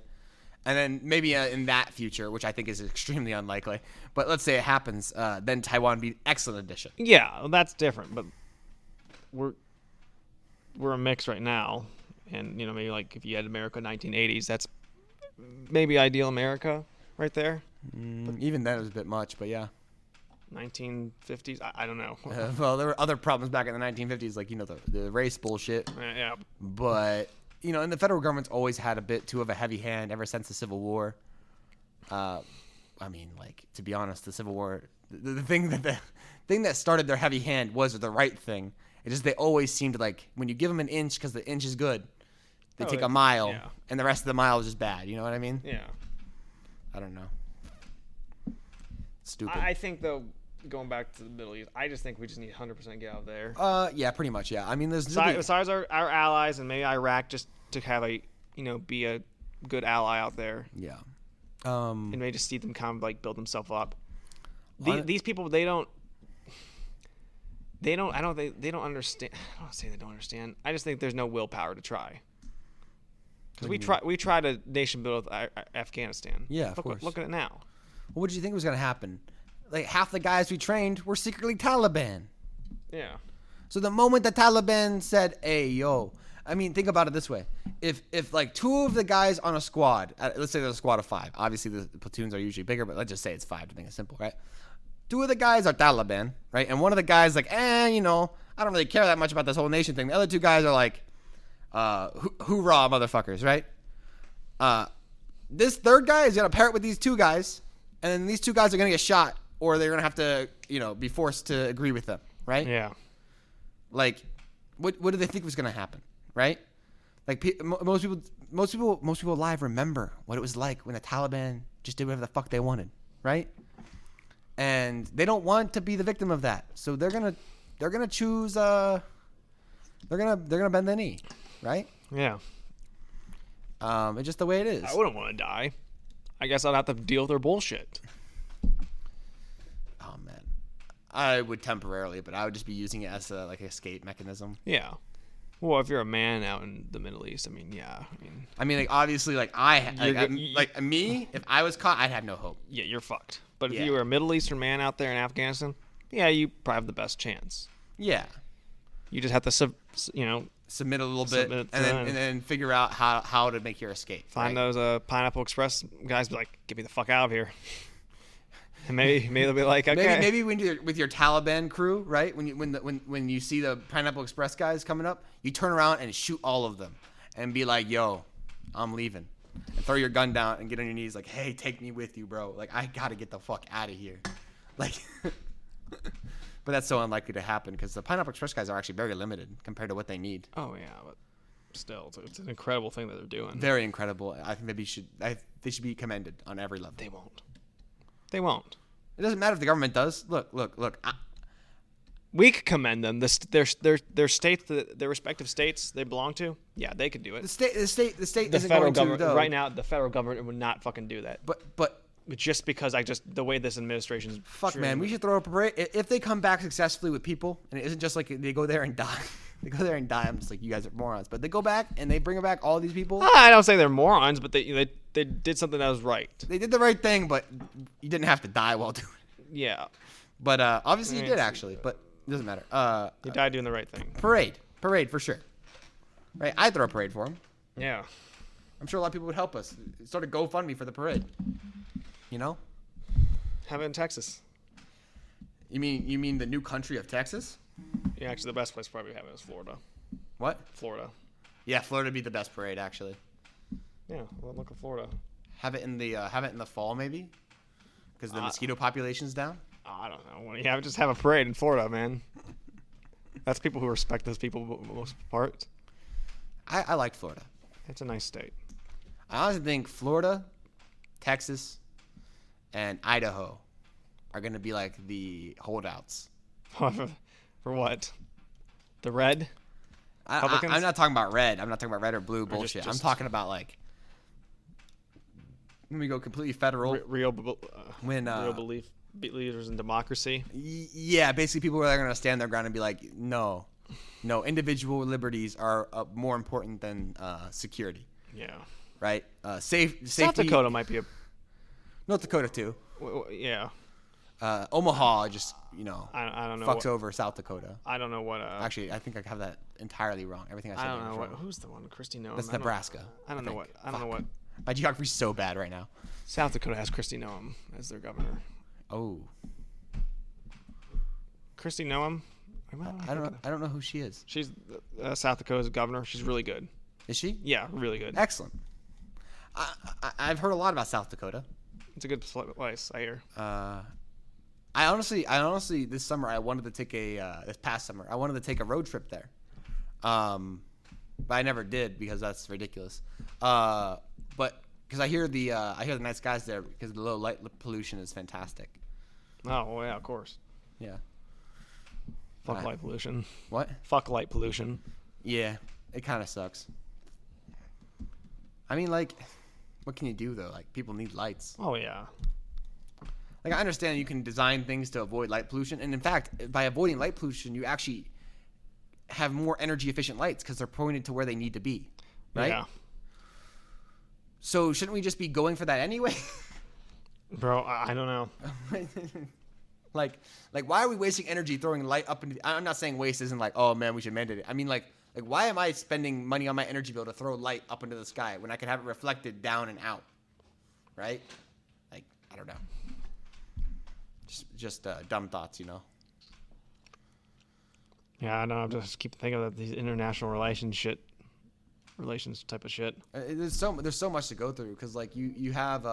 And then maybe in that future, which I think is extremely unlikely, but let's say it happens, then Taiwan would be an excellent addition. Yeah, well, that's different. But we're a mix right now, and maybe like if you had America 1980s, that's maybe ideal America right there. Even then, it was a bit much, but yeah. 1950s, I don't know. Well, there were other problems back in the 1950s, like the race bullshit. Yeah. But and the federal government's always had a bit too of a heavy hand ever since the Civil War. I mean, like, to be honest, the Civil War, the thing that started their heavy hand was the right thing. It's just they always seemed like when you give them an inch because the inch is good, they take a mile, and the rest of the mile is just bad. You know what I mean? Yeah. I don't know. Stupid. I think, though, going back to the Middle East, I just think we just need 100% get out there. Yeah, pretty much, yeah. I mean, besides our allies and maybe Iraq, just to have be a good ally out there. Yeah. And maybe just see them kind of like build themselves up. These people, they don't understand. I don't say they don't understand. I just think there's no willpower to try. Because we tried a nation build with Afghanistan. Yeah, of course. Look at it now. Well, what did you think was going to happen? Like, half the guys we trained were secretly Taliban. Yeah. So the moment the Taliban said, hey, yo, I mean, think about it this way. If like two of the guys on a squad, let's say there's a squad of 5. Obviously, the platoons are usually bigger, but let's just say it's 5 to make it simple, right? 2 of the guys are Taliban, right? And one of the guys like, I don't really care that much about this whole nation thing. The other 2 guys are like, hoorah, motherfuckers, right? This third guy is going to pair it with these 2 guys, and then these 2 guys are going to get shot, or they're going to have to, be forced to agree with them, right? Yeah. Like, what do they think was going to happen, right? Like, most people alive remember what it was like when the Taliban just did whatever the fuck they wanted, right? And they don't want to be the victim of that, so they're gonna choose. They're gonna bend the knee, right? Yeah. It's just the way it is. I wouldn't want to die. I guess I'd have to deal with their bullshit. Oh man, I would temporarily, but I would just be using it as a escape mechanism. Yeah. Well, if you're a man out in the Middle East, I mean, like, obviously, like me, if I was caught, I'd have no hope. Yeah, you're fucked. But if you were a Middle Eastern man out there in Afghanistan, yeah, you probably have the best chance. Yeah. You just have to, submit a little bit, and then figure out how to make your escape. Find those Pineapple Express guys, be like, get me the fuck out of here. And maybe they'll be like, okay. Maybe with your Taliban crew, right? When you see the Pineapple Express guys coming up, you turn around and shoot all of them, and be like, yo, I'm leaving. And throw your gun down and get on your knees, like, hey, take me with you, bro. Like, I gotta get the fuck out of here. Like, but that's so unlikely to happen because the Pineapple Express guys are actually very limited compared to what they need. Oh yeah, but still, it's an incredible thing that they're doing. Very incredible. I think they should be commended on every level. They won't. It doesn't matter if the government does. Look. We could commend them. Their states, their respective states they belong to. Yeah, they could do it. The state The isn't federal going government to, though. right now. The federal government would not fucking do that. But just because the way this administration is. Fuck, man, we should throw a parade. If they come back successfully with people, and it isn't just like they go there and die. They go there and die. I'm just like, you guys are morons. But they go back and they bring back all these people. I don't say they're morons, but they did something that was right. They did the right thing, but you didn't have to die while doing it. Yeah. But obviously you did, actually. But it doesn't matter. He died doing the right thing. Parade for sure. Right? I'd throw a parade for him. Yeah. I'm sure a lot of people would help us. Start a GoFundMe for the parade. You know? Have it in Texas. You mean the new country of Texas? Yeah, actually, the best place probably to have it is Florida. What? Florida. Yeah, Florida would be the best parade, actually. Yeah, well, look at Florida. Have it in the fall, maybe, because the mosquito population's down. I don't know. Yeah, just have a parade in Florida, man. That's people who respect those people for the most part. I like Florida. It's a nice state. I honestly think Florida, Texas, and Idaho are going to be like the holdouts. For what? The red? I'm not talking about red. I'm not talking about red or blue bullshit. I'm talking about like when we go completely federal. Real believers in democracy. Yeah, basically people are going to stand their ground and be like, no, individual liberties are more important than security. Yeah. right? Safety. South Dakota might be a North Dakota too. yeah. Omaha just I don't know. fucks over South Dakota. I don't know what. Actually, I think I have that entirely wrong. Everything I said. I don't know was what. wrong. Who's the one? Kristi Noem. That's Nebraska. I don't know what. I don't know what. My geography's so bad right now. South Dakota has Kristi Noem as their governor. Oh. Kristi Noem. I don't know who she is. She's South Dakota's governor. She's really good. Is she? Yeah, really good. Excellent. I've heard a lot about South Dakota. It's a good place, I hear. I honestly, this summer I wanted to take this past summer I wanted to take a road trip there, but I never did because that's ridiculous. But because I hear the nice guys there because the low light pollution is fantastic. Oh well, yeah, of course. Yeah. Fuck light pollution. What? Fuck light pollution. Yeah, it kind of sucks. I mean, like, what can you do though? Like, people need lights. Oh yeah. Like, I understand you can design things to avoid light pollution, and in fact, by avoiding light pollution, you actually have more energy efficient lights because they're pointed to where they need to be, right? Yeah. So shouldn't we just be going for that anyway? Bro, I don't know. like why are we wasting energy throwing light up into? I'm not saying waste isn't like, oh man, we should mandate it. I mean, like why am I spending money on my energy bill to throw light up into the sky when I could have it reflected down and out, right? Like, I don't know. Just dumb thoughts, Yeah, I know. I just keep thinking of these international relations type of shit. There's so much to go through because like you have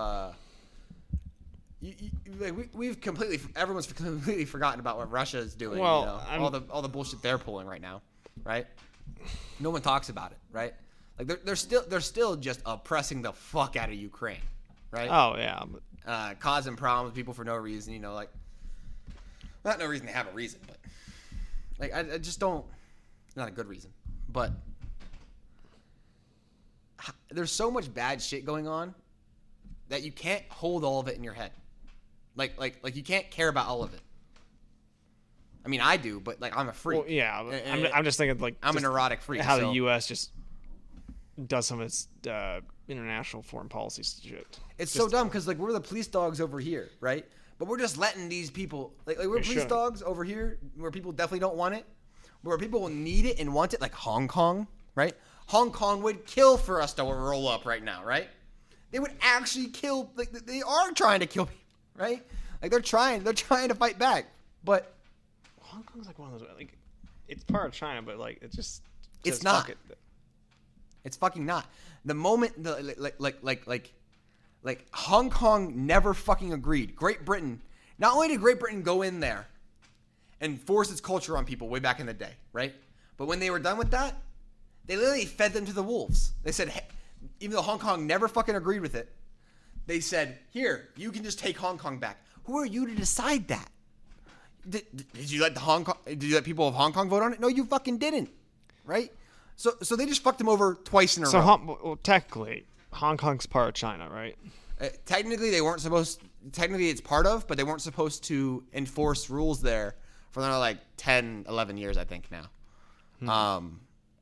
everyone's completely forgotten about what Russia is doing. Well, all the bullshit they're pulling right now, right? No one talks about it, right? Like they're still just oppressing the fuck out of Ukraine, right? Oh yeah. Causing problems with people for no reason, like not no reason to have a reason, but like I just don't. Not a good reason, but there's so much bad shit going on that you can't hold all of it in your head. Like you can't care about all of it. I mean, I do, but like I'm a freak. Well, yeah, I'm just thinking like I'm a neurotic freak. How the U.S. just does some of its international foreign policy shit. It's just so dumb because like we're the police dogs over here, right? But we're just letting these people like we're police dogs over here where people definitely don't want it, where people need it and want it, like Hong Kong, right? Hong Kong would kill for us to roll up right now, right? They would actually kill. Like they are trying to kill people, right? Like they're trying to fight back, but Hong Kong's like one of those like it's part of China, but like it's not. Fuck it. It's fucking not. The moment like Hong Kong never fucking agreed. Great Britain, not only did Great Britain go in there and force its culture on people way back in the day, right? But when they were done with that, they literally fed them to the wolves. They said, hey, even though Hong Kong never fucking agreed with it, they said, here, you can just take Hong Kong back. Who are you to decide that? Did you let people of Hong Kong vote on it? No, you fucking didn't, right? So they just fucked them over twice in a row. Well, technically, Hong Kong's part of China, right? Technically, they weren't supposed. Technically, it's part of, but they weren't supposed to enforce rules there for another like 10, 11 years, I think now.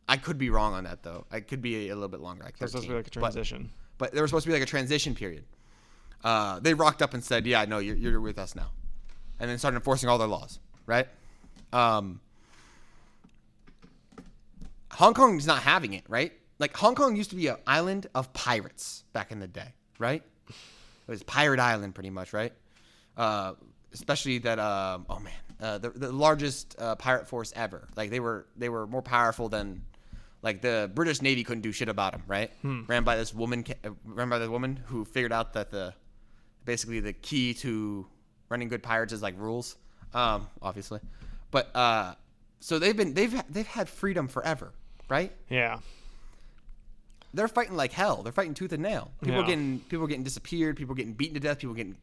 I could be wrong on that though. I could be a little bit longer, like 13. It's supposed to be like a transition. But there was supposed to be like a transition period. They rocked up and said, "Yeah, no, you're with us now," and then started enforcing all their laws, right? Hong Kong's not having it, right? Like Hong Kong used to be an island of pirates back in the day, right? It was Pirate Island, pretty much, right? Especially that, the largest pirate force ever. Like they were more powerful than, like the British Navy couldn't do shit about them, right? Ran by this woman who figured out that basically the key to running good pirates is like rules, obviously. But so they've had freedom forever, right? Yeah. They're fighting like hell. They're fighting tooth and nail. People are getting disappeared. People are getting beaten to death. People are getting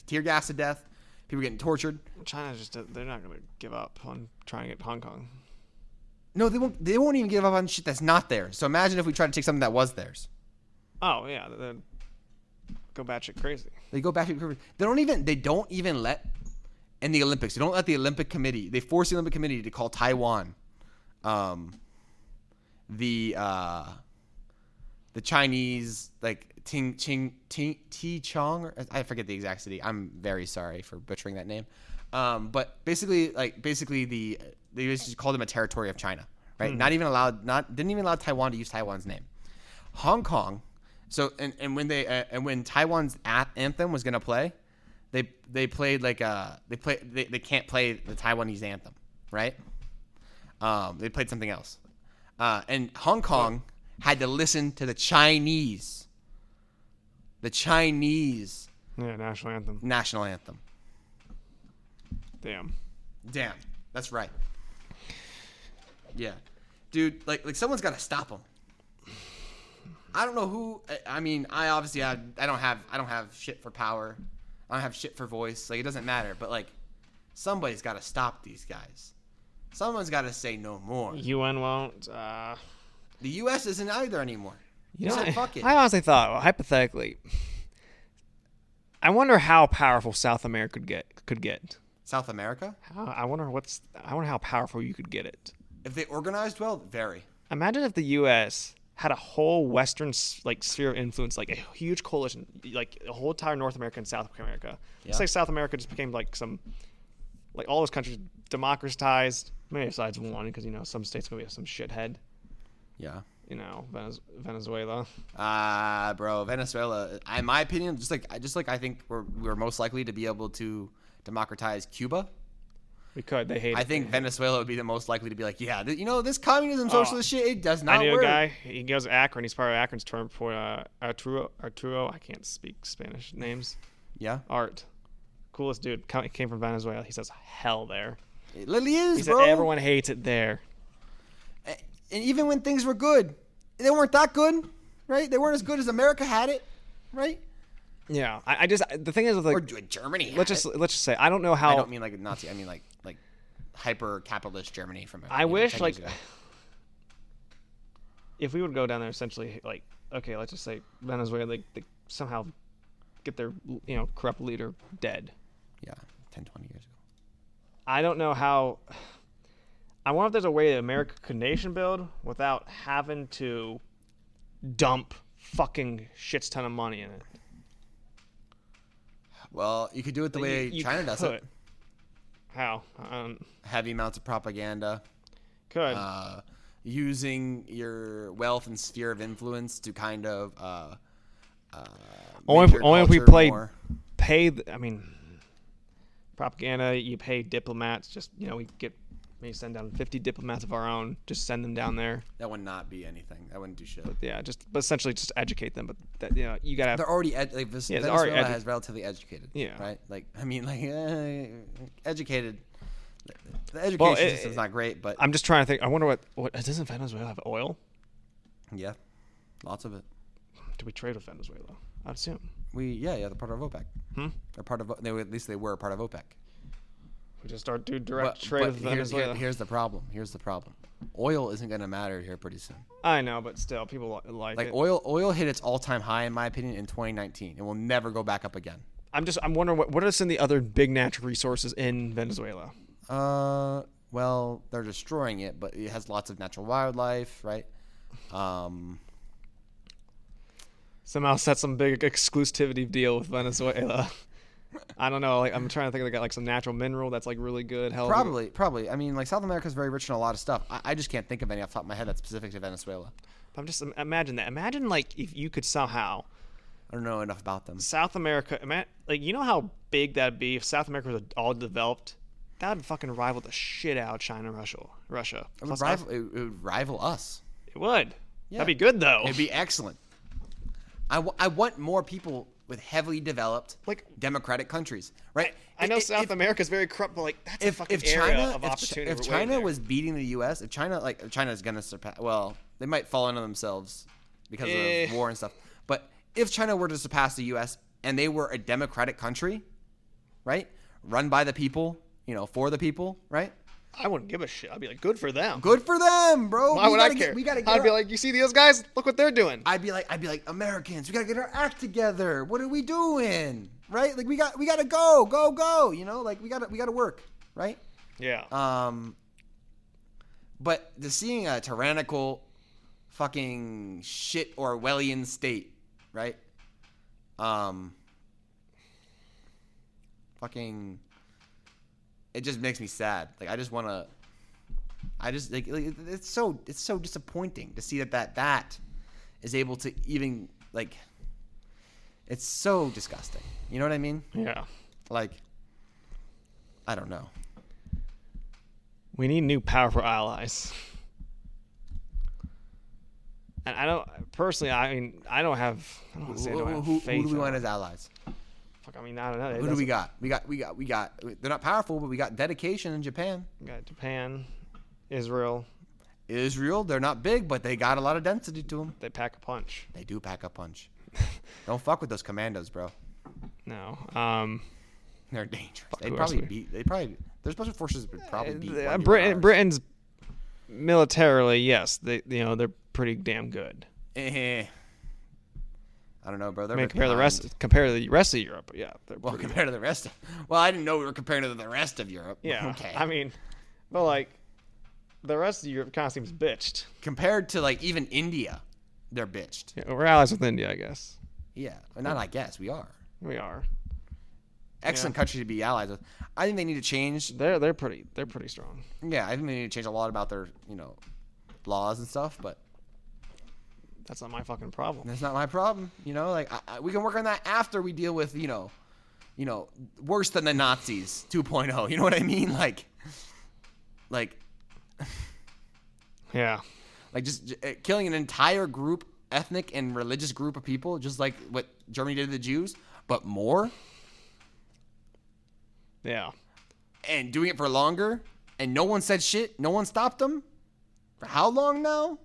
tear gassed to death. People are getting tortured. China they're not going to give up on trying to get Hong Kong. No, they won't. They won't even give up on shit that's not theirs. So imagine if we tried to take something that was theirs. Oh yeah, they go batshit crazy. They go batshit crazy. They don't even let in the Olympics. They don't let the Olympic Committee. They force the Olympic Committee to call Taiwan, the the Chinese like Ti Chong, or I forget the exact city. I'm very sorry for butchering that name. But basically they just called them a territory of China, right? Didn't even allow Taiwan to use Taiwan's name. Hong Kong. So and when Taiwan's anthem was gonna play, they played like they can't play the Taiwanese anthem, right? They played something else, and Hong Kong had to listen to the Chinese national anthem. Damn, that's right. Yeah, dude, like someone's got to stop them. I don't know who. I mean, I don't have shit for power. I don't have shit for voice. Like, it doesn't matter. But like, somebody's got to stop these guys. Someone's got to say no more. UN won't. The U.S. isn't either anymore. You know, fuck it. I honestly thought, well, hypothetically, I wonder how powerful South America could get. South America? I wonder how powerful you could get it. If they organized well, very. Imagine if the U.S. had a whole Western like sphere of influence, like a huge coalition, like a whole entire North America and South America. Yeah. It's like South America just became like all those countries democratized, maybe besides one, because some states gonna be some shithead. Yeah. Venezuela. Bro, Venezuela. In my opinion, just like I think we're most likely to be able to democratize Cuba. We could. They hate it. I think Venezuela would be the most likely to be like, yeah, this communism, socialist shit, it does not work. I knew a guy. He goes to Akron. He's part of Akron's term for Arturo. I can't speak Spanish names. Yeah. Art. Coolest dude. Came from Venezuela. He says hell there. It literally is, he bro. Said everyone hates it there. And even when things were good, they weren't that good, right? They weren't as good as America had it, right? Yeah. I just the thing is with like or Germany. Let's just say I don't know how. I don't mean like a Nazi. I mean like hyper capitalist Germany from. I wish like if we would go down there essentially like okay, let's just say Venezuela they somehow get their corrupt leader dead. Yeah, 10, 20 years ago. I don't know how. I wonder if there's a way that America could nation build without having to dump fucking shits ton of money in it. Well, you could do it the way China does it. How? Heavy amounts of propaganda. Could. Using your wealth and sphere of influence to kind of only if we pay. Propaganda. You pay diplomats. Just we maybe send down 50 diplomats of our own. Just send them down there. That would not be anything. That wouldn't do shit. But but essentially just educate them. But that you gotta. They're already Venezuela has relatively educated. Yeah. Right. Educated. The education system's not great, but I'm just trying to think. I wonder what doesn't Venezuela have oil? Yeah, lots of it. Do we trade with Venezuela? I'd assume. They're part of OPEC. They're part of. At least they were part of OPEC. We just start doing direct trade with Venezuela. Here's the problem. Oil isn't going to matter here pretty soon. I know, but still, people like it. Oil hit its all-time high in my opinion in 2019. It will never go back up again. I'm wondering what are some of the other big natural resources in Venezuela? Well, they're destroying it, but it has lots of natural wildlife, right? Somehow set some big exclusivity deal with Venezuela. I don't know. Like I'm trying to think. They got like some natural mineral that's like really good. Probably. I mean, like South America is very rich in a lot of stuff. I just can't think of any off the top of my head that's specific to Venezuela. But I'm just imagine that. Imagine like if you could somehow. I don't know enough about them. South America, like how big that'd be if South America was all developed. That would fucking rival the shit out of China and Russia. It would rival us. It would. Yeah. That'd be good though. It'd be excellent. I want more people with heavily developed democratic countries, right? I know South America is very corrupt, but like that's a fucking area of opportunity. If China was beating the U.S., if China's gonna surpass, well, they might fall into themselves because of war and stuff. But if China were to surpass the U.S. and they were a democratic country, right, run by the people, for the people, right? I wouldn't give a shit. I'd be like, good for them. Good for them, bro. Why would I care? I'd be like, you see these guys? Look what they're doing. I'd be like, Americans, we gotta get our act together. What are we doing? Right? Like we gotta go. Like we gotta work. Right? Yeah. But seeing a tyrannical, fucking shit Orwellian state, right? Fucking, it just makes me sad. Like I just like it's so disappointing to see that is able to even like, it's so disgusting. You know what I mean? Yeah. Like, I don't know. We need new powerful allies. And I don't personally. I mean, I don't have. I don't want to say I don't have faith. Who do we want as allies? Fuck. I mean, I don't know. Who do we got? We got. They're not powerful, but we got dedication in Japan. We got Japan, Israel. Israel. They're not big, but they got a lot of density to them. They pack a punch. They do pack a punch. Don't fuck with those commandos, bro. No. They're dangerous. Fuck, Their special forces would probably beat. Britain's militarily, yes, they're pretty damn good. I don't know, bro. I mean, compare to the rest of Europe, yeah. Compared to the rest. Well, I didn't know we were comparing to the rest of Europe. Yeah. Okay. I mean, but like, the rest of Europe kind of seems bitched. Compared to like even India, they're bitched. Yeah, we're allies with India, I guess. Yeah, not I guess we are. We are. Excellent country to be allies with. I think they need to change. They're pretty strong. Yeah, I think they need to change a lot about their laws and stuff, but that's not my fucking problem. That's not my problem. Like we can work on that after we deal with worse than the Nazis 2.0. You know what I mean? Like yeah, like just killing an entire group, ethnic and religious group of people, just like what Germany did to the Jews, but more. Yeah. And doing it for longer, and no one said shit. No one stopped them. For how long now?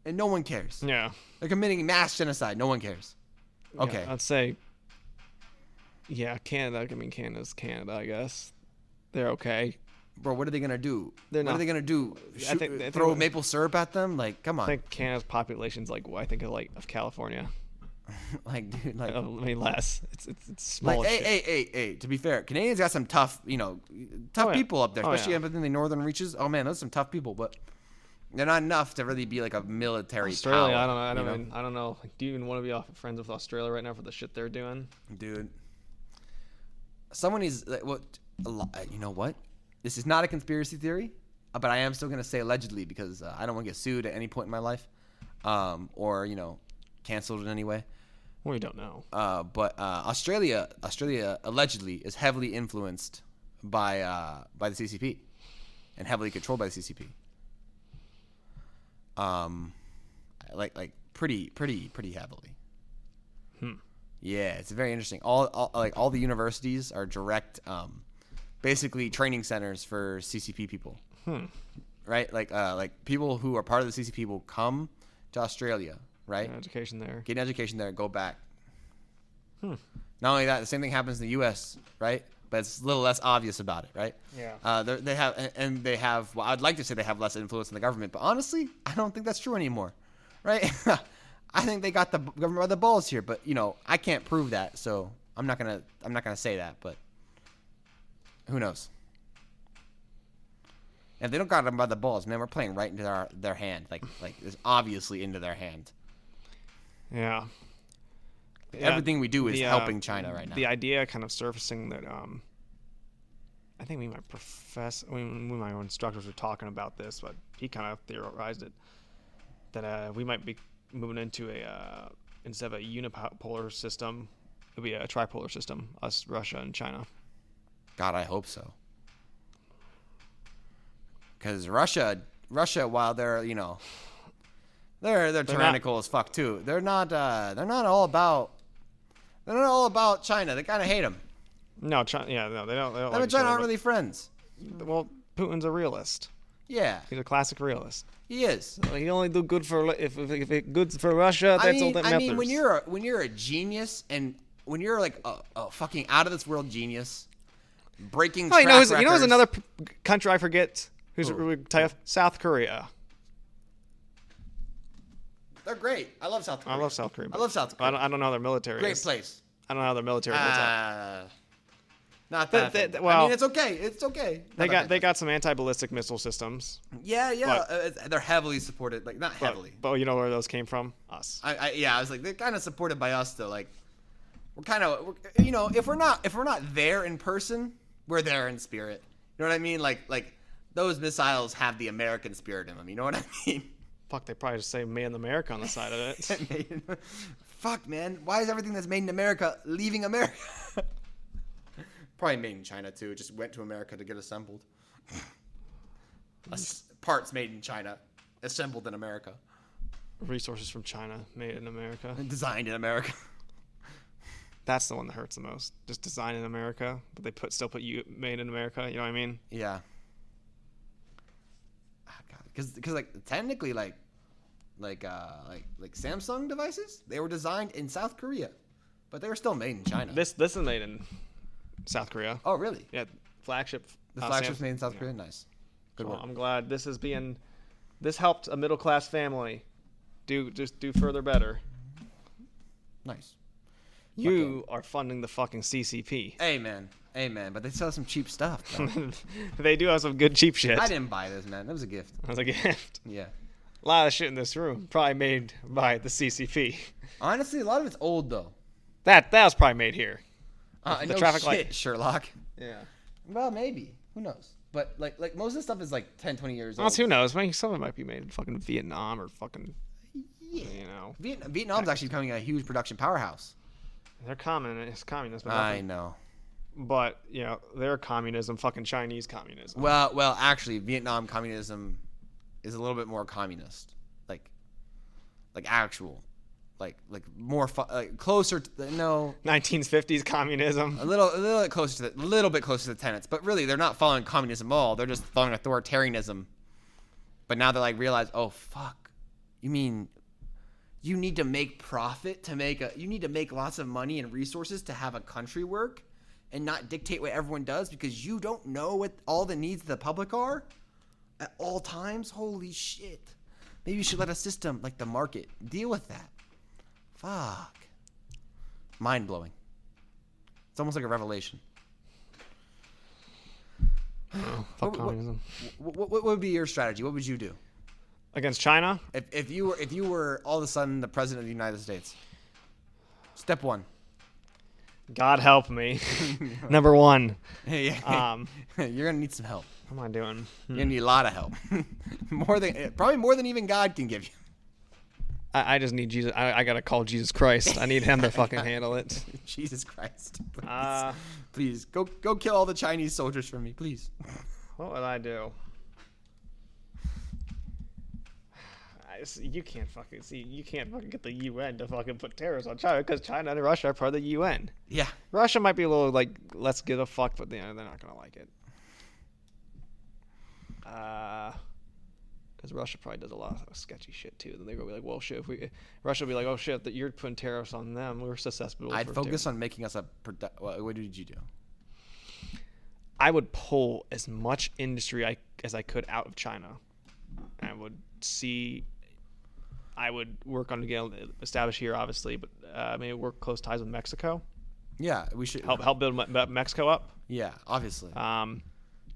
And no one cares. Yeah. They're committing mass genocide. No one cares. Okay. Yeah, I'd say, yeah, Canada. I mean, Canada's Canada, I guess. They're okay. Bro, what are they going to do? What are they going to do? Throw maple syrup at them? Like, come on. I think Canada's population's like, of California. Like, dude, like, I mean, less. It's small. Like, hey. To be fair, Canadians got some tough people up there, especially up in the northern reaches. Oh man, those are some tough people, but they're not enough to really be like a military Australia, power. I don't know. Like, do you even want to be friends with Australia right now for the shit they're doing? Dude, someone is like, you know what? This is not a conspiracy theory, but I am still gonna say allegedly because I don't want to get sued at any point in my life, or canceled in any way. We don't know. But Australia allegedly is heavily influenced by the CCP, and heavily controlled by the CCP. Like pretty heavily. Yeah, it's very interesting. All the universities are direct, basically training centers for CCP people. Right? Like people who are part of the CCP will come to Australia. Right? Get an education there. Go back. Not only that, the same thing happens in the U.S., right? But it's a little less obvious about it, right? Yeah. They have. Well, I'd like to say they have less influence in the government, but honestly, I don't think that's true anymore, right? I think they got the government by the balls here, but I can't prove that, so I'm not gonna say that, but who knows? If they don't got them by the balls, man, we're playing right into their hand, like it's obviously into their hand. Yeah. Everything we do is helping China right now. The idea kind of surfacing that I think my instructors were talking about this, but he kind of theorized it that we might be moving into instead of a unipolar system, it'll be a tripolar system, us, Russia, and China. God, I hope so. Because Russia, while they're they're tyrannical as fuck too. They're not all about China. They kind of hate them. No, China. Yeah, no, they don't. Them and China aren't really friends. Well, Putin's a realist. Yeah, he's a classic realist. He is. He only do good for if it's good for Russia. That's all that matters. I mean, when you're a genius and when you're like a fucking out of this world genius, breaking. You know, another country I forget. Who's tough? South Korea. They're great. I love South Korea. I love South Korea. I don't know how their military Great is. place. I don't know how their military holds up. Not that. I well, mean, it's okay. It's okay. They got some anti-ballistic missile systems. Yeah, yeah. They're heavily supported. Like not heavily. But you know where those came from? Us. I was like, they're kind of supported by us though. Like, we're kind of, you know, if we're not there in person, we're there in spirit. You know what I mean? Like those missiles have the American spirit in them. You know what I mean? Fuck, they probably just say "Made in America" on the side of it. Fuck, man. Why is everything that's made in America leaving America? Probably made in China, too. It just went to America to get assembled. Parts made in China, assembled in America. Resources from China, made in America. And designed in America. That's the one that hurts the most. Just design in America, but they still put you made in America. You know what I mean? Yeah. Because like technically like Samsung devices, they were designed in South Korea, but they were still made in China. This is made in South Korea. Oh really? Yeah, flagship. The flagship's made in South Korea. Nice. Good work. I'm glad this helped a middle class family do further better. Nice. You are funding the fucking CCP. Amen. But they sell some cheap stuff. They do have some good cheap shit. I didn't buy this, man. That was a gift. That was a gift. Yeah. A lot of shit in this room probably made by the CCP. Honestly, a lot of it's old though. That was probably made here. The no traffic shit, light, Sherlock. Yeah. Well, maybe. Who knows? But like most of the stuff is like 10, 20 years Well, old. who knows? Maybe some of it might be made in fucking Vietnam or fucking. Yeah. You know. Vietnam's actually becoming a huge production powerhouse. They're communist. But I know. But you know, their communism, fucking Chinese communism. Well, actually, Vietnam communism is a little bit more communist, like actual, like more closer to no 1950s communism. a little bit closer to the tenets, but really they're not following communism at all. They're just following authoritarianism. But now they're like realize, oh fuck, you mean you need to make profit you need to make lots of money and resources to have a country work and not dictate what everyone does because you don't know what all the needs of the public are at all times? Holy shit. Maybe you should let a system like the market deal with that. Fuck. Mind-blowing. It's almost like a revelation. Oh, fuck communism. What would be your strategy? What would you do? Against China? If you were all of a sudden the president of the United States. Step one. God help me. Number one. Yeah. You're gonna need some help. What am I doing? You're gonna need a lot of help. Probably more than even God can give you. I just need Jesus. I gotta call Jesus Christ. I need him to fucking handle it. Jesus Christ. Please go kill all the Chinese soldiers for me, please. What would I do? You can't fucking get the UN to fucking put tariffs on China because China and Russia are part of the UN. Yeah. Russia might be a little like, let's give a fuck, but they're not gonna like it. Because Russia probably does a lot of sketchy shit too. Then they're gonna be like, well, shit. Russia will be like, oh shit, that you're putting tariffs on them. We're susceptible. I'd focus on making us what did you do? I would pull as much industry as I could out of China. I would work on establish here, obviously, but maybe work close ties with Mexico. Yeah, we should help build Mexico up. Yeah, obviously.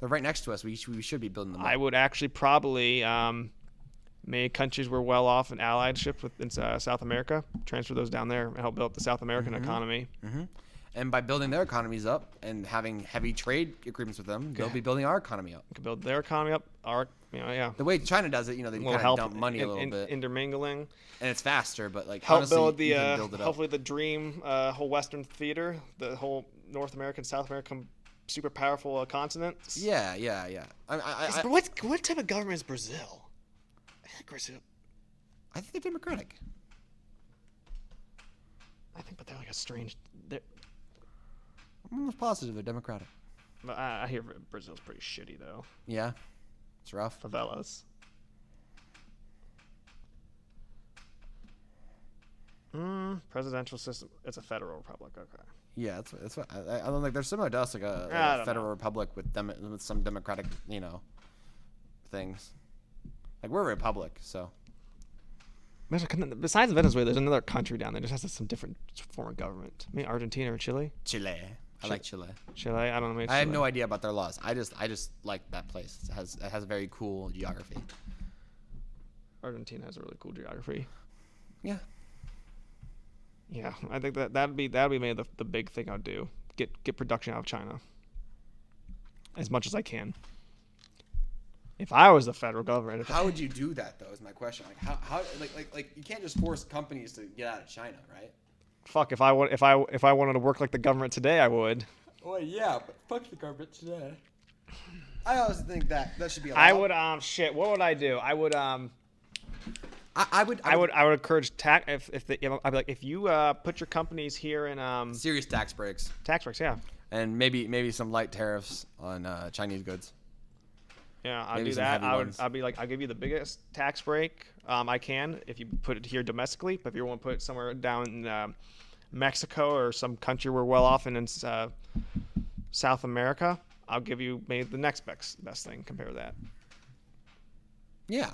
They're right next to us. We should be building them up. I would actually probably make countries we're well off in alliedship with in South America, transfer those down there and help build the South American economy. Mm-hmm. And by building their economies up and having heavy trade agreements with them, they'll be building our economy up. We could build their economy up. The way China does it, they kind of dump money a little bit. Intermingling. And it's faster, but help honestly, build you can build it up. Hopefully the dream whole Western theater, the whole North American, South American, super powerful continent. Yeah. What type of government is Brazil? I think they're democratic. But they're like a strange. I'm almost positive they're democratic. But I hear Brazil's pretty shitty though. Yeah, it's rough. Favelas. Presidential system. It's a federal republic. Okay. Yeah, that's what I don't like. They're similar to us, like a federal republic with some democratic, things. Like we're a republic, so. Besides Venezuela, there's another country down there that just has some different form of government. I mean, Argentina or Chile. Chile. I like Chile. Chile. I don't know. Maybe I have Chile. no idea about their laws. I just like that place. It has very cool geography. Argentina has a really cool geography. Yeah. Yeah, I think that'd be maybe the big thing I'd do. Get production out of China as much as I can. If I was the federal government, How would you do that though? Is my question. Like how like you can't just force companies to get out of China, right? fuck, if I wanted to work like the government today, I would. Well, yeah, but fuck the garbage today. I always think that should be allowed. I would shit. What would I do? I would I would encourage tax I'd be like, if you put your companies here in serious tax breaks tax breaks, yeah. and maybe some light tariffs on Chinese goods. Yeah, I'll Maybe do some that. heavy ones. I'll be like, I'll give you the biggest tax break I can if you put it here domestically. But if you want to put it somewhere down in Mexico or some country we're well off in South America, I'll give you maybe the next best thing. Compare that. Yeah,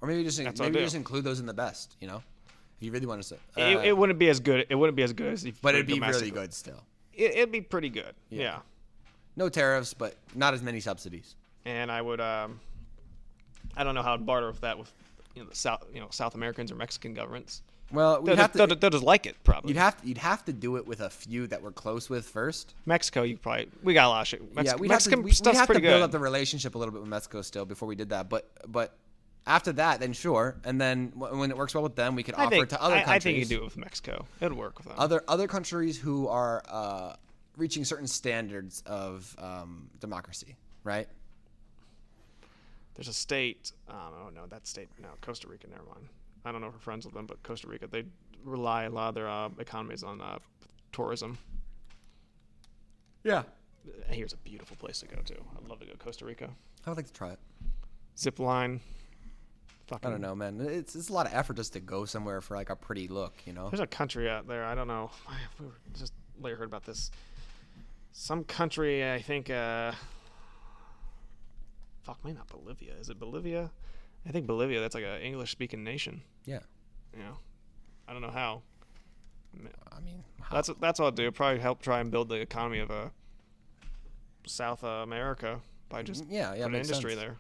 or maybe just That's what I'll do. include those in the best. You know, if you really want to say It wouldn't be as good. It wouldn't be as good as if. but you it'd put it be really domestically. good still. It'd be pretty good. Yeah. No tariffs, but not as many subsidies. And I would I don't know how to barter with that with the South Americans or Mexican governments. Well, They'll just like it probably. you'd have to do it with a few that we're close with first. Mexico, we got a lot of shit. We'd Mexican we'd stuff's have pretty to build good. up the relationship a little bit with Mexico still before we did that. But after that, then sure. And then when it works well with them, we could offer it to other countries. I think you do it with Mexico. It'd work with them. Other countries who are reaching certain standards of democracy, right? There's a state. Oh no, that state. No, Costa Rica. Never mind. I don't know if we're friends with them, but Costa Rica, they rely a lot of their economies on tourism. Yeah. Here's a beautiful place to go to. I'd love to go to Costa Rica. I would like to try it. Zip line. I don't know, man. It's a lot of effort just to go somewhere for like a pretty look, you know. There's a country out there. I don't know. We were just later heard about this. Some country, I think. Maybe not Bolivia. Is it Bolivia? I think Bolivia. That's like an English-speaking nation. Yeah. Yeah. I don't know how. I mean, That's what I'll do. Probably help try and build the economy of South America by just yeah, putting an makes industry sense. there.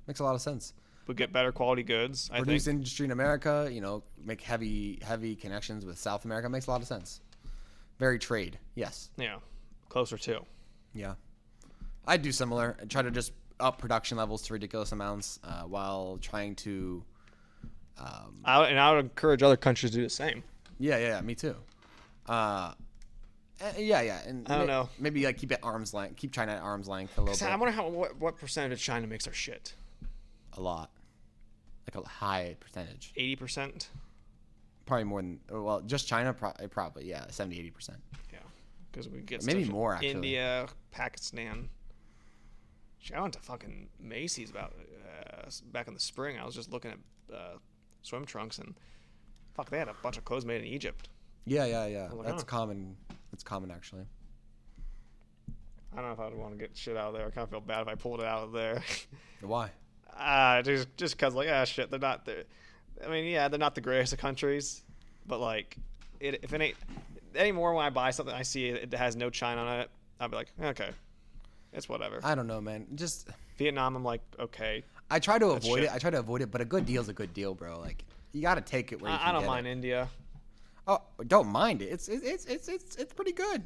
Makes a lot of sense. We get better quality goods. I Produce think. industry in America, you know, make heavy connections with South America. Makes a lot of sense. Very trade, yes. Yeah, closer to. Yeah, I'd do similar. I'd try to just up production levels to ridiculous amounts while trying to. I would encourage other countries to do the same. Yeah, me too. And I don't know. Maybe like keep China at arm's length a little bit. I wonder what percentage of China makes their shit. A lot, like a high percentage. 80%. Probably more than just China. Probably 70-80%. Yeah, because we get Maybe stuff from more, actually. India, Pakistan. Shit, I went to fucking Macy's back in the spring. I was just looking at swim trunks and fuck, they had a bunch of clothes made in Egypt. Yeah. like, That's huh. common. It's common actually. I don't know if I'd want to get shit out of there. I kind of feel bad if I pulled it out of there. Why? Just because shit, they're not the. I mean, yeah, they're not the greatest of countries, but like, if it ain't anymore when I buy something, I see it has no China on it, I'll be like, okay, it's whatever. I don't know, man. Just Vietnam, I'm like, okay. I try to That's avoid shit. it. I try to avoid it, but a good deal's a good deal, bro. Like you got to take it where you can I don't get mind it. India. Oh, don't mind it. It's pretty good.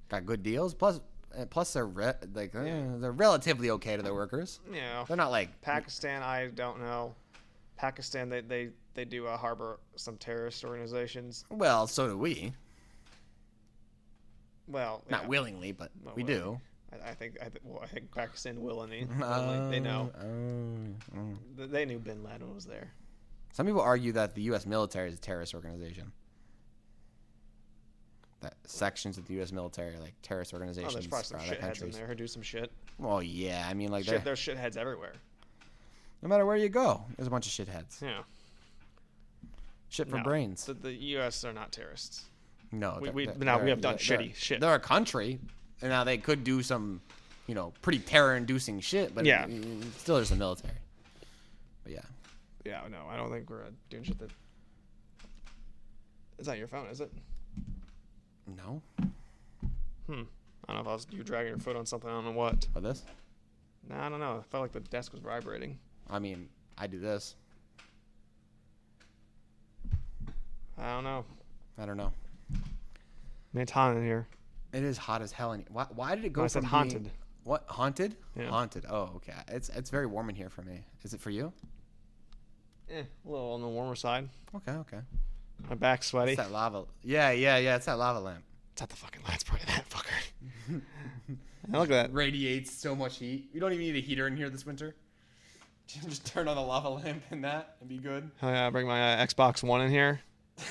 Got good deals. Plus they're they're relatively okay to their workers. Yeah. They're not like Pakistan, I don't know. Pakistan, they do harbor some terrorist organizations. Well, so do we. Well, Not yeah. willingly, but Not we willingly. do. I think Pakistan willingly. They know. They knew Bin Laden was there. Some people argue that the U.S. military is a terrorist organization. That sections of the U.S. military are like terrorist Oh, organizations there's probably some for other shitheads in countries. there who do some shit. Well, yeah, I mean, like, There's shitheads everywhere. no matter where you go, there's a bunch of shitheads. Yeah. Shit for No, brains. The U.S. are not terrorists. No, We have done shitty shit. They're a country, and now they could do some, pretty terror-inducing shit. But Yeah. Still, there's a military. But yeah, Yeah, no, I don't think we're doing shit that. It's not your phone, is it? no. I don't know if you were dragging your foot on something. I don't know what. Or this? Nah, I don't know. I felt like the desk was vibrating. I mean, I do this. I don't know. I don't know. Man, it's hot in here. It is hot as hell. Why did it go No, I from said haunted. being... What? Haunted? Yeah. Haunted. Oh, okay. It's very warm in here for me. Is it for you? A little on the warmer side. Okay. My back's sweaty. It's that lava. Yeah. It's that lava lamp. It's at the fucking last part of that fucker. Look at that. Radiates so much heat. You don't even need a heater in here this winter. Just turn on the lava lamp and that and be good. Oh yeah, bring my Xbox One in here.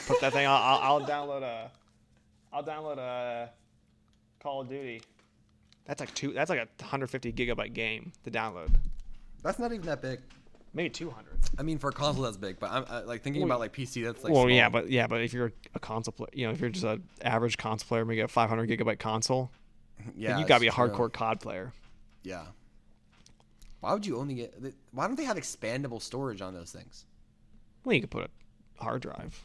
Put that thing. I'll download Call of Duty. That's like a 150 gigabyte game to download. That's not even that big. Maybe 200. I mean, for a console, that's big. But I'm like thinking about like PC. That's like. Well, small. but if you're a console player, if you're just an average console player, maybe a 500 gigabyte console, Yeah, you gotta be a it's true. hardcore COD player. Yeah. Why would you only get? Why don't they have expandable storage on those things? Well, you could put a hard drive.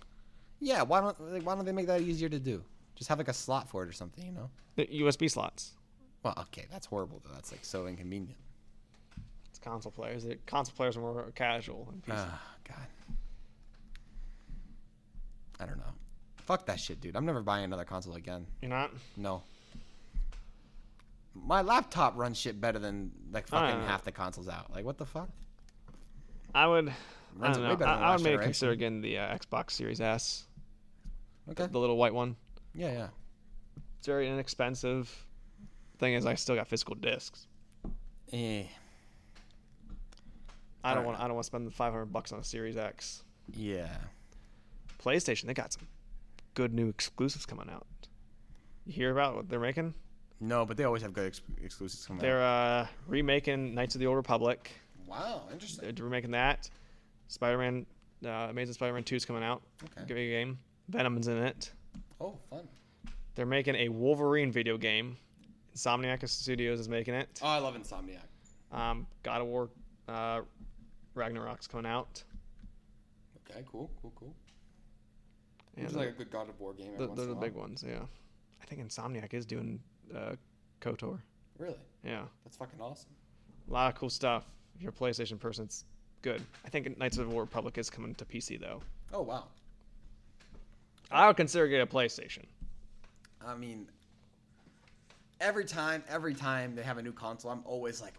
Yeah. Why don't they make that easier to do? Just have like a slot for it or something. You know. The USB slots. Well, okay, that's horrible though. That's like so inconvenient. It's console players. Console players are more casual than PC. God. I don't know. Fuck that shit, dude. I'm never buying another console again. You're not? No. My laptop runs shit better than like fucking half the consoles out. Like what the fuck? I would. I Runs don't way know. better than I last would maybe generation. consider getting the Xbox Series S. Okay. The little white one. Yeah. It's very inexpensive. Thing is, I still got physical discs. Eh. I don't want to spend the $500 on a Series X. Yeah. PlayStation, they got some good new exclusives coming out. You hear about what they're making? No, but they always have good exclusives coming out. They're remaking Knights of the Old Republic. Wow, interesting. They're remaking that. Spider-Man, Amazing Spider-Man 2 is coming out. Okay. Video game. Venom's in it. Oh, fun. They're making a Wolverine video game. Insomniac Studios is making it. Oh, I love Insomniac. God of War Ragnarok's coming out. Okay, cool. Yeah, It's like a good God of War game. They're the big ones, yeah. I think Insomniac is doing KOTOR. Really? Yeah. That's fucking awesome. A lot of cool stuff. If you're a PlayStation person, it's good. I think Knights of the Old Republic is coming to PC, though. Oh, wow. I would consider getting a PlayStation. I mean, every time they have a new console, I'm always like,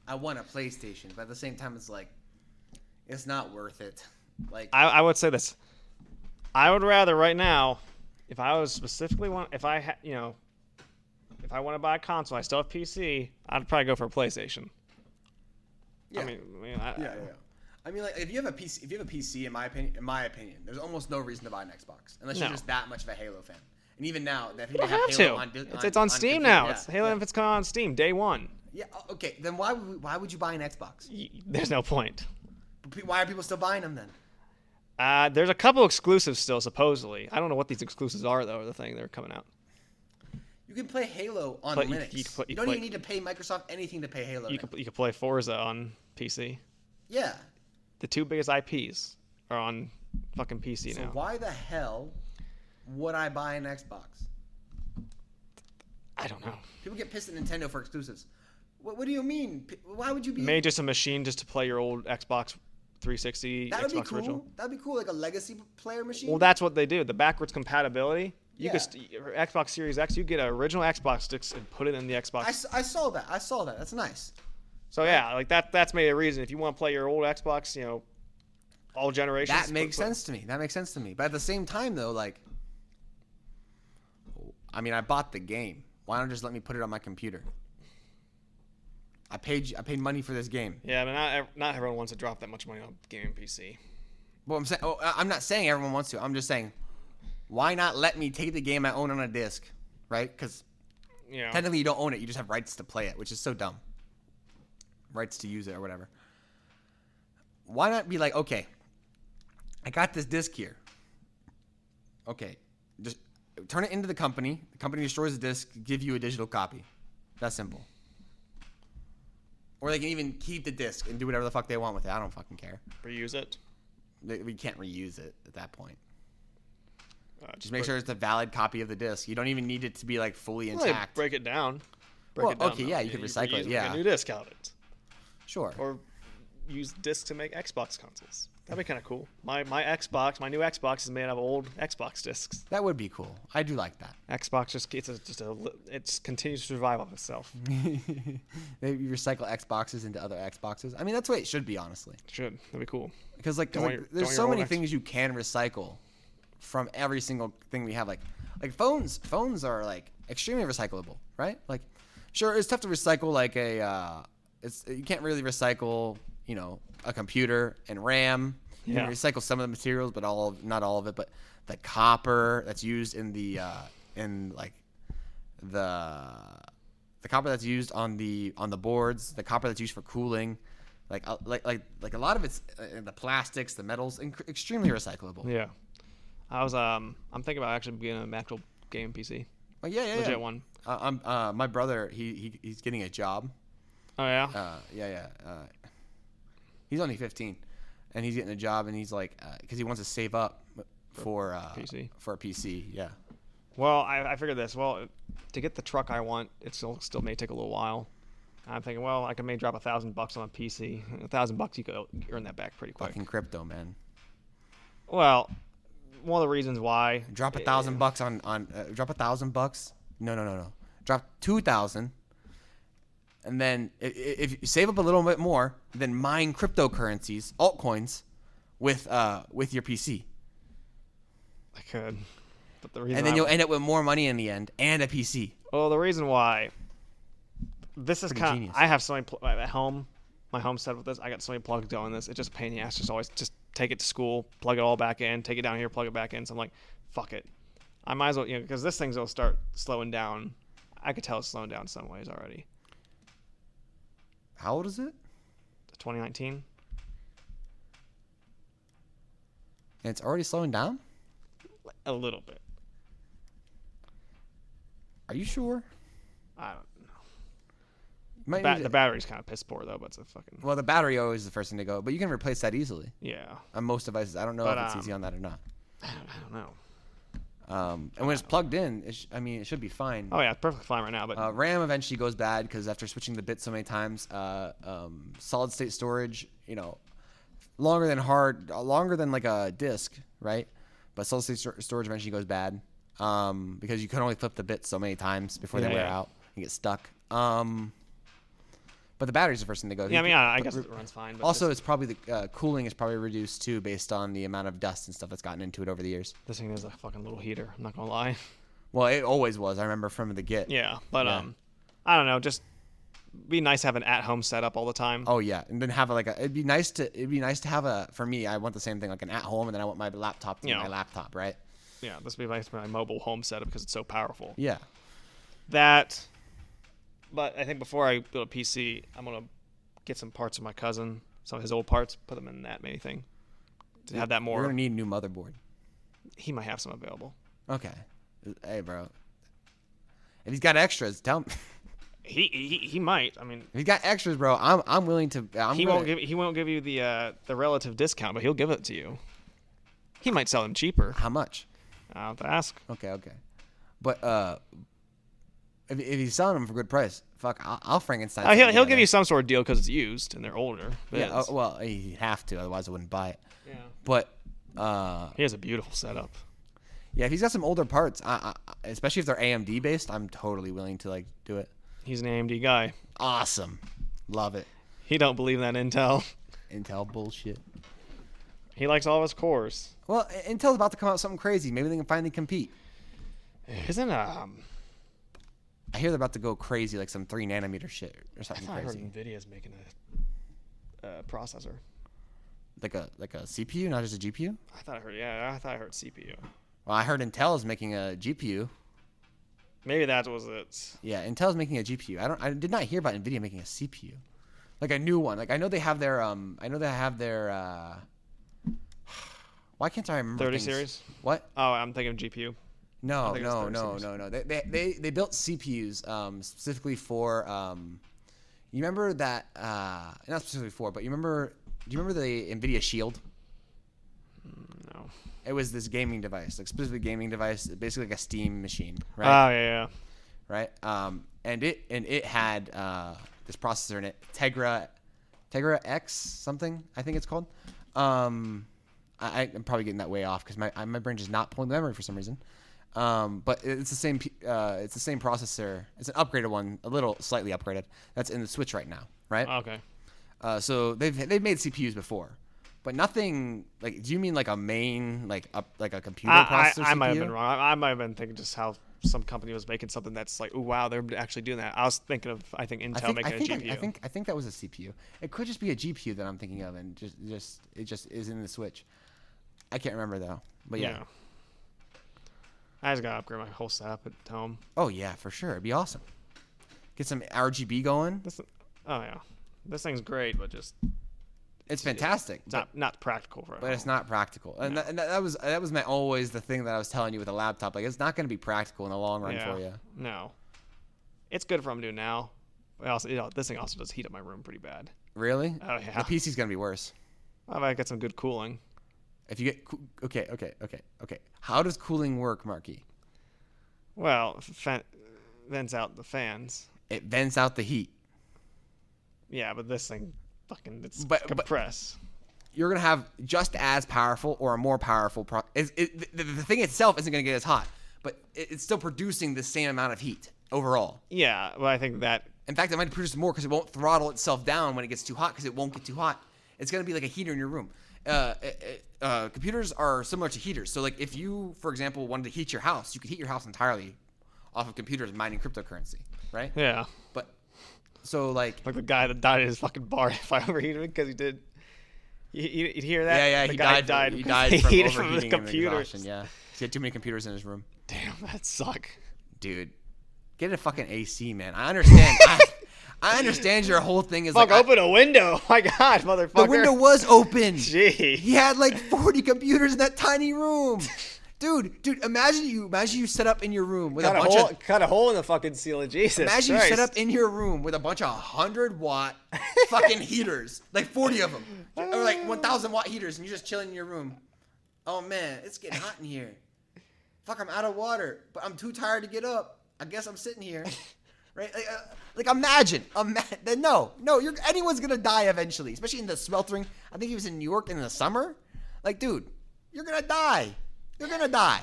I want a PlayStation. But at the same time, it's like, it's not worth it. Like, I would say this. I would rather right now, if I was specifically if I want to buy a console, I still have PC, I'd probably go for a PlayStation. yeah. I mean, Yeah. I mean, like, if you have a PC, in my opinion, there's almost no reason to buy an Xbox unless you're just that much of a Halo fan. And even now, that you don't have Halo to. It's on Steam computer, now. yeah, It's Halo Infinite's coming on Steam day one. Yeah. Okay. Then why would you buy an Xbox? There's no point. Why are people still buying them then? There's a couple exclusives still, supposedly. I don't know what these exclusives are, though, the thing they're coming out. You can play Halo on But Linux. You don't even need to pay Microsoft anything to pay Halo. You can play Forza on PC. Yeah. The two biggest IPs are on fucking PC So now. why the hell would I buy an Xbox? I don't know. People get pissed at Nintendo for exclusives. What do you mean? Why would you be? Maybe just a machine just to play your old Xbox 360, That would Xbox be cool. original. That'd be cool, like a legacy player machine. Well, that's what they do. The backwards compatibility. You Yeah. could Xbox Series X. You get an original Xbox sticks and put it in the Xbox. I saw that. That's nice. So yeah, like that's maybe a reason if you want to play your old Xbox, all generations. That makes sense to me. But at the same time, though, like, I mean, I bought the game. Why don't just let me put it on my computer? I paid money for this game. Yeah, but not everyone wants to drop that much money on gaming PC. Well, I'm not saying everyone wants to. I'm just saying, why not let me take the game I own on a disc, right? Because technically you don't own it. You just have rights to play it, which is so dumb. Rights to use it or whatever. Why not be like, okay, I got this disc here. Okay, just turn it into the company. The company destroys the disc, give you a digital copy. That's simple. Or they can even keep the disc and do whatever the fuck they want with it. I don't fucking care. Reuse it. We can't reuse it at that point. Just make sure it's a valid copy of the disc. You don't even need it to be like fully Well, intact. break it down. Okay, yeah, you could recycle it. Make Yeah, a new disc out of it. sure. Or use discs to make Xbox consoles. That'd be kind of cool. My Xbox, my new Xbox is made out of old Xbox discs. That would be cool. I do like that. Xbox it continues to survive off itself. Maybe recycle Xboxes into other Xboxes. I mean, that's the way it should be, honestly. Should. That'd be cool. Because there's so many things you can recycle from every single thing we have. Like phones. Phones are like extremely recyclable, right? Like, sure, it's tough to recycle like you can't really recycle, a computer and RAM. You can recycle some of the materials, but not all of it. But the copper that's used in the copper that's used on the boards, the copper that's used for cooling, like a lot of it's the plastics, the metals, extremely recyclable. Yeah. I'm thinking about actually getting an actual game PC. Oh yeah. Legit one. My brother, he's getting a job. Oh yeah. He's only 15, and he's getting a job, and he's like, because he wants to save up for PC. For a PC. Yeah. Well, I figured this. Well, to get the truck I want, it still may take a little while. I'm thinking, well, I may drop $1,000 on a PC. $1,000, you could earn that back pretty quick. Fucking crypto, man. Well, one of the reasons why. Drop $1,000 on drop $1,000. No. Drop 2,000. And then if you save up a little bit more, then mine cryptocurrencies, altcoins, with your PC. I could. But the reason and then you'll end up with more money in the end and a PC. Well, the reason why. This is Pretty kind genius. of. I have so many at home. My home set with this. I got so many plugs going. This. It's just a pain in the ass. Just always just take it to school, plug it all back in, take it down here, plug it back in. So I'm like, fuck it. I might as well, because this thing's gonna start slowing down. I could tell it's slowing down in some ways already. How old is it? 2019. And it's already slowing down? A little bit. Are you sure? I don't know. The battery's kind of piss poor though, but it's a fucking. Well, the battery always is the first thing to go, but you can replace that easily. Yeah. On most devices, I don't know if it's easy on that or not. I don't know. And when it's plugged in, it should be fine. Oh yeah, it's perfectly fine right now. But RAM eventually goes bad because after switching the bits so many times, solid state storage, longer than like a disk, right? But solid state storage eventually goes bad because you can only flip the bits so many times before they wear out and get stuck. But the battery's the first thing to go. Yeah, I guess it runs fine. But also, it's probably the cooling is probably reduced too based on the amount of dust and stuff that's gotten into it over the years. This thing is a fucking little heater. I'm not gonna lie. Well, it always was. I remember from the get. Yeah, but I don't know. Just be nice to have an at-home setup all the time. Oh yeah, and then have it'd be nice to have for me. I want the same thing, like an at-home, and then I want my laptop to be my laptop, right? Yeah, this would be nice for my mobile home setup because it's so powerful. Yeah. But I think before I build a PC, I'm gonna get some parts of my cousin, some of his old parts, put them in that mini thing to have that more. You're gonna need a new motherboard. He might have some available. Okay. Hey, bro. If he's got extras, tell him. He might. I mean, if he's got extras, bro, I'm willing to. He won't give you the relative discount, but he'll give it to you. He might sell them cheaper. How much? I'll have to ask. Okay. But if he's selling them for a good price, fuck, I'll Frankenstein. He'll give you some sort of deal because it's used and they're older. Yeah. Well, he'd have to, otherwise I wouldn't buy it. Yeah. But he has a beautiful setup. Yeah, if he's got some older parts, especially if they're AMD based, I'm totally willing to do it. He's an AMD guy. Awesome, love it. He don't believe in that Intel. Intel bullshit. He likes all of his cores. Well, Intel's about to come out with something crazy. Maybe they can finally compete. Isn't I hear they're about to go crazy, like some 3 nanometer shit or something crazy. I heard Nvidia's making a processor. Like a CPU, not just a GPU? I thought I heard CPU. Well, I heard Intel's making a GPU. Maybe that was it. Yeah, Intel's making a GPU. I did not hear about Nvidia making a CPU. Like a new one. Like I know they have their why can't I remember 30 things? Series? What? Oh, I'm thinking GPU. No. They built CPUs specifically for you remember that not specifically for, but do you remember the Nvidia Shield? No. It was this gaming device, like specifically gaming device, basically like a Steam machine, right? Oh yeah. Right. And it had this processor in it, Tegra X something, I think it's called. I'm probably getting that way off because my brain is not pulling the memory for some reason. But it's the same processor. It's an upgraded one, a little slightly upgraded. That's in the Switch right now, right? Okay. So they've made CPUs before, but nothing like. Do you mean like a main like a computer processor? I might have CPU? been wrong. I might have been thinking just how some company was making something that's like, oh wow, they're actually doing that. I was thinking of Intel making a GPU. I think that was a CPU. It could just be a GPU that I'm thinking of, and it just is in the Switch. I can't remember though, but yeah. I just gotta upgrade my whole setup at home. Oh yeah, for sure. It'd be awesome. Get some RGB going. This thing's great, but just it's fantastic. It's not practical for it. But it's not practical, and that was always the thing that I was telling you with a laptop. Like it's not going to be practical in the long run for you. No, it's good for what I'm doing now. But also, this thing also does heat up my room pretty bad. Really? Oh yeah. The PC's going to be worse. I might get some good cooling. If you get okay. How does cooling work, Marky? Well, vents out the fans. It vents out the heat. Yeah, but this thing fucking But compress. you're gonna have just as powerful or a more powerful. The thing itself isn't gonna get as hot, but it's still producing the same amount of heat overall. Yeah, well, I think that. In fact, it might produce more because it won't throttle itself down when it gets too hot because it won't get too hot. It's gonna be like a heater in your room. Computers are similar to heaters. So like if you, for example, wanted to heat your house, you could heat your house entirely off of computers mining cryptocurrency, right? Yeah. But so like the guy that died in his fucking bar if I overheated because he did. You'd hear that? Yeah, the he guy died. He because died he from heated overheating from the computers. and yeah, he had too many computers in his room. Damn, that suck. Dude, get a fucking AC, man. I understand. I understand your whole thing is open a window. My God, motherfucker. The window was open. Gee. He had like 40 computers in that tiny room. Dude, imagine you set up in your room with cut a hole in the fucking ceiling. Jesus Imagine Christ. you set up in your room with a bunch of 100-watt fucking heaters, like 40 of them, or like 1,000-watt heaters, and you're just chilling in your room. Oh man, it's getting hot in here. Fuck, I'm out of water, but I'm too tired to get up. I guess I'm sitting here. Right? Like imagine. No, anyone's gonna die eventually, especially in the sweltering. I think he was in New York in the summer. Like, dude, you're gonna die. You're gonna die.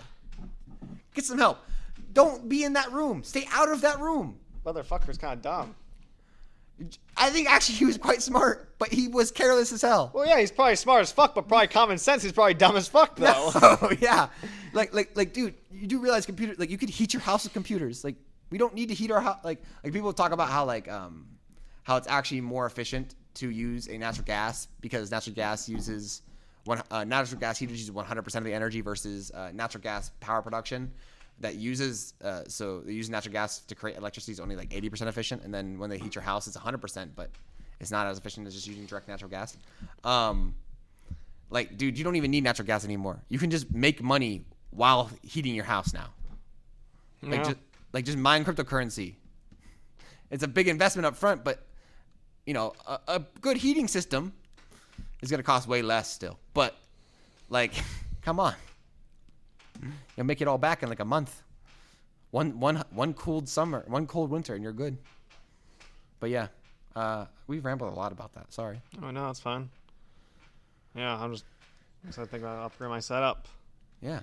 Get some help. Don't be in that room. Stay out of that room. Motherfucker's kind of dumb. I think actually he was quite smart, but he was careless as hell. Well, yeah, he's probably smart as fuck, but probably common sense. He's probably dumb as fuck, though. No, yeah. Like, dude, you do realize computer, like, you could heat your house with computers. Like, we don't need to heat our house. Like people talk about how it's actually more efficient to use a natural gas because natural gas heaters use 100% of the energy versus natural gas power production that uses so they use natural gas to create electricity is only like 80% efficient, and then when they heat your house it's 100%, but it's not as efficient as just using direct natural gas. Like, dude, you don't even need natural gas anymore. You can just make money while heating your house now. Yeah. Just mine cryptocurrency. It's a big investment up front, but a good heating system is gonna cost way less still. But like, come on, you'll make it all back in like a month. One cold summer, one cold winter, and you're good. But yeah, we've rambled a lot about that. Sorry. Oh no, it's fine. Yeah, I'm just thinking about upgrading my setup. Yeah.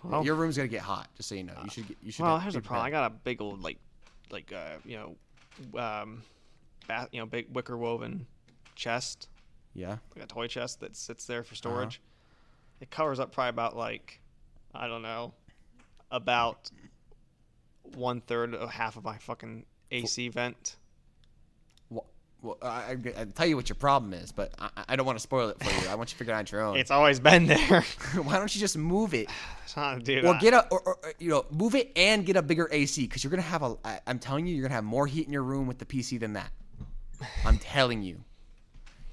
Well, your room's gonna get hot, just so you know. You should. Well, here's the problem. I got a big old big wicker woven chest. Yeah. Like a toy chest that sits there for storage. It covers up probably about about 1/3 of half of my fucking AC vent. Well, I'll tell you what your problem is, but I don't want to spoil it for you. I want you to figure it out your own. It's always been there. Why don't you just move it? Move it and get a bigger AC, because you're gonna have I'm telling you, you're gonna have more heat in your room with the PC than that. I'm telling you.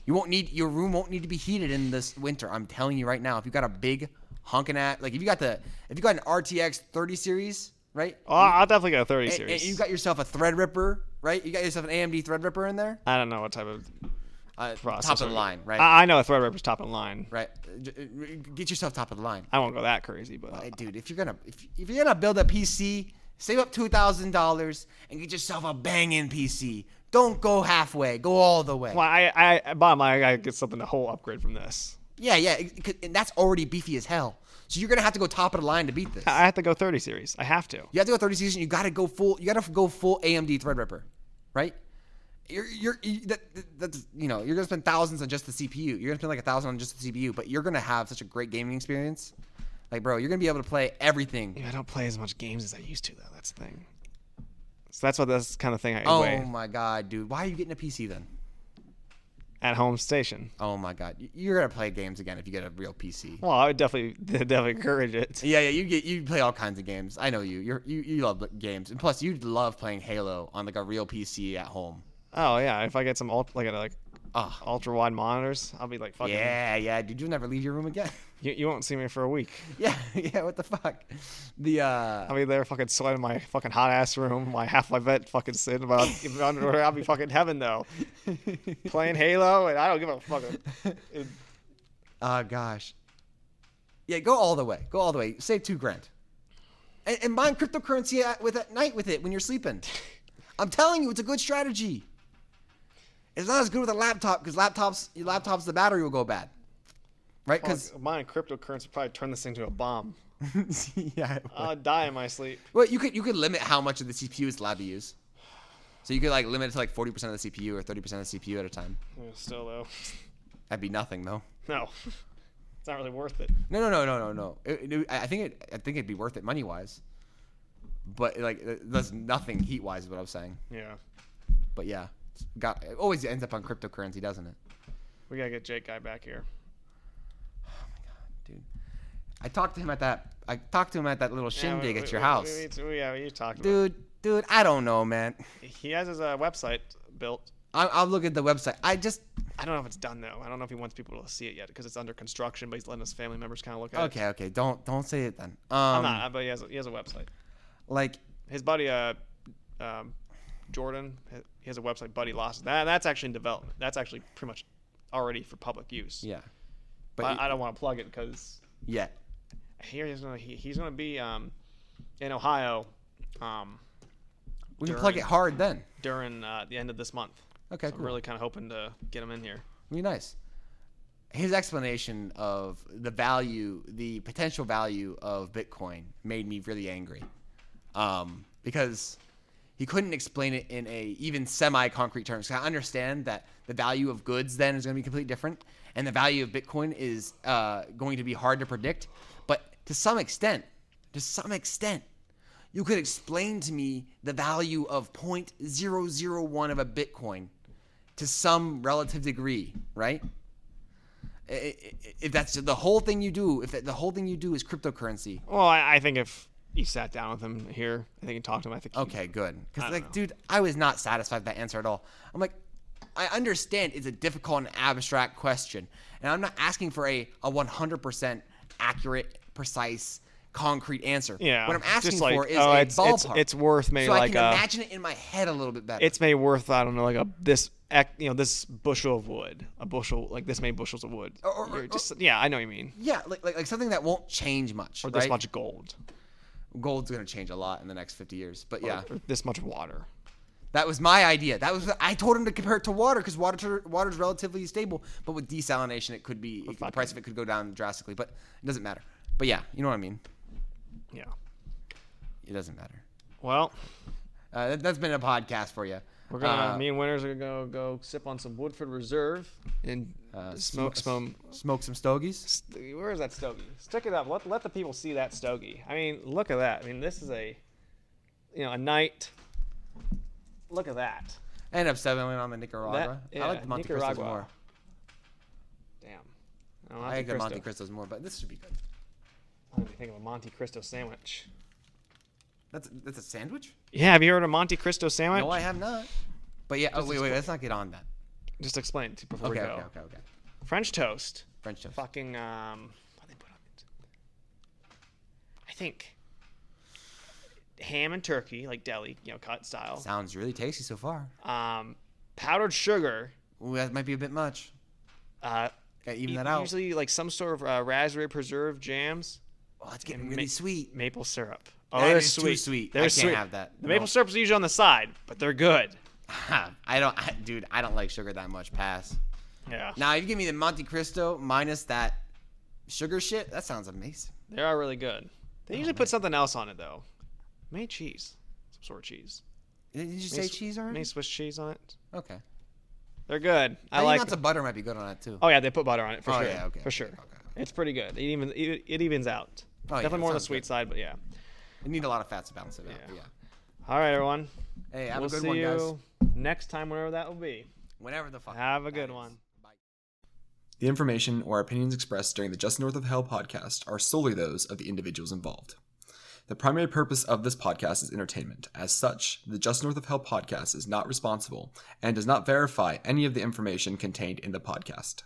Your room won't need to be heated in this winter. I'm telling you right now. If you got a big honking at, like if you got an RTX 30 series, right? Oh, I'll definitely get a 30 series. And you got yourself a Threadripper, right? You got yourself an AMD Threadripper in there. I don't know what type of. Top of the line, right? I know a Threadripper's top of the line. Right. Get yourself top of the line. I won't go that crazy, but Dude, if you're gonna build a PC, save up $2,000 and get yourself a banging PC. Don't go halfway. Go all the way. well, I bottom line, I gotta get something a whole upgrade from this. Yeah, and that's already beefy as hell. So you're gonna have to go top of the line to beat this. I have to go 30 series. I have to. You have to go 30 season. You gotta go full. You gotta go full AMD Threadripper, right? You're gonna spend thousands on just the CPU. You're gonna spend like 1,000 on just the CPU, but you're gonna have such a great gaming experience. Like, bro, you're gonna be able to play everything. Yeah, I don't play as much games as I used to, though. That's the thing. So that's what this kind of thing I Oh weigh. my god, dude! Why are you getting a PC then? At home station. Oh my god, you're gonna play games again if you get a real PC. Well, I would definitely encourage it. Yeah, you play all kinds of games. I know you. You love games, and plus you love playing Halo on like a real PC at home. Oh yeah, if I get some ultra wide monitors, I'll be like fucking. Yeah, dude, you'll never leave your room again. You won't see me for a week. Yeah, what the fuck? I'll be there fucking sweating my fucking hot ass room, my half my bed fucking sitting, but I'll be fucking heaven though. Playing Halo, and I don't give a fuck. Gosh. Yeah, go all the way. Save $2,000, and mine cryptocurrency at night with it when you're sleeping. I'm telling you, it's a good strategy. It's not as good with a laptop because laptops, the battery will go bad, right? Because mine cryptocurrency probably turn this into a bomb. Yeah, I'll die in my sleep. Well, you could limit how much of the CPU is allowed to use. So you could like limit it to like 40% of the CPU or 30% of the CPU at a time. Yeah, still though. That'd be nothing though. No, it's not really worth it. No. I think it'd be worth it money wise. But like, it does nothing heat wise is what I was saying. Yeah. But yeah, it always ends up on cryptocurrency, doesn't it? We gotta get Jake guy back here. Oh my god, dude! I talked to him at that little shindig at your house. You talked about Dude, I don't know, man. He has his website built. I'll look at the website. I don't know if it's done though. I don't know if he wants people to see it yet because it's under construction, but he's letting his family members kind of look at it. Okay. Don't say it then. I'm not, but he has a website. Like his buddy Jordan, he has a website. Buddy lost that's actually in development. That's actually pretty much already for public use. Yeah, but I don't want to plug it because here he's gonna be in Ohio. We can plug it hard then during the end of this month. Okay, so cool. I'm really kind of hoping to get him in here. Really nice. His explanation of the potential value of Bitcoin made me really angry. Because he couldn't explain it in a even semi-concrete terms. I understand that the value of goods then is going to be completely different, and the value of Bitcoin is going to be hard to predict. But to some extent, you could explain to me the value of 0.001 of a Bitcoin to some relative degree, right? If that's the whole thing you do, if the whole thing you do is cryptocurrency. Well, I think if you sat down with him here, I think you talked to him. Okay, good. Because dude, I was not satisfied with that answer at all. I'm like, I understand it's a difficult and abstract question, and I'm not asking for a 100% accurate, precise, concrete answer. Yeah. What I'm asking for is a ballpark. It's worth maybe so I can imagine it in my head a little bit better. It's maybe worth, I don't know, like this bushel of wood, a bushel, like this many bushels of wood. Yeah, I know what you mean. Yeah, like something that won't change much. Or this much gold. Gold's gonna change a lot in the next 50 years, but yeah. Or this much water. That was my idea. I told him to compare it to water because water's relatively stable, but with desalination, the price of it could go down drastically. But it doesn't matter. But yeah, you know what I mean. Yeah. It doesn't matter. Well, that's been a podcast for you. We're gonna. Me and Winters are gonna go sip on some Woodford Reserve and smoke some stogies. Where is that stogie? Stick it up. Let the people see that stogie. I mean, look at that. I mean, this is a night. Look at that. I ended up settling on the Nicaragua. I like the Monte Cristos more. Damn. I like the Monte Cristos more, but this should be good. I didn't think of a Monte Cristo sandwich. That's a sandwich? Yeah, have you heard of Monte Cristo sandwich? No, I have not. But yeah, wait, let's not get on that. Just explain it before we go. Okay. French toast. Fucking what they put on it? I think ham and turkey, like deli, cut style. Sounds really tasty so far. Powdered sugar. Ooh, that might be a bit much. Uh, Gotta even that out. Usually like some sort of raspberry preserve jams. Oh, it's getting really sweet. Maple syrup. Oh, That they're is sweet. too sweet. They're I sweet. can't have that. The maple syrup's usually on the side, but they're good. I don't like sugar that much. Pass. Yeah. Now, if you give me the Monte Cristo minus that sugar shit, that sounds amazing. They are really good. They usually put something else on it though. Maybe cheese. Some sort of cheese. Did you say cheese already? Maybe Swiss cheese on it. Okay. They're good. I think like lots of butter might be good on that too. Oh yeah, they put butter on it for sure. Yeah, okay. For sure. Okay. It's pretty good. It evens out. Oh, Definitely more on the sounds sweet good. side, but yeah. You need a lot of fats to balance it out. Yeah. Yeah. All right, everyone. Hey, have We'll a good see one, guys. you next time, whenever that will be. Whenever the fuck. Have a that good is. one. Bye. The information or opinions expressed during the Just North of Hell podcast are solely those of the individuals involved. The primary purpose of this podcast is entertainment. As such, the Just North of Hell podcast is not responsible and does not verify any of the information contained in the podcast.